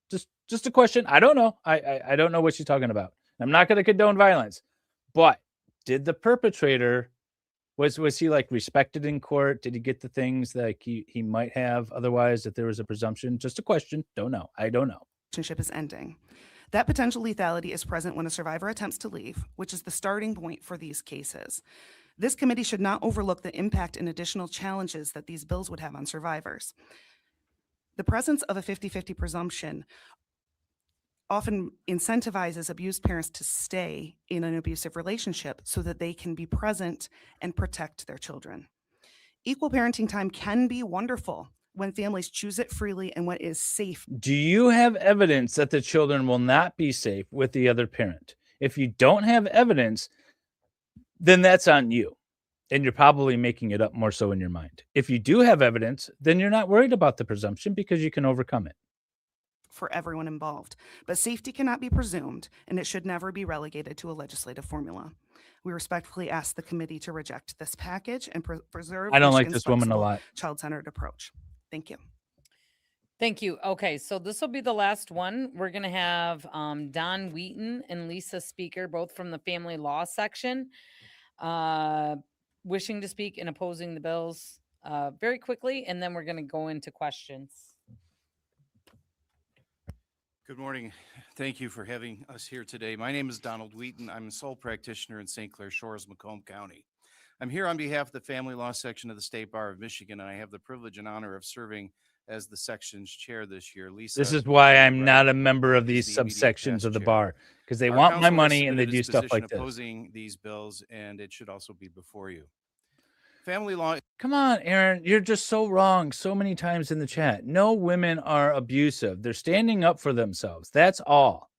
[SPEAKER 2] Just a question. I don't know. I don't know what you're talking about. I'm not going to condone violence, but did the perpetrator, was he like respected in court? Did he get the things that he might have otherwise if there was a presumption? Just a question. Don't know. I don't know.
[SPEAKER 18] Relationship is ending. That potential lethality is present when a survivor attempts to leave, which is the starting point for these cases. This committee should not overlook the impact and additional challenges that these bills would have on survivors. The presence of a 50-50 presumption often incentivizes abused parents to stay in an abusive relationship so that they can be present and protect their children. Equal parenting time can be wonderful when families choose it freely and when it is safe.
[SPEAKER 2] Do you have evidence that the children will not be safe with the other parent? If you don't have evidence, then that's on you. And you're probably making it up more so in your mind. If you do have evidence, then you're not worried about the presumption because you can overcome it.
[SPEAKER 18] For everyone involved. But safety cannot be presumed, and it should never be relegated to a legislative formula. We respectfully ask the committee to reject this package and preserve
[SPEAKER 2] I don't like
[SPEAKER 18] Michigan's
[SPEAKER 2] this woman a
[SPEAKER 18] flexible,
[SPEAKER 2] lot.
[SPEAKER 18] child-centered approach. Thank you.
[SPEAKER 3] Thank you. Okay, so this will be the last one. We're going to have Don Wheaton and Lisa Speaker, both from the family law section, wishing to speak and opposing the bills very quickly, and then we're going to go into questions.
[SPEAKER 20] Good morning. Thank you for having us here today. My name is Donald Wheaton. I'm a sole practitioner in St. Clair Shores, Macomb County. I'm here on behalf of the family law section of the State Bar of Michigan, and I have the privilege and honor of serving as the section's chair this year. Lisa,
[SPEAKER 2] This is why I'm
[SPEAKER 20] Wright
[SPEAKER 2] not a member of
[SPEAKER 20] is
[SPEAKER 2] these
[SPEAKER 20] the immediate
[SPEAKER 2] subsections
[SPEAKER 20] past
[SPEAKER 2] of the
[SPEAKER 20] chair.
[SPEAKER 2] bar because they
[SPEAKER 20] Our
[SPEAKER 2] want my
[SPEAKER 20] council has
[SPEAKER 2] money and they
[SPEAKER 20] submitted
[SPEAKER 2] do
[SPEAKER 20] its
[SPEAKER 2] stuff
[SPEAKER 20] position
[SPEAKER 2] like this.
[SPEAKER 20] opposing these bills, and it should also be before you. Family law.
[SPEAKER 2] Come on, Aaron, you're just so wrong so many times in the chat. No women are abusive. They're standing up for themselves. That's all.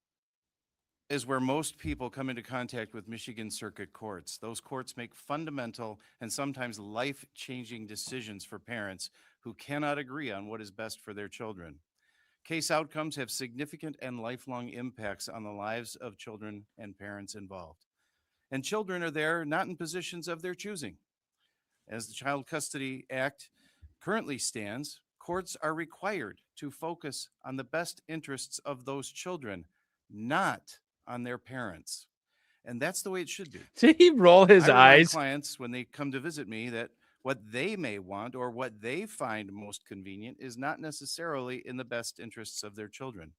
[SPEAKER 20] Is where most people come into contact with Michigan circuit courts. Those courts make fundamental and sometimes life-changing decisions for parents who cannot agree on what is best for their children. Case outcomes have significant and lifelong impacts on the lives of children and parents involved. And children are there not in positions of their choosing. As the Child Custody Act currently stands, courts are required to focus on the best interests of those children, not on their parents. And that's the way it should be.
[SPEAKER 2] Did he roll his
[SPEAKER 20] I remind
[SPEAKER 2] eyes?
[SPEAKER 20] clients when they come to visit me that what they may want or what they find most convenient is not necessarily in the best interests of their children.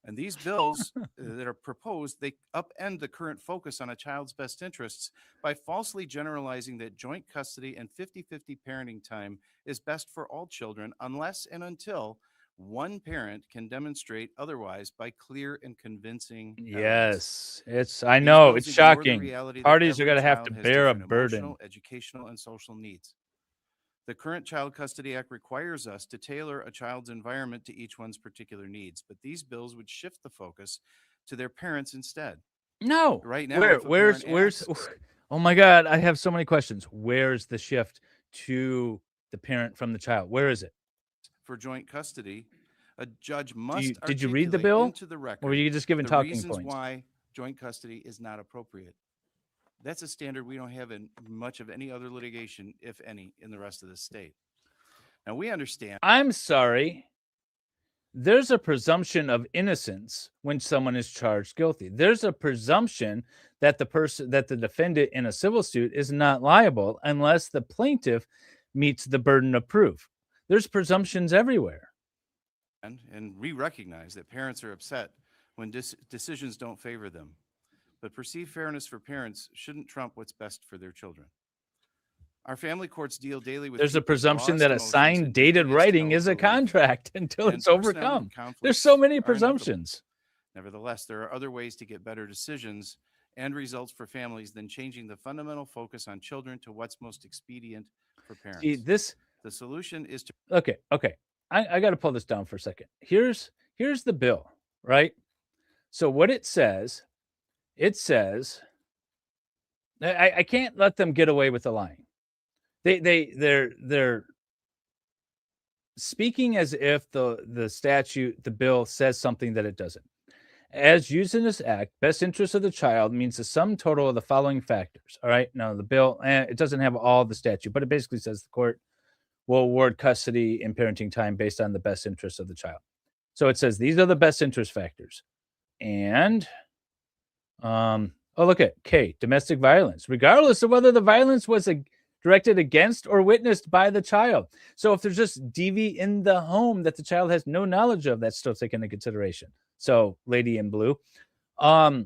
[SPEAKER 20] And these bills that are proposed, they upend the current focus on a child's best interests by falsely generalizing that joint custody and 50-50 parenting time is best for all children unless and until one parent can demonstrate otherwise by clear and convincing evidence.
[SPEAKER 2] Yes, I
[SPEAKER 20] These
[SPEAKER 2] know,
[SPEAKER 20] bills
[SPEAKER 2] it's
[SPEAKER 20] ignore the
[SPEAKER 2] shocking.
[SPEAKER 20] reality that
[SPEAKER 2] Parties are
[SPEAKER 20] every
[SPEAKER 2] going to have
[SPEAKER 20] child
[SPEAKER 2] to
[SPEAKER 20] has
[SPEAKER 2] bear a
[SPEAKER 20] different
[SPEAKER 2] burden.
[SPEAKER 20] emotional, educational, and social needs. The current Child Custody Act requires us to tailor a child's environment to each one's particular needs, but these bills would shift the focus to their parents instead.
[SPEAKER 2] No.
[SPEAKER 20] Right now, if a
[SPEAKER 2] Where's
[SPEAKER 20] parent asks-
[SPEAKER 2] oh my God, I have so many questions. Where's the shift to the parent from the child? Where is it?
[SPEAKER 20] for joint custody, a judge must
[SPEAKER 2] Did you read the
[SPEAKER 20] articulate
[SPEAKER 2] bill?
[SPEAKER 20] into the record
[SPEAKER 2] Or were you just giving
[SPEAKER 20] the
[SPEAKER 2] talking
[SPEAKER 20] reasons
[SPEAKER 2] points?
[SPEAKER 20] why joint custody is not appropriate. That's a standard we don't have in much of any other litigation, if any, in the rest of the state. Now, we understand.
[SPEAKER 2] I'm sorry. There's a presumption of innocence when someone is charged guilty. There's a presumption that the defendant in a civil suit is not liable unless the plaintiff meets the burden of proof. There's presumptions everywhere.
[SPEAKER 20] And we recognize that parents are upset when decisions don't favor them. But perceived fairness for parents shouldn't trump what's best for their children. Our family courts deal daily with
[SPEAKER 2] There's a
[SPEAKER 20] people's
[SPEAKER 2] presumption
[SPEAKER 20] rawest
[SPEAKER 2] that a
[SPEAKER 20] emotions
[SPEAKER 2] signed
[SPEAKER 20] and
[SPEAKER 2] dated
[SPEAKER 20] deeply
[SPEAKER 2] writing is a
[SPEAKER 20] established belief.
[SPEAKER 2] contract until
[SPEAKER 20] And
[SPEAKER 2] it's
[SPEAKER 20] personality
[SPEAKER 2] overcome.
[SPEAKER 20] conflicts
[SPEAKER 2] There's so many
[SPEAKER 20] are inevitable.
[SPEAKER 2] presumptions.
[SPEAKER 20] Nevertheless, there are other ways to get better decisions and results for families than changing the fundamental focus on children to what's most expedient for parents.
[SPEAKER 2] See,
[SPEAKER 20] The solution is to
[SPEAKER 2] Okay. I got to pull this down for a second. Here's the bill, right? So what it says, I can't let them get away with the lying. They're speaking as if the statute, the bill says something that it doesn't. As used in this act, best interest of the child means the sum total of the following factors. All right. Now the bill, it doesn't have all the statute, but it basically says the court will award custody and parenting time based on the best interest of the child. So it says these are the best interest factors. And look at K, domestic violence, regardless of whether the violence was directed against or witnessed by the child. So if there's just DV in the home that the child has no knowledge of, that's still taken into consideration. So lady in blue. But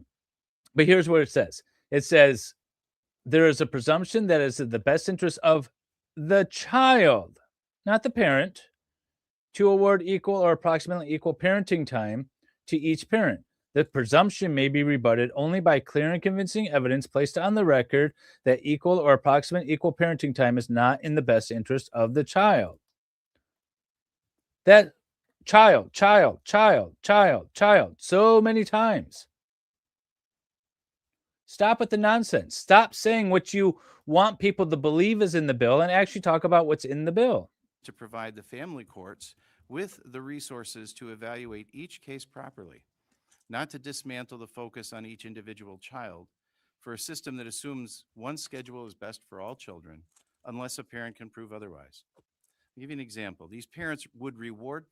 [SPEAKER 2] here's what it says. It says there is a presumption that is in the best interest of the child, not the parent, to award equal or approximately equal parenting time to each parent. The presumption may be rebutted only by clear and convincing evidence placed on the record that equal or approximate equal parenting time is not in the best interest of the child. That child, so many times. Stop with the nonsense. Stop saying what you want people to believe is in the bill and actually talk about what's in the bill.
[SPEAKER 20] To provide the family courts with the resources to evaluate each case properly, not to dismantle the focus on each individual child for a system that assumes one schedule is best for all children unless a parent can prove otherwise. I'll give you an example. These bills would reward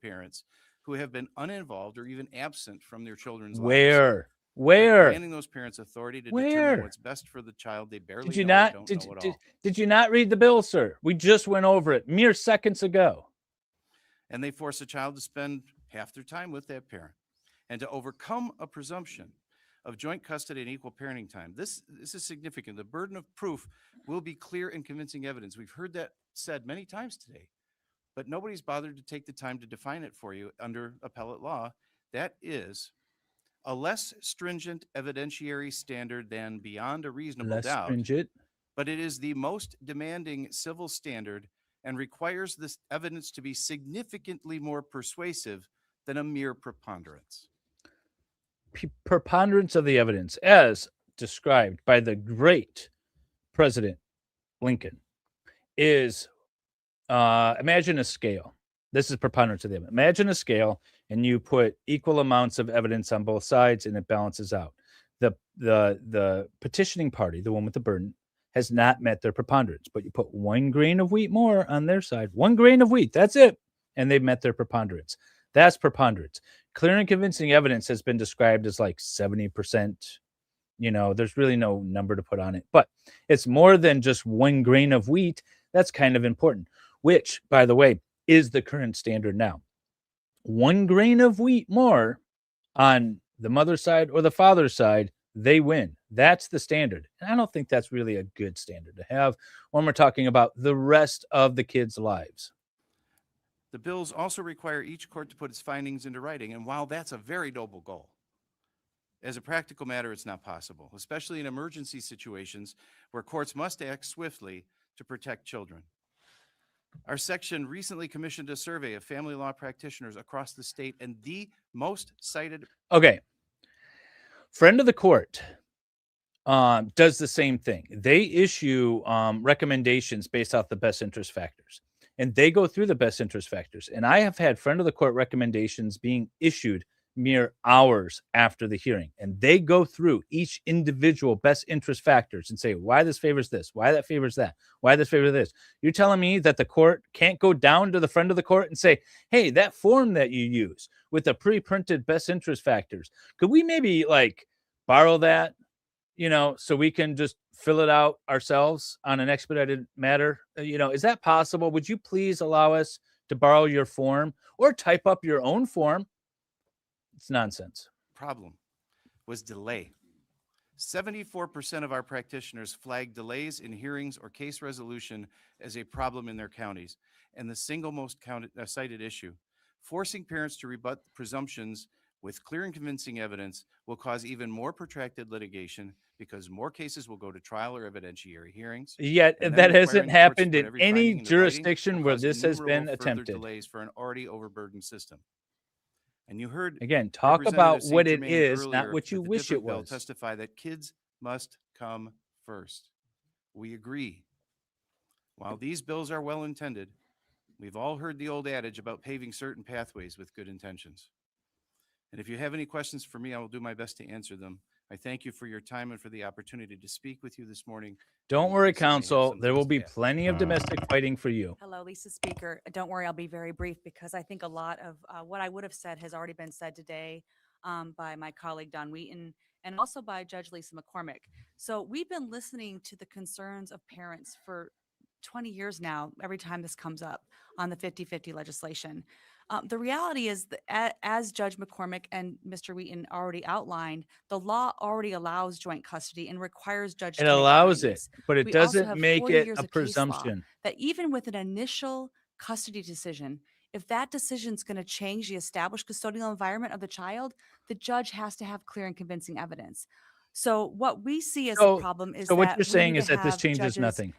[SPEAKER 20] parents who have been uninvolved or even absent from their children's lives.
[SPEAKER 2] Where?
[SPEAKER 20] Granting those parents authority to determine what's best for the child they barely
[SPEAKER 2] Did you
[SPEAKER 20] know or
[SPEAKER 2] not?
[SPEAKER 20] don't know at all.
[SPEAKER 2] Did you not read the bill, sir? We just went over it mere seconds ago.
[SPEAKER 20] And they force a child to spend half their time with that parent. And to overcome a presumption of joint custody and equal parenting time, this is significant. The burden of proof will be clear and convincing evidence. We've heard that said many times today, but nobody's bothered to take the time to define it for you under appellate law. That is a less stringent evidentiary standard than beyond a reasonable doubt.
[SPEAKER 2] Stringent.
[SPEAKER 20] But it is the most demanding civil standard and requires this evidence to be significantly more persuasive than a mere preponderance.
[SPEAKER 2] Preponderance of the evidence, as described by the great President Lincoln, is imagine a scale. This is preponderance of the evidence. Imagine a scale, and you put equal amounts of evidence on both sides, and it balances out. The petitioning party, the one with the burden, has not met their preponderance, but you put 1 grain of wheat more on their side, 1 grain of wheat, that's it, and they've met their preponderance. That's preponderance. Clear and convincing evidence has been described as like 70%. You know, there's really no number to put on it, but it's more than just 1 grain of wheat. That's kind of important, which, by the way, is the current standard now. 1 grain of wheat more on the mother's side or the father's side, they win. That's the standard. And I don't think that's really a good standard to have when we're talking about the rest of the kids' lives.
[SPEAKER 20] The bills also require each court to put its findings into writing, and while that's a very noble goal, as a practical matter, it's not possible, especially in emergency situations where courts must act swiftly to protect children. Our section recently commissioned a survey of family law practitioners across the state, and the most cited...
[SPEAKER 2] Okay. Friend of the court does the same thing. They issue recommendations based off the best interest factors, and they go through the best interest factors. And I have had friend of the court recommendations being issued mere hours after the hearing, and they go through each individual best interest factors and say why this favors this, why that favors that, why this favors this. You're telling me that the court can't go down to the friend of the court and say, hey, that form that you use with the pre-printed best interest factors, could we maybe like borrow that, you know, so we can just fill it out ourselves on an expedited matter? You know, is that possible? Would you please allow us to borrow your form or type up your own form? It's nonsense.
[SPEAKER 20] Problem was delay. 74% of our practitioners flagged delays in hearings or case resolution as a problem in their counties. And the single most cited issue, forcing parents to rebut presumptions with clear and convincing evidence, will cause even more protracted litigation because more cases will go to trial or evidentiary hearings.
[SPEAKER 2] Yet
[SPEAKER 20] And
[SPEAKER 2] that
[SPEAKER 20] then
[SPEAKER 2] hasn't
[SPEAKER 20] requiring courts to
[SPEAKER 2] happened
[SPEAKER 20] put
[SPEAKER 2] in
[SPEAKER 20] every
[SPEAKER 2] any
[SPEAKER 20] finding into writing
[SPEAKER 2] jurisdiction
[SPEAKER 20] will
[SPEAKER 2] where
[SPEAKER 20] cause
[SPEAKER 2] this has been
[SPEAKER 20] innumerable further
[SPEAKER 2] attempted.
[SPEAKER 20] delays for an already overburdened system. And you heard
[SPEAKER 2] Again, talk about
[SPEAKER 20] Representative
[SPEAKER 2] what
[SPEAKER 20] St.
[SPEAKER 2] it
[SPEAKER 20] Germain
[SPEAKER 2] is,
[SPEAKER 20] earlier
[SPEAKER 2] not what you
[SPEAKER 20] with the
[SPEAKER 2] wish it
[SPEAKER 20] different bill
[SPEAKER 2] was.
[SPEAKER 20] testify that kids must come first. We agree. While these bills are well intended, we've all heard the old adage about paving certain pathways with good intentions. And if you have any questions for me, I will do my best to answer them. I thank you for your time and for the opportunity to speak with you this morning.
[SPEAKER 2] Don't
[SPEAKER 20] And
[SPEAKER 2] worry,
[SPEAKER 20] Lisa may have
[SPEAKER 2] counsel.
[SPEAKER 20] something
[SPEAKER 2] There
[SPEAKER 20] else
[SPEAKER 2] will
[SPEAKER 20] to
[SPEAKER 2] be
[SPEAKER 20] add.
[SPEAKER 2] plenty of domestic fighting for you.
[SPEAKER 21] Hello, Lisa Speaker. Don't worry, I'll be very brief because I think a lot of what I would have said has already been said today by my colleague Don Wheaton and also by Judge Lisa McCormick. So we've been listening to the concerns of parents for 20 years now, every time this comes up on the 50-50 legislation. The reality is that as Judge McCormick and Mr. Wheaton already outlined, the law already allows joint custody and requires judges
[SPEAKER 2] It
[SPEAKER 21] to make
[SPEAKER 2] allows it,
[SPEAKER 21] findings.
[SPEAKER 2] but it
[SPEAKER 21] We also
[SPEAKER 2] doesn't
[SPEAKER 21] have
[SPEAKER 2] make
[SPEAKER 21] 40
[SPEAKER 2] it
[SPEAKER 21] years
[SPEAKER 2] a
[SPEAKER 21] of case law
[SPEAKER 2] presumption.
[SPEAKER 21] that even with an initial custody decision, if that decision's going to change the established custodial environment of the child, the judge has to have clear and convincing evidence. So what we see as a problem is
[SPEAKER 2] So what
[SPEAKER 21] that
[SPEAKER 2] you're
[SPEAKER 21] we
[SPEAKER 2] saying
[SPEAKER 21] need
[SPEAKER 2] is
[SPEAKER 21] to
[SPEAKER 2] that this
[SPEAKER 21] have
[SPEAKER 2] changes
[SPEAKER 21] judges
[SPEAKER 2] nothing.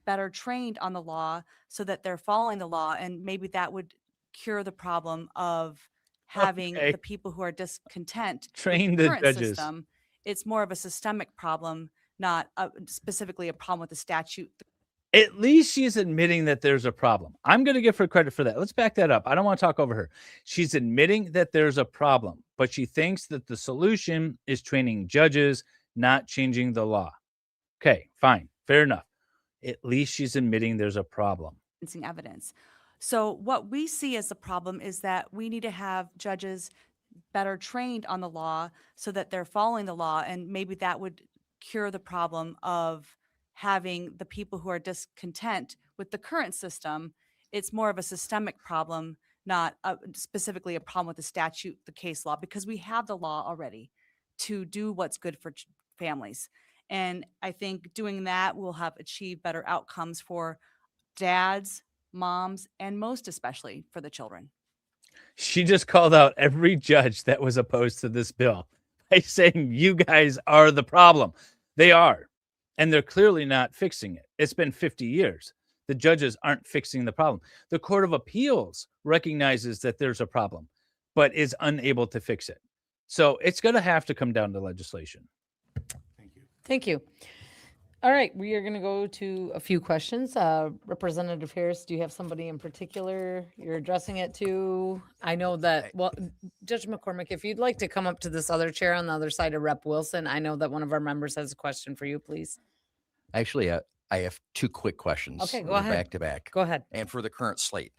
[SPEAKER 21] better trained on the law so that they're following the law, and maybe that would cure the problem of having
[SPEAKER 2] Okay.
[SPEAKER 21] the people who are discontent
[SPEAKER 2] Train
[SPEAKER 21] with
[SPEAKER 2] the
[SPEAKER 21] the current
[SPEAKER 2] judges.
[SPEAKER 21] system. It's more of a systemic problem, not specifically a problem with the statute.
[SPEAKER 2] At least she's admitting that there's a problem. I'm going to give her credit for that. Let's back that up. I don't want to talk over her. She's admitting that there's a problem, but she thinks that the solution is training judges, not changing the law. Okay, fine. Fair enough. At least she's admitting there's a problem.
[SPEAKER 21] Convincing evidence. So what we see as a problem is that we need to have judges better trained on the law so that they're following the law, and maybe that would cure the problem of having the people who are discontent with the current system. It's more of a systemic problem, not specifically a problem with the statute, the case law, because we have the law already to do what's good for families. And I think doing that will have achieved better outcomes for dads, moms, and most especially for the children.
[SPEAKER 2] She just called out every judge that was opposed to this bill by saying, you guys are the problem. They are. And they're clearly not fixing it. It's been 50 years. The judges aren't fixing the problem. The Court of Appeals recognizes that there's a problem, but is unable to fix it. So it's going to have to come down to legislation.
[SPEAKER 3] Thank you. All right, we are going to go to a few questions. Representative Harris, do you have somebody in particular you're addressing it to? I know that, well, Judge McCormick, if you'd like to come up to this other chair on the other side of Rep. Wilson, I know that one of our members has a question for you, please.
[SPEAKER 1] Actually, I have two quick questions.
[SPEAKER 3] Okay, go
[SPEAKER 1] We're
[SPEAKER 3] ahead.
[SPEAKER 1] Back to back.
[SPEAKER 3] Go ahead.
[SPEAKER 1] And for the current slate.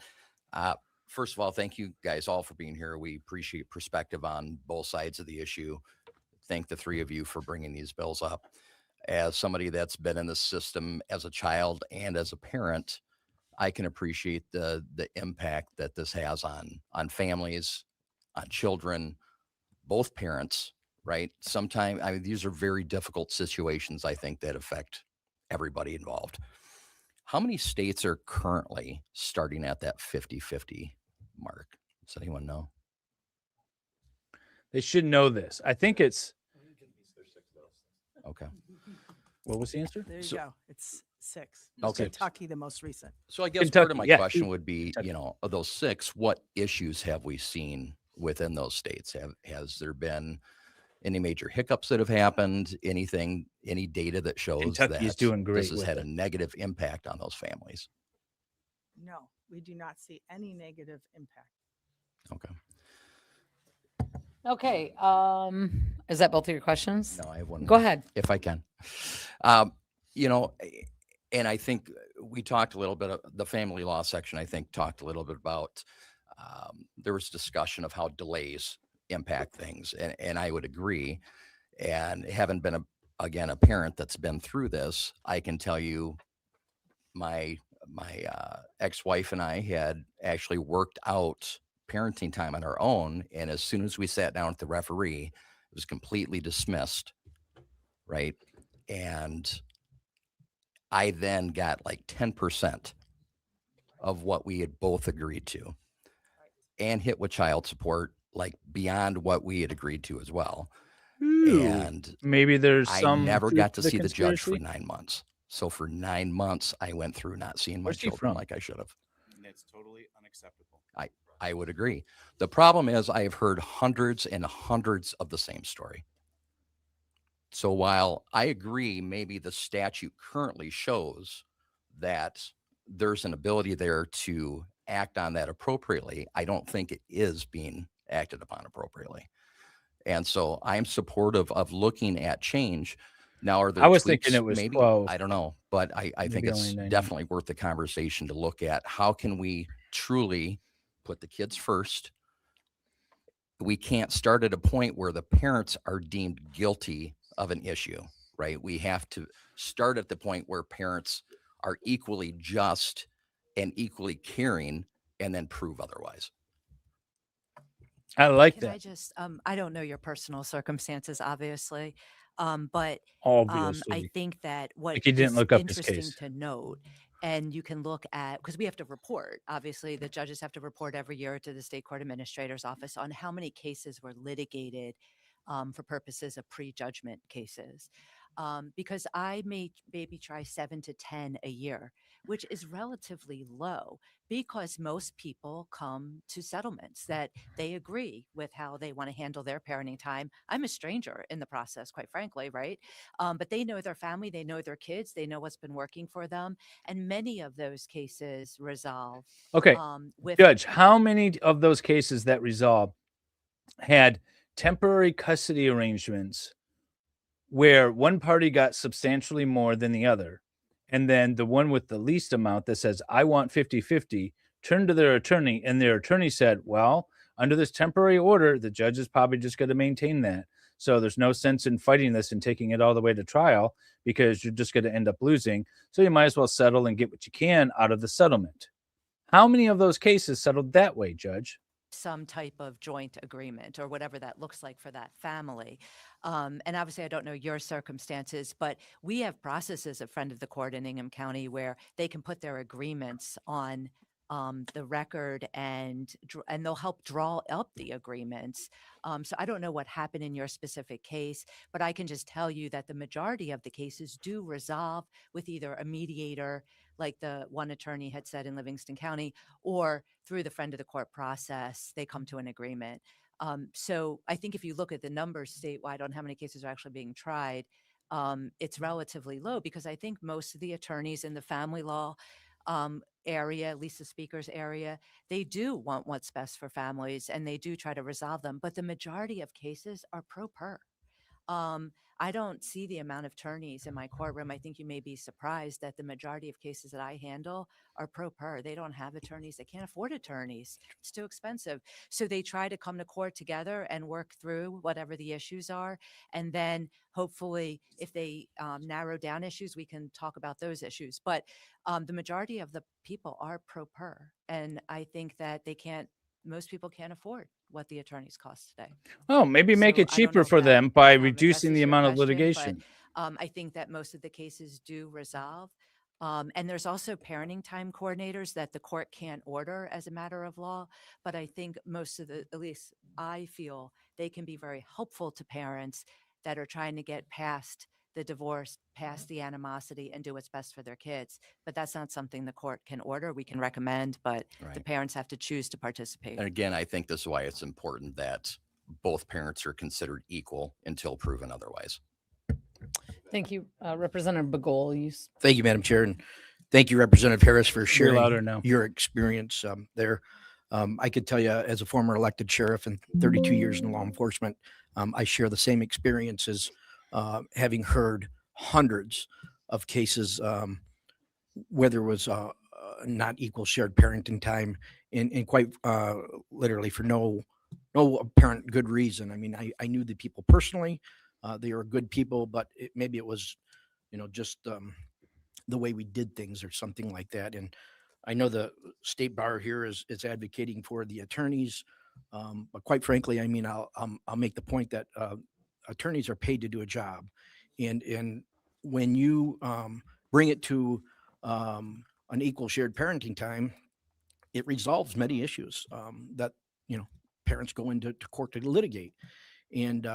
[SPEAKER 1] First of all, thank you guys all for being here. We appreciate perspective on both sides of the issue. Thank the three of you for bringing these bills up. As somebody that's been in the system as a child and as a parent, I can appreciate the impact that this has on families, on children, both parents, right? Sometimes, I mean, these are very difficult situations, I think, that affect everybody involved. How many states are currently starting at that 50-50 mark? Does anyone know?
[SPEAKER 2] They should know this. I think it's.
[SPEAKER 1] Okay.
[SPEAKER 2] What was the answer?
[SPEAKER 12] There you go. It's 6.
[SPEAKER 1] Okay.
[SPEAKER 12] Kentucky, the most recent.
[SPEAKER 1] So I guess part of my question would be, you know, of those 6, what issues have we seen within those states? Has there been any major hiccups that have happened? Anything, any data that shows
[SPEAKER 2] Kentucky's
[SPEAKER 1] that
[SPEAKER 2] doing great
[SPEAKER 1] this has
[SPEAKER 2] with
[SPEAKER 1] had
[SPEAKER 2] it.
[SPEAKER 1] a negative impact on those families?
[SPEAKER 12] No, we do not see any negative impact.
[SPEAKER 1] Okay.
[SPEAKER 3] Okay, is that both of your questions?
[SPEAKER 1] No, I have one.
[SPEAKER 3] Go ahead.
[SPEAKER 1] If I can. You know, and I think we talked a little bit of the family law section, I think talked a little bit about, there was discussion of how delays impact things. And I would agree. And having been again, a parent that's been through this, I can tell you my ex-wife and I had actually worked out parenting time on our own. And as soon as we sat down with the referee, it was completely dismissed. Right. And I then got like 10% of what we had both agreed to and hit with child support, like beyond what we had agreed to as well.
[SPEAKER 2] Ooh,
[SPEAKER 1] And
[SPEAKER 2] maybe there's
[SPEAKER 1] I
[SPEAKER 2] some
[SPEAKER 1] never
[SPEAKER 2] truth
[SPEAKER 1] got
[SPEAKER 2] to
[SPEAKER 1] to
[SPEAKER 2] the
[SPEAKER 1] see the judge for
[SPEAKER 2] conspiracy?
[SPEAKER 1] 9 months. So for 9 months, I went through not seeing my
[SPEAKER 2] Where's he
[SPEAKER 1] children
[SPEAKER 2] from?
[SPEAKER 1] like I should have.
[SPEAKER 20] It's totally unacceptable.
[SPEAKER 1] I would agree. The problem is I have heard hundreds and hundreds of the same story. So while I agree, maybe the statute currently shows that there's an ability there to act on that appropriately, I don't think it is being acted upon appropriately. And so I'm supportive of looking at change. Now, are there
[SPEAKER 2] I was
[SPEAKER 1] tweaks?
[SPEAKER 2] thinking it was
[SPEAKER 1] maybe
[SPEAKER 2] 12.
[SPEAKER 1] I don't know, but I think
[SPEAKER 2] Maybe
[SPEAKER 1] it's
[SPEAKER 2] only 9
[SPEAKER 1] definitely worth the conversation to look at how can we truly put the kids first. We can't start at a point where the parents are deemed guilty of an issue, right? We have to start at the point where parents are equally just and equally caring and then prove otherwise.
[SPEAKER 2] I like
[SPEAKER 17] Can I
[SPEAKER 2] that.
[SPEAKER 17] just, I don't know your personal circumstances, obviously, but I
[SPEAKER 2] Obviously.
[SPEAKER 17] think that what
[SPEAKER 2] Like you didn't
[SPEAKER 17] is
[SPEAKER 2] look up this
[SPEAKER 17] interesting
[SPEAKER 2] case.
[SPEAKER 17] to note, And you can look at, because we have to report, obviously, the judges have to report every year to the state court administrator's office on how many cases were litigated for purposes of prejudgment cases. Because I may maybe try 7 to 10 a year, which is relatively low because most people come to settlements that they agree with how they want to handle their parenting time. I'm a stranger in the process, quite frankly, right? But they know their family, they know their kids, they know what's been working for them. And many of those cases resolve
[SPEAKER 2] Okay,
[SPEAKER 17] with
[SPEAKER 2] Judge, how many of those cases that resolved had temporary custody arrangements where one party got substantially more than the other, and then the one with the least amount that says, I want 50-50, turned to their attorney, and their attorney said, well, under this temporary order, the judge is probably just going to maintain that. So there's no sense in fighting this and taking it all the way to trial because you're just going to end up losing. So you might as well settle and get what you can out of the settlement. How many of those cases settled that way, Judge?
[SPEAKER 17] some type of joint agreement or whatever that looks like for that family. And obviously, I don't know your circumstances, but we have processes at Friend of the Court in Ingham County where they can put their agreements on the record and they'll help draw up the agreements. So I don't know what happened in your specific case, but I can just tell you that the majority of the cases do resolve with either a mediator, like the one attorney had said in Livingston County, or through the Friend of the Court process, they come to an agreement. So I think if you look at the numbers statewide on how many cases are actually being tried, it's relatively low because I think most of the attorneys in the family law area, at least the speaker's area, they do want what's best for families and they do try to resolve them. But the majority of cases are pro per. I don't see the amount of attorneys in my courtroom. I think you may be surprised that the majority of cases that I handle are pro per. They don't have attorneys. They can't afford attorneys. It's too expensive. So they try to come to court together and work through whatever the issues are. And then hopefully if they narrow down issues, we can talk about those issues. But the majority of the people are pro per. And I think that most people can't afford what the attorneys cost today.
[SPEAKER 2] Oh, maybe make
[SPEAKER 17] So
[SPEAKER 2] it
[SPEAKER 17] I don't know
[SPEAKER 2] cheaper
[SPEAKER 17] if
[SPEAKER 2] for
[SPEAKER 17] that,
[SPEAKER 2] them by reducing
[SPEAKER 17] addresses
[SPEAKER 2] the
[SPEAKER 17] your
[SPEAKER 2] amount of
[SPEAKER 17] question,
[SPEAKER 2] litigation.
[SPEAKER 17] But I think that most of the cases do resolve. And there's also parenting time coordinators that the court can't order as a matter of law. But I think most of at least I feel they can be very helpful to parents that are trying to get past the divorce, past the animosity, and do what's best for their kids. But that's not something the court can order. We can recommend, but the
[SPEAKER 1] Right.
[SPEAKER 17] parents have to choose to participate.
[SPEAKER 1] And again, I think this is why it's important that both parents are considered equal until proven otherwise.
[SPEAKER 3] Thank you, Representative Bagol.
[SPEAKER 14] Thank you, Madam Chair, and thank you, Representative Harris, for sharing
[SPEAKER 2] louder now.
[SPEAKER 14] your experience there. I could tell you, as a former elected sheriff and 32 years in law enforcement, I share the same experiences, having heard hundreds of cases where there was not equal shared parenting time, and quite literally for no apparent good reason. I mean, I knew the people personally. They were good people, but maybe it was, just the way we did things or something like that. And I know the state bar here is advocating for the attorneys, but quite frankly, I mean, I'll make the point that attorneys are paid to do a job, and when you bring it to an equal shared parenting time, it resolves many issues that parents go into court to litigate. And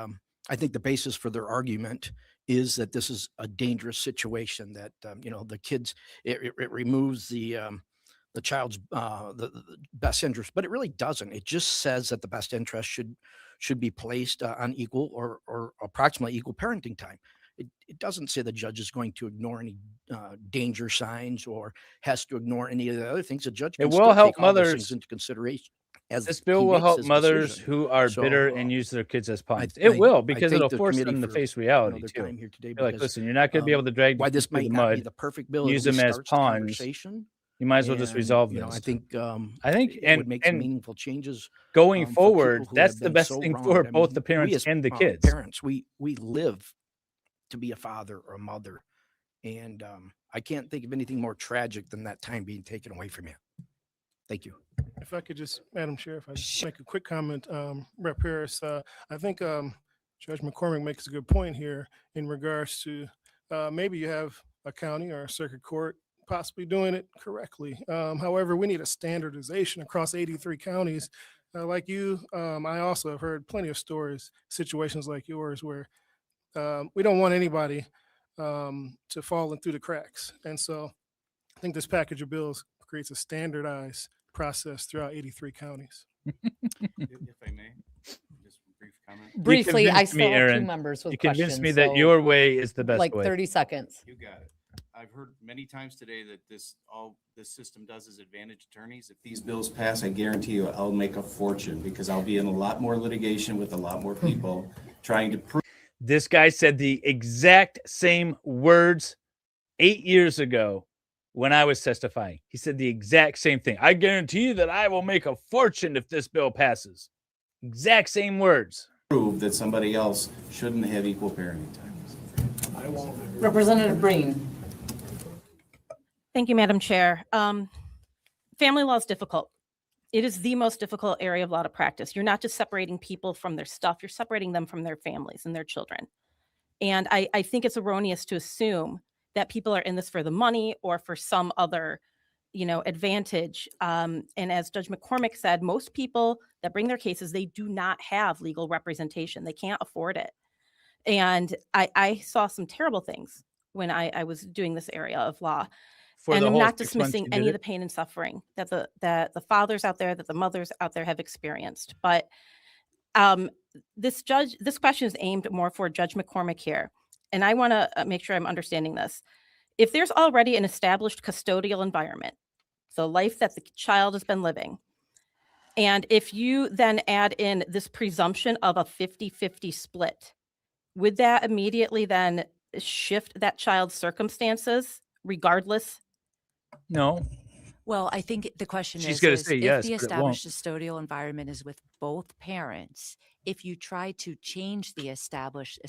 [SPEAKER 14] I think the basis for their argument is that this is a dangerous situation, that the kids, it removes the child's the best interest, but it really doesn't. It just says that the best interest should be placed on equal or approximately equal parenting time. It doesn't say the judge is going to ignore any danger signs or has to ignore any of the other things. The judge can
[SPEAKER 2] It will
[SPEAKER 14] still
[SPEAKER 2] help
[SPEAKER 14] take all those
[SPEAKER 2] mothers.
[SPEAKER 14] things into consideration. As
[SPEAKER 2] This bill
[SPEAKER 14] he
[SPEAKER 2] will
[SPEAKER 14] makes
[SPEAKER 2] help
[SPEAKER 14] his
[SPEAKER 2] mothers
[SPEAKER 14] decision.
[SPEAKER 2] who are
[SPEAKER 14] So,
[SPEAKER 2] bitter and use their kids as pawns.
[SPEAKER 14] I-
[SPEAKER 2] It
[SPEAKER 14] I-
[SPEAKER 2] will,
[SPEAKER 14] I
[SPEAKER 2] because
[SPEAKER 14] thank
[SPEAKER 2] it'll
[SPEAKER 14] the
[SPEAKER 2] force
[SPEAKER 14] committee
[SPEAKER 2] them to
[SPEAKER 14] for,
[SPEAKER 2] face reality
[SPEAKER 14] their
[SPEAKER 2] too.
[SPEAKER 14] time here today,
[SPEAKER 2] They're like,
[SPEAKER 14] because,
[SPEAKER 2] listen, you're not going to be able to drag
[SPEAKER 14] why
[SPEAKER 2] the
[SPEAKER 14] this
[SPEAKER 2] kids through
[SPEAKER 14] might
[SPEAKER 2] the
[SPEAKER 14] not be
[SPEAKER 2] mud,
[SPEAKER 14] the perfect bill, it
[SPEAKER 2] use
[SPEAKER 14] at
[SPEAKER 2] them
[SPEAKER 14] least
[SPEAKER 2] as
[SPEAKER 14] starts the
[SPEAKER 2] pawns.
[SPEAKER 14] conversation.
[SPEAKER 2] You might as well just
[SPEAKER 14] And,
[SPEAKER 2] resolve
[SPEAKER 14] I
[SPEAKER 2] this.
[SPEAKER 14] think
[SPEAKER 2] it
[SPEAKER 14] would make some meaningful changes
[SPEAKER 2] going
[SPEAKER 14] for
[SPEAKER 2] forward,
[SPEAKER 14] people who
[SPEAKER 2] that's
[SPEAKER 14] have
[SPEAKER 2] the
[SPEAKER 14] been
[SPEAKER 2] best
[SPEAKER 14] so
[SPEAKER 2] thing
[SPEAKER 14] wronged.
[SPEAKER 2] for
[SPEAKER 14] I
[SPEAKER 2] both
[SPEAKER 14] mean,
[SPEAKER 2] the
[SPEAKER 14] we
[SPEAKER 2] parents
[SPEAKER 14] as
[SPEAKER 2] and the kids.
[SPEAKER 14] parents, we live to be a father or a mother, and I can't think of anything more tragic than that time being taken away from you. Thank you.
[SPEAKER 13] If I could just, Madam Chair, if I just make a quick comment, Rep. Harris, I think Judge McCormick makes a good point here in regards to maybe you have a county or a circuit court possibly doing it correctly. However, we need a standardization across 83 counties. Like you, I also have heard plenty of stories, situations like yours, where we don't want anybody to fall in through the cracks. And so I think this package of bills creates a standardized process throughout 83 counties.
[SPEAKER 20] If I may, just a brief comment.
[SPEAKER 2] You
[SPEAKER 3] Briefly, I
[SPEAKER 2] convinced me,
[SPEAKER 3] still have two
[SPEAKER 2] Aaron.
[SPEAKER 3] members with
[SPEAKER 2] You convinced me
[SPEAKER 3] questions,
[SPEAKER 2] that
[SPEAKER 3] so,
[SPEAKER 2] your way is the best
[SPEAKER 3] like
[SPEAKER 2] way.
[SPEAKER 3] 30 seconds.
[SPEAKER 20] You got it. I've heard many times today that all this system does is advantage attorneys. If these bills pass, I guarantee you I'll make a fortune because I'll be in a lot more litigation with a lot more people trying to prove.
[SPEAKER 2] This guy said the exact same words 8 years ago when I was testifying. He said the exact same thing. I guarantee you that I will make a fortune if this bill passes. Exact same words.
[SPEAKER 20] Prove that somebody else shouldn't have equal parenting times.
[SPEAKER 13] I won't.
[SPEAKER 3] Representative Breen.
[SPEAKER 9] Thank you, Madam Chair. Family law is difficult. It is the most difficult area of law to practice. You're not just separating people from their stuff, you're separating them from their families and their children. And I think it's erroneous to assume that people are in this for the money or for some other, advantage. And as Judge McCormick said, most people that bring their cases, they do not have legal representation. They can't afford it. And I saw some terrible things when I was doing this area of law. And I'm not dismissing any of the pain and suffering that the fathers out there, that the mothers out there have experienced. But this question is aimed more for Judge McCormick here. And I want to make sure I'm understanding this. If there's already an established custodial environment, so life that the child has been living, and if you then add in this presumption of a 50-50 split, would that immediately then shift that child's circumstances regardless?
[SPEAKER 2] No.
[SPEAKER 17] Well, I think the question
[SPEAKER 2] She's gonna say yes,
[SPEAKER 17] if the
[SPEAKER 2] but it won't.
[SPEAKER 17] established custodial environment is with both parents, if you try to change the established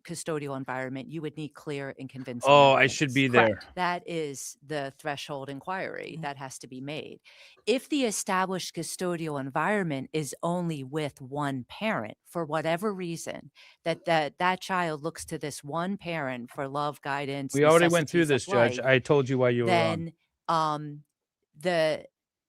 [SPEAKER 17] custodial environment, you would need clear and convincing
[SPEAKER 2] Oh, I
[SPEAKER 17] evidence.
[SPEAKER 2] should be there.
[SPEAKER 17] That is the threshold inquiry that has to be made. If the established custodial environment is only with one parent, for whatever reason, that child looks to this one parent for love, guidance.
[SPEAKER 2] We already went through
[SPEAKER 17] necessities
[SPEAKER 2] this,
[SPEAKER 17] of
[SPEAKER 2] Judge.
[SPEAKER 17] life,
[SPEAKER 2] I told you why you were wrong.
[SPEAKER 17] then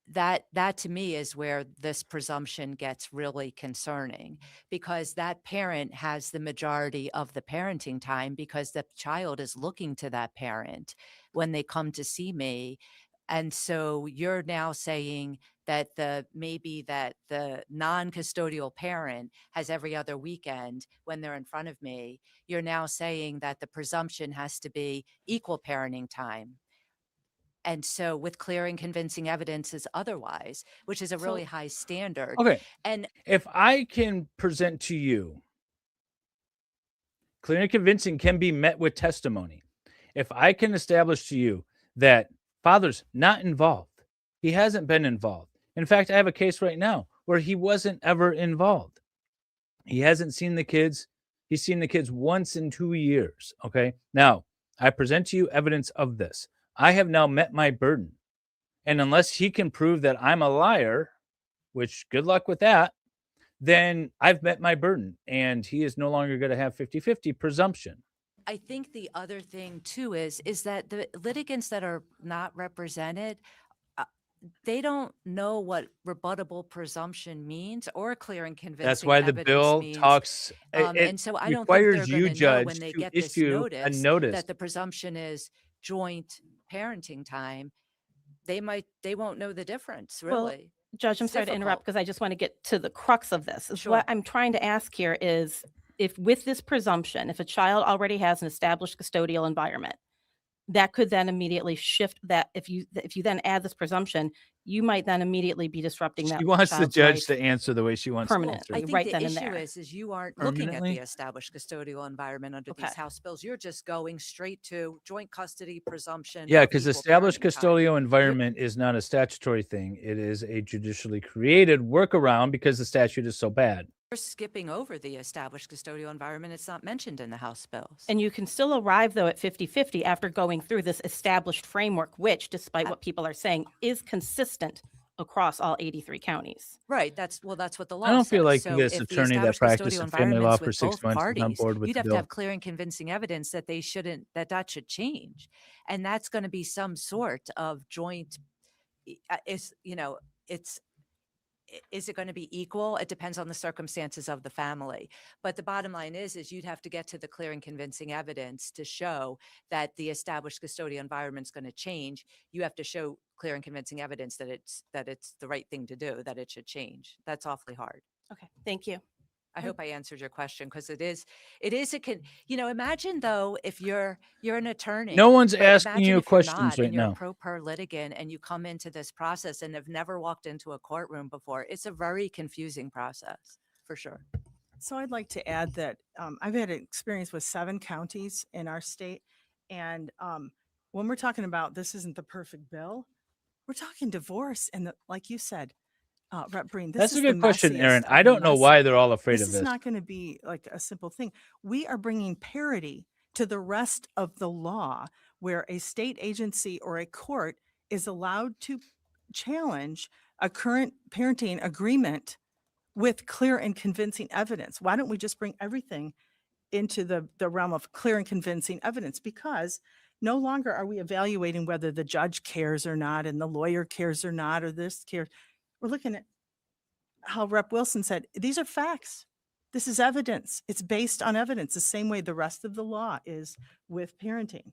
[SPEAKER 17] that to me is where this presumption gets really concerning, because that parent has the majority of the parenting time because the child is looking to that parent when they come to see me. And so you're now saying that maybe the non-custodial parent has every other weekend when they're in front of me. You're now saying that the presumption has to be equal parenting time. And so with clear and convincing evidence is otherwise, which is a really high standard.
[SPEAKER 2] Okay.
[SPEAKER 17] And
[SPEAKER 2] If I can present to you, clear and convincing can be met with testimony. If I can establish to you that father's not involved, he hasn't been involved. In fact, I have a case right now where he wasn't ever involved. He hasn't seen the kids. He's seen the kids once in 2 years. Okay. Now, I present to you evidence of this. I have now met my burden. And unless he can prove that I'm a liar, which good luck with that, then I've met my burden and he is no longer going to have 50-50 presumption.
[SPEAKER 17] I think the other thing too is that the litigants that are not represented, they don't know what rebuttable presumption means or clear and convincing.
[SPEAKER 2] That's why the
[SPEAKER 17] evidence
[SPEAKER 2] bill
[SPEAKER 17] means.
[SPEAKER 2] talks.
[SPEAKER 17] And so I don't think they're
[SPEAKER 2] requires you,
[SPEAKER 17] going to know
[SPEAKER 2] Judge,
[SPEAKER 17] when they
[SPEAKER 2] to
[SPEAKER 17] get this
[SPEAKER 2] issue a notice.
[SPEAKER 17] that the presumption is joint parenting time. They won't know the difference,
[SPEAKER 9] Well,
[SPEAKER 17] really.
[SPEAKER 9] Judge, I'm
[SPEAKER 17] It's
[SPEAKER 9] sorry to interrupt
[SPEAKER 17] difficult.
[SPEAKER 9] because I just want to get to the crux of this.
[SPEAKER 17] Sure.
[SPEAKER 9] What I'm trying to ask here is, if with this presumption, if a child already has an established custodial environment, that could then immediately shift that. If you then add this presumption, you might then immediately be disrupting that.
[SPEAKER 2] She wants the
[SPEAKER 9] child's
[SPEAKER 2] judge
[SPEAKER 9] life
[SPEAKER 2] to answer the way she wants to
[SPEAKER 9] permanently,
[SPEAKER 2] answer.
[SPEAKER 17] I think
[SPEAKER 9] right
[SPEAKER 17] the
[SPEAKER 9] then and
[SPEAKER 17] issue
[SPEAKER 9] there.
[SPEAKER 17] is you aren't looking at the
[SPEAKER 2] Permanently?
[SPEAKER 17] established custodial environment under these
[SPEAKER 9] Okay.
[SPEAKER 17] House bills. You're just going straight to joint custody presumption.
[SPEAKER 2] Yeah,
[SPEAKER 17] of
[SPEAKER 2] because
[SPEAKER 17] equal
[SPEAKER 2] established
[SPEAKER 17] parenting time.
[SPEAKER 2] custodial environment is not a statutory thing. It is a judicially created workaround because the statute is so bad.
[SPEAKER 17] You're skipping over the established custodial environment. It's not mentioned in the House bills.
[SPEAKER 9] And you can still arrive, though, at 50-50 after going through this established framework, which, despite what people are saying, is consistent across all 83 counties.
[SPEAKER 17] Right. That's what the law
[SPEAKER 2] I don't feel
[SPEAKER 17] says.
[SPEAKER 2] like
[SPEAKER 17] So
[SPEAKER 2] this
[SPEAKER 17] if the
[SPEAKER 2] attorney that
[SPEAKER 17] established
[SPEAKER 2] practiced
[SPEAKER 17] custodial
[SPEAKER 2] in family law
[SPEAKER 17] environments
[SPEAKER 2] for
[SPEAKER 17] with
[SPEAKER 2] 6
[SPEAKER 17] both
[SPEAKER 2] months is on
[SPEAKER 17] parties,
[SPEAKER 2] board with
[SPEAKER 17] you'd
[SPEAKER 2] the
[SPEAKER 17] have to
[SPEAKER 2] bill.
[SPEAKER 17] have clear and convincing evidence that they shouldn't, that should change. And that's going to be some sort of joint, is, it's, is it going to be equal? It depends on the circumstances of the family. But the bottom line is you'd have to get to the clear and convincing evidence to show that the established custodial environment is going to change. You have to show clear and convincing evidence that it's the right thing to do, that it should change. That's awfully hard.
[SPEAKER 9] Okay, thank you.
[SPEAKER 17] I hope I answered your question, because it is imagine though, if you're an attorney.
[SPEAKER 2] No one's
[SPEAKER 17] but
[SPEAKER 2] asking
[SPEAKER 17] imagine
[SPEAKER 2] you
[SPEAKER 17] if you're
[SPEAKER 2] questions
[SPEAKER 17] not,
[SPEAKER 2] right
[SPEAKER 17] and you're
[SPEAKER 2] now.
[SPEAKER 17] a pro per litigant and you come into this process and have never walked into a courtroom before. It's a very confusing process, for sure.
[SPEAKER 12] So I'd like to add that I've had experience with 7 counties in our state. And when we're talking about this isn't the perfect bill, we're talking divorce. And like you said, Rep. Breen, this
[SPEAKER 2] That's
[SPEAKER 12] is
[SPEAKER 2] a
[SPEAKER 12] the
[SPEAKER 2] good question, Aaron.
[SPEAKER 12] messiest
[SPEAKER 2] I
[SPEAKER 12] of the
[SPEAKER 2] don't know
[SPEAKER 12] messy.
[SPEAKER 2] why they're all afraid
[SPEAKER 12] This
[SPEAKER 2] of
[SPEAKER 12] is
[SPEAKER 2] this.
[SPEAKER 12] not going to be like a simple thing. We are bringing parity to the rest of the law, where a state agency or a court is allowed to challenge a current parenting agreement with clear and convincing evidence. Why don't we just bring everything into the realm of clear and convincing evidence? Because no longer are we evaluating whether the judge cares or not, and the lawyer cares or not, or this cares. We're looking at how Rep. Wilson said, these are facts. This is evidence. It's based on evidence, the same way the rest of the law is with parenting.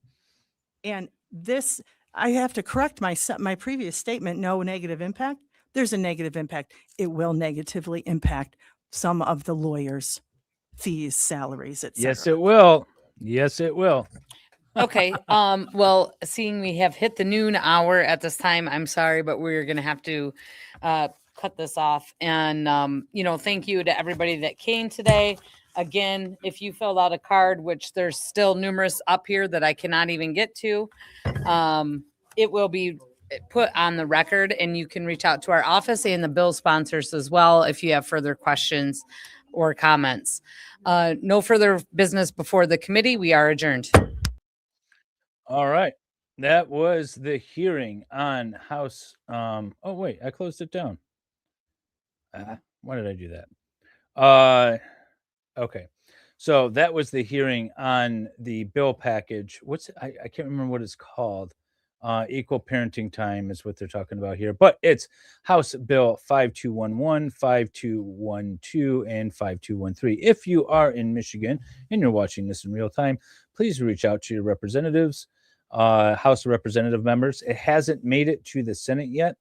[SPEAKER 12] And this, I have to correct my previous statement, no negative impact. There's a negative impact. It will negatively impact some of the lawyers' fees, salaries, etc.
[SPEAKER 2] Yes, it will. Yes, it will.
[SPEAKER 3] Okay. Well, seeing we have hit the noon hour at this time, I'm sorry, but we're going to have to cut this off. And, thank you to everybody that came today. Again, if you filled out a card, which there's still numerous up here that I cannot even get to, it will be put on the record, and you can reach out to our office and the bill sponsors as well if you have further questions or comments. No further business before the committee. We are adjourned.
[SPEAKER 2] All right. That was the hearing on House. Oh, wait, I closed it down. Why did I do that? Okay. So that was the hearing on the bill package. I can't remember what it's called. Equal parenting time is what they're talking about here, but it's House Bill 5211, 5212, and 5213. If you are in Michigan and you're watching this in real time, please reach out to your representatives, House of Representative members. It hasn't made it to the Senate yet.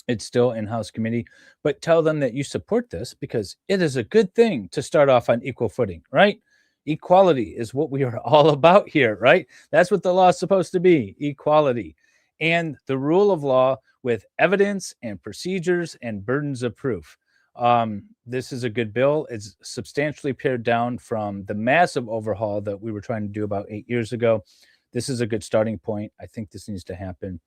[SPEAKER 2] It's still in House committee, but tell them that you support this, because it is a good thing to start off on equal footing, right? Equality is what we are all about here, right? That's what the law is supposed to be, equality. And the rule of law with evidence and procedures and burdens of proof. This is a good bill. It's substantially pared down from the massive overhaul that we were trying to do about 8 years ago. This is a good starting point. I think this needs to happen.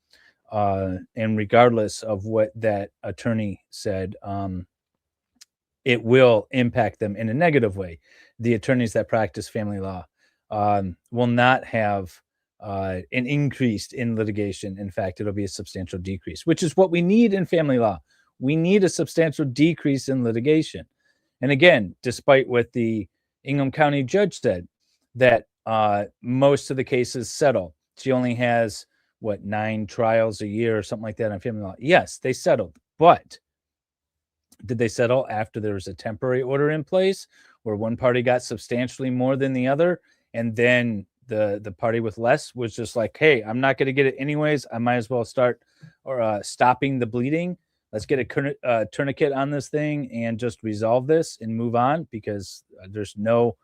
[SPEAKER 2] And regardless of what that attorney said, it will impact them in a negative way. The attorneys that practice family law will not have an increase in litigation. In fact, it'll be a substantial decrease, which is what we need in family law. We need a substantial decrease in litigation. And again, despite what the Ingham County judge said, that most of the cases settle. She only has 9 trials a year or something like that on family law. Yes, they settled, but did they settle after there was a temporary order in place where one party got substantially more than the other, and then the party with less was just like, hey, I'm not going to get it anyways, I might as well start stopping the bleeding. Let's get a tourniquet on this thing and just resolve this and move on, because there's no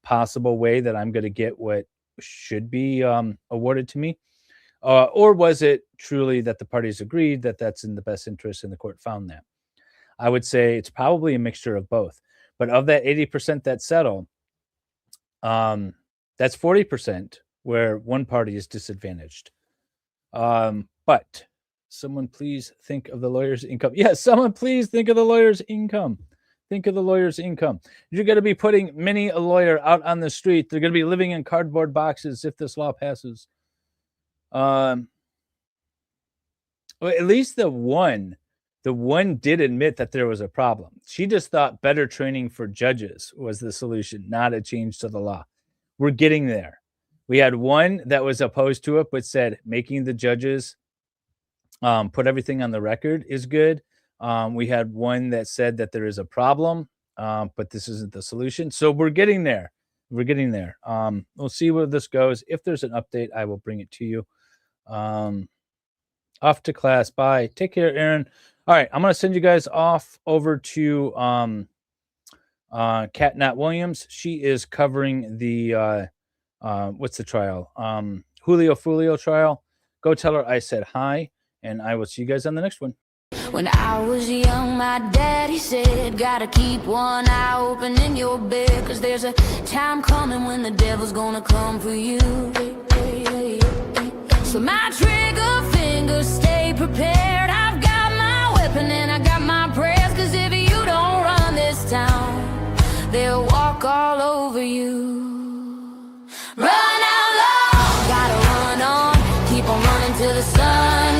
[SPEAKER 2] possible way that I'm going to get what should be awarded to me. Or was it truly that the parties agreed that that's in the best interest and the court found that? I would say it's probably a mixture of both. But of that 80% that settle, that's 40% where one party is disadvantaged. But someone please think of the lawyer's income. Yes, someone please think of the lawyer's income. Think of the lawyer's income. You're going to be putting many a lawyer out on the street. They're going to be living in cardboard boxes if this law passes. Well, at least the one The one did admit that there was a problem. She just thought better training for judges was the solution, not a change to the law. We're getting there. We had one that was opposed to it, but said making the judges put everything on the record is good. We had one that said that there is a problem, but this isn't the solution. So we're getting there. We're getting there. We'll see where this goes. If there's an update, I will bring it to you. Off to class. Bye. Take care, Aaron. All right, I'm going to send you guys off over to Kat Nat Williams. She is covering the, what's the trial? Julio Fulio trial. Go tell her I said hi, and I will see you guys on the next one.
[SPEAKER 4] When I was young, my daddy said, gotta keep one eye open in your bed, 'cause there's a time coming when the devil's gonna come for you. So my trigger fingers stay prepared. I've got my weapon and I got my prayers, 'cause if you don't run this town, they'll walk all over you. Run out loud, gotta run on, keep on running till the sun